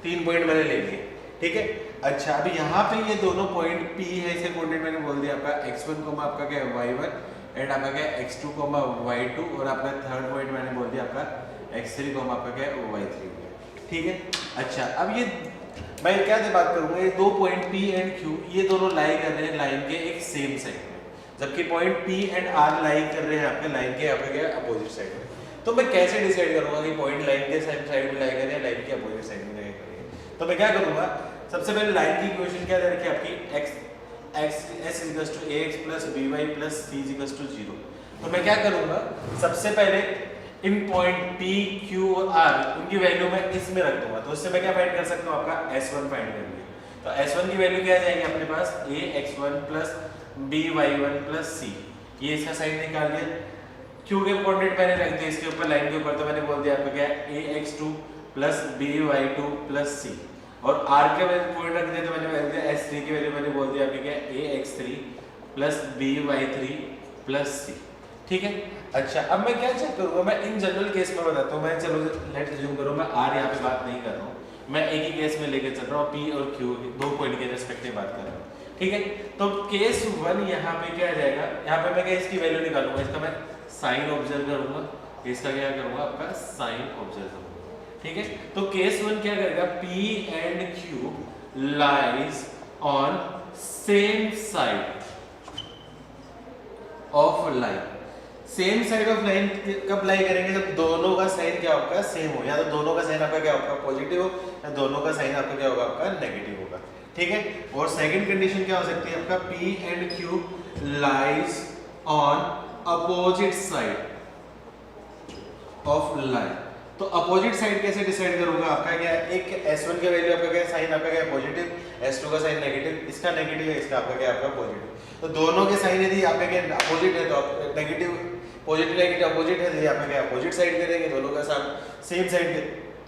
तीन पॉइंट मैंने ले लिए, ठीक है। अच्छा, अभी यहाँ पे ये दोनों पॉइंट P है, इसे कोऑर्डिनेट मैंने बोल दिया आपका x1, आपका क्या y1 एंड आपका क्या x2, y2 और आपका थर्ड पॉइंट मैंने बोल दिया आपका x3, आपका क्या y3, ठीक है। अच्छा, अब ये मैं क्या से बात करूंगा, ये दो पॉइंट P एंड Q ये दोनों लाई कर रहे हैं लाइन के एक सेम साइड में, जबकि पॉइंट P एंड R लाई कर रहे हैं आपके लाइन के आपके क्या अपोजिट साइड में। तो मैं कैसे डिसाइड करूंगा कि पॉइंट लाइन के साइड में लाई कर रहे हैं, लाइन के अपोजिट साइड में लाई कर रहे हैं। तो मैं क्या करूंगा, सबसे पहले लाइन की इक्वेशन क्या दे रखी है आपकी s = ax + by + c = 0। तो मैं क्या करूंगा, सबसे पहले इन पॉइंट P, Q और R उनकी वैल्यू मैं इसमें रख दूंगा। तो इससे मैं क्या फाइंड कर सकता हूँ, आपका S1 फाइंड कर लिया। तो S1 की वैल्यू क्या आ जाएगी अपने पास, ax1 + by1 + c, ये इसका साइड निकाल लिया। Q के कोऑर्डिनेट मैंने रख दिए इसके ऊपर लाइन के ऊपर, तो मैंने बोल दिया आपका क्या ax2 + by2 + c और R के वैल्यू पॉइंट रख दिया, तो मैंने बोल दिया s3 की वैल्यू मैंने बोल दिया आपका क्या ax3 + by3 + c, ठीक है। अच्छा, अब मैं क्या चेक करूंगा, मैं इन जनरल केस में बताता हूँ। मैं चलो लेट्स अज्यूम करो मैं R यहाँ पे बात नहीं कर रहा हूँ, मैं एक ही केस में लेके चल रहा हूँ, P और Q दो पॉइंट के रिस्पेक्टिव बात कर रहा हूँ, ठीक है। तो केस 1 यहाँ पे क्या आ जाएगा, यहाँ पे मैं क्या इसकी वैल्यू निकालूंगा, इसका मैं साइन ऑब्जर्व करूंगा, इसका क्या करूंगा आपका साइन ऑब्जर्व करूंगा, ठीक है। तो केस 1 क्या करेगा, P and Q lies on same side of line। Same side of line कब लाई करेंगे? जब दोनों का साइन क्या होगा? सेम हो, या तो दोनों का साइन आपका क्या होगा? पॉजिटिव हो, या दोनों का साइन आपका क्या होगा? आपका नेगेटिव होगा। ठीक है। और सेकंड कंडीशन क्या हो सकती है आपका? P and Q lies on opposite side of line। तो अपोजिट साइड कैसे डिसाइड करूंगा? आपका क्या है? एक S1 का वैल्यू आपका क्या है? साइन आपका क्या है? पॉजिटिव, S2 का साइन नेगेटिव, इसका नेगेटिव है, इसका आपका क्या है? आपका पॉजिटिव। तो दोनों के साइन यदि आपका क्या अपोजिट है तो नेगेटिव पॉजिटिव नेगेटिव अपोजिट है, तो आपका क्या अपोजिट साइड करेंगे, दोनों का साइन सेम साइड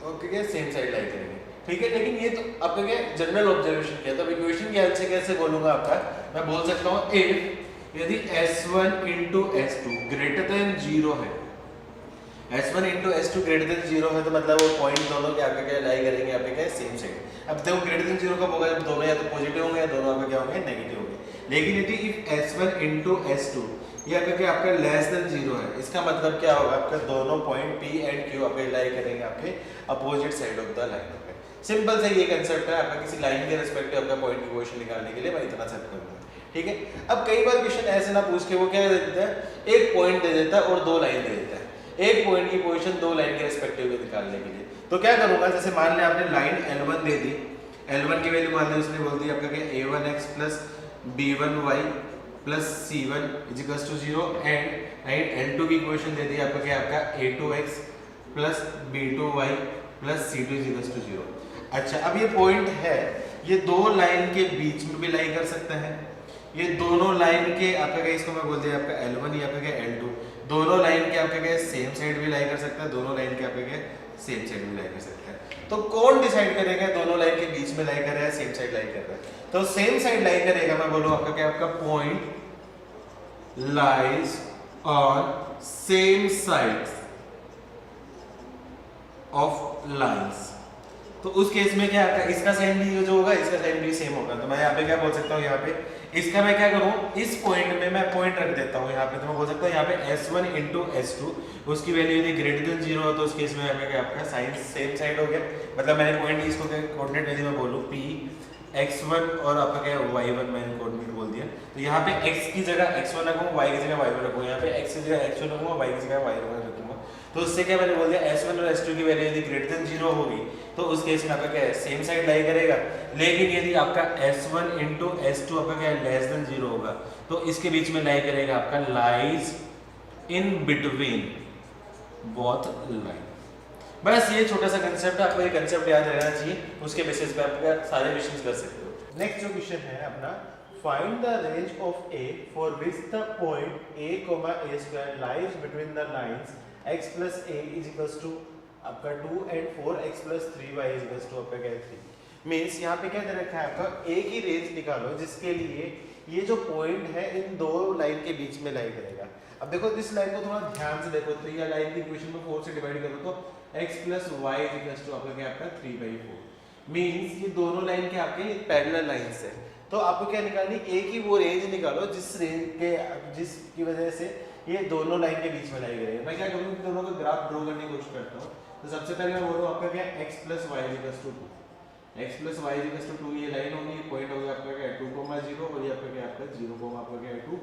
तो क्या सेम साइड लाई करेंगे। ठीक है। लेकिन ये तो आपका क्या जनरल ऑब्जर्वेशन किया, तो इक्वेशन की हेल्प से कैसे बोलूंगा आपका? मैं बोल सकता हूँ इफ यदि S1 into S2 greater than 0 है, S1 into S2 greater than 0 है, तो मतलब वो पॉइंट दोनों के आपका क्या लाई करेंगे? आपके क्या सेम साइड। अब देखो ग्रेटर देन 0 कब होगा? जब दोनों या तो पॉजिटिव होंगे या दोनों आपका क्या होंगे? नेगेटिव होंगे। लेकिन यदि इफ S1 into S2 ये आपका क्या आपका लेस देन 0 है, इसका मतलब क्या होगा? आपका दोनों पॉइंट P and Q आपके लाई करेंगे आपके opposite side of the line. Simple से ये कंसेप्ट है आपका, किसी लाइन के रिस्पेक्टिव आपका पॉइंट की क्वेश्चन निकालने के लिए मैं इतना सेट करूंगा। ठीक है। अब कई बार क्वेश्चन ऐसे ना पूछ के वो क्या दे देता है? एक पॉइंट दे देता है और दो लाइन दे देता है। एक पॉइंट की पोजीशन दो लाइन के रिस्पेक्टिव निकालने के लिए तो क्या करूंगा? जैसे मान लें आपने लाइन L1 दे दी, L1 की वैल्यू मान लें उसने बोल दी आपका क्या A1x plus B1y plus C1 is equals to 0 and L2 की इक्वेशन दे दी आपका क्या आपका A2x plus B2y plus C2 is equals to 0। अच्छा, अब ये पॉइंट है, ये दो लाइन के बीच में भी लाई कर सकता है, ये दोनों लाइन के आपका क्या इसको मैं बोल दिया आपका L1 या आपका क्या L2, दोनों लाइन के आपका क्या सेम साइड भी लाई कर सकता है, दोनों लाइन के आपका क्या सेम साइड भी लाई कर सकता है। तो कौन डिसाइड करेगा दोनों लाइन के बीच में लाई कर रहा है, सेम साइड लाई कर रहा है? तो सेम साइड लाई करेगा, मैं बोलूं आपका क्या आपका point lies on same sides of lines। तो उस केस में क्या आता है? इसका साइन भी जो होगा इसका साइन भी सेम होगा। तो मैं यहाँ पे क्या बोल सकता हूँ? यहाँ पे इसका मैं क्या करूँ? इस पॉइंट में मैं पॉइंट रख देता हूँ यहाँ पे, तो मैं बोल सकता हूँ यहाँ पे S1 into S2 उसकी वैल्यू यदि ग्रेटर देन 0 हो तो उस केस में यहाँ पे क्या आपका साइन सेम साइड हो गया। मतलब मैंने पॉइंट इसको कोऑर्डिनेट यदि मैं बोलूँ P x1 और आपका क्या y1 मैंने कोऑर्डिनेट बोल दिया, तो यहाँ पे x की जगह x1 रखूंगा, y की जगह y1 रखूंगा, यहाँ पे x की जगह x1 रखूंगा, y की जगह y1 रखूंगा। तो उससे क्या मैंने बोल दिया S1 और S2 की वैल्यू यदि ग्रेटर देन 0 होगी तो उस केस में आपका क्या है? सेम साइड लाई करेगा। लेकिन यदि आपका S1 into S2 आपका क्या है? लेस देन 0 होगा तो इसके बीच में लाई करेगा आपका lies in between both line. बस ये छोटा सा कंसेप्ट है, आपको ये कंसेप्ट याद रहना चाहिए, उसके बेसिस पे आप सारे क्वेश्चंस कर सकते हो। नेक्स्ट जो क्वेश्चन है अपना, find the range of A for which the point A, A² lies between the lines x plus A is equals to आपका 2 and 4x plus 3y is equals to आपका क्या है 3। मीन्स यहाँ पे क्या दे रखा है आपका? A की रेंज निकालो जिसके लिए ये जो पॉइंट है इन दो लाइन के बीच में लाई करेगा। अब देखो इस लाइन को थोड़ा ध्यान से देखो, तो ये लाइन की इक्वेशन को 4 से डिवाइड करो तो x plus y is equals to आपका क्या आपका 3/4। मीन्स ये दोनों लाइन के आपके पैरेलल लाइंस है, तो आपको क्या निकालनी? A की वो रेंज निकालो जिस रेंज के जिसकी वजह से ये दोनों लाइन के बीच में लाई करेंगे। मैं क्या करूँगा? दोनों का ग्राफ ड्रॉ करने की कोशिश करता हूँ। तो सबसे पहले मैं बोलूँ आपका क्या x plus y is equals to 2, x plus y is equals to 2 ये लाइन होगी, पॉइंट होगा आपका क्या 2,0 और ये आपका क्या आपका 0, आपका क्या 2।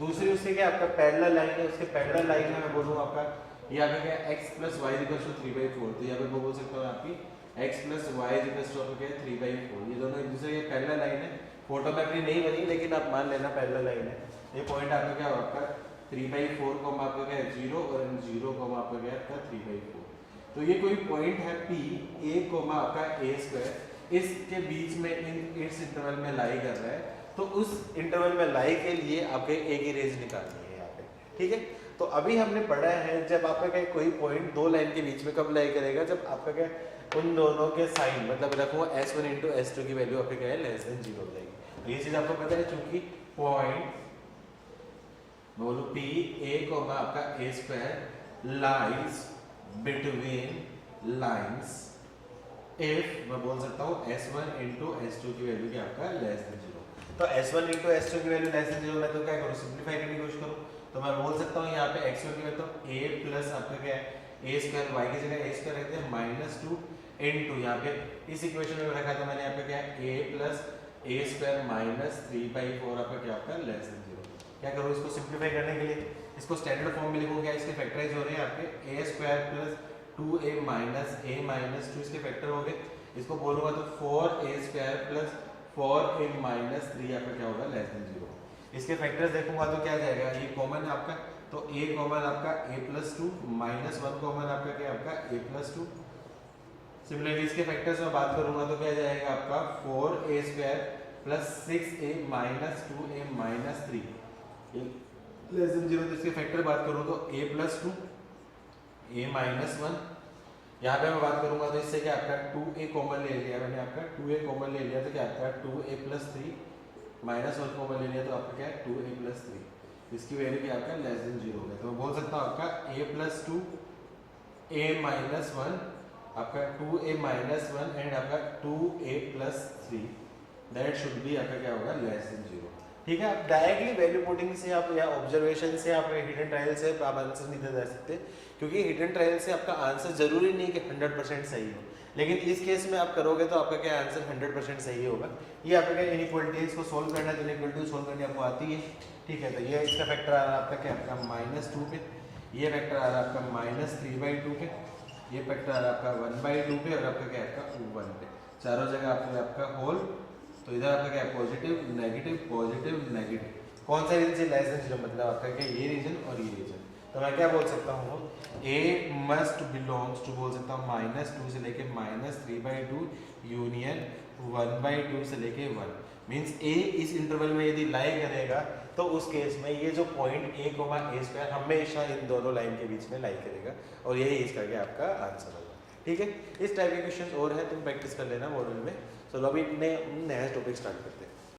दूसरी उसके क्या आपका पैरेलल लाइन है, उसके पैरेलल लाइन में मैं बोलूँ आपका ये आपका क्या x plus y is equals to 3/4, तो यहाँ पे मैं बोल सकता हूँ आपकी x plus y is equals to आपका क्या 3/4। ये दोनों एक दूसरे के पैरेलल लाइन है, फोटो में अपनी नहीं बनी लेकिन आप मान लेना पैरेलल लाइन है। ये पॉइंट आपका क्या होगा? आपका 3/4 को आपका क्या 0 और 0 को आपका क्या आपका 3/4। तो ये कोई पॉइंट है P A आपका A², इसके बीच में इस इंटरवल में लाई कर रहा है, तो उस इंटरवल में लाई के लिए आपके A की रेंज निकालनी है यहाँ पे। ठीक है। तो अभी हमने पढ़ा है जब आपका क्या कोई पॉइंट दो लाइन के बीच में कब लाई करेगा? जब आपका क्या उन दोनों के साइन मतलब रखूंगा S1 into S2 की वैल्यू आपके क्या है? लेस देन 0 हो जाएगी। तो ये चीज आपको पता है, चूंकि पॉइंट बोलो P A आपका A² lies between lines if मैं बोल सकता हूँ S1 into S2 की वैल्यू क्या आपका लेस देन 0। तो S1 into S2 की वैल्यू लेस देन 0 मैं तो क्या करूँ? सिंपलीफाई करने की कोशिश करूँ, तो मैं बोल सकता हूँ यहाँ पे x1 की वैल्यू A प्लस आपका क्या है A² y की जगह A² रखते हैं -2 इनटू यहाँ पे इस इक्वेशन में रखा था मैंने यहाँ पे क्या है a plus A square minus 3/4 आपका क्या होता है लेस देन 0। क्या करूँ इसको सिंप्लीफाई करने के लिए इसको स्टैंडर्ड फॉर्म में लिखूँ क्या इसके फैक्टराइज हो रहे हैं आपके a square plus 2a minus a minus 2 इसके फैक्टर हो गए। इसको बोलूँगा तो 4a square plus 4a minus 3 आपका क्या होगा लेस देन 0। इसके फैक्टर्स देखूंगा तो क्या जाएगा ये कॉमन है आपका तो a कॉमन आपका a प्लस 2 माइनस 1 कॉमन आपका क्या आपका a प्लस 2। सिमिलरली इसके फैक्टर्स में बात करूंगा तो क्या जाएगा आपका 4a square plus 6a minus 2a minus 3 less than 0। तो इसके फैक्टर बात करूं तो a प्लस 2 a माइनस 1 यहाँ पे मैं बात करूंगा तो इससे क्या आपका 2a कॉमन ले लिया मैंने आपका 2a कॉमन ले लिया तो क्या आपका 2a प्लस 3 माइनस 1 कॉमन ले लिया तो आपका क्या है 2a प्लस 3 इसकी वैल्यू क्या आपका लेस देन 0 है। तो मैं बोल सकता हूँ आपका a प्लस 2 a माइनस 1 आपका 2a माइनस 1 एंड आपका 2a plus 3 that should be आपका क्या होगा लेस देन 0। ठीक है आप डायरेक्टली वैल्यू पुटिंग से आप या ऑब्जर्वेशन से आप हिडन ट्रायल से आप आंसर नहीं दे सकते क्योंकि हिडन ट्रायल से आपका आंसर जरूरी नहीं कि 100% सही हो, लेकिन इस केस में आप करोगे तो आपका क्या आंसर 100% सही होगा। ये आपका क्या इनइक्वालिटी है इसको सोल्व करना है तो इनइक्वालिटी सोल्व करनी आपको आती है। ठीक है तो ये इसका फैक्टर आ रहा है आपका क्या आपका -2 पे, ये फैक्टर आ रहा है आपका -3/2 पे, ये फैक्टर आ रहा है आपका 1/2 पे और आपका क्या आपका 1 पे, चारों जगह आपका होल। तो इधर आपका क्या पॉजिटिव नेगेटिव कौन सा रीजन से लेस देन 0 मतलब आपका क्या ये रीजन और ये रीजन। तो मैं क्या बोल सकता हूँ a मस्ट बिलोंग्स टू बोल सकता हूँ -2 से लेके -3/2 यूनियन 1/2 से लेके 1 मीन्स a इस इंटरवल में यदि लाई करेगा तो उस केस में ये जो पॉइंट a, a स्क्वायर हमेशा इन दोनों लाइन के बीच में लाई करेगा और यही इसका क्या आपका आंसर होगा। ठीक है इस टाइप के क्वेश्चन और है तुम प्रैक्टिस कर लेना मॉड्यूल में। चलो अभी नया टॉपिक स्टार्ट करते हैं।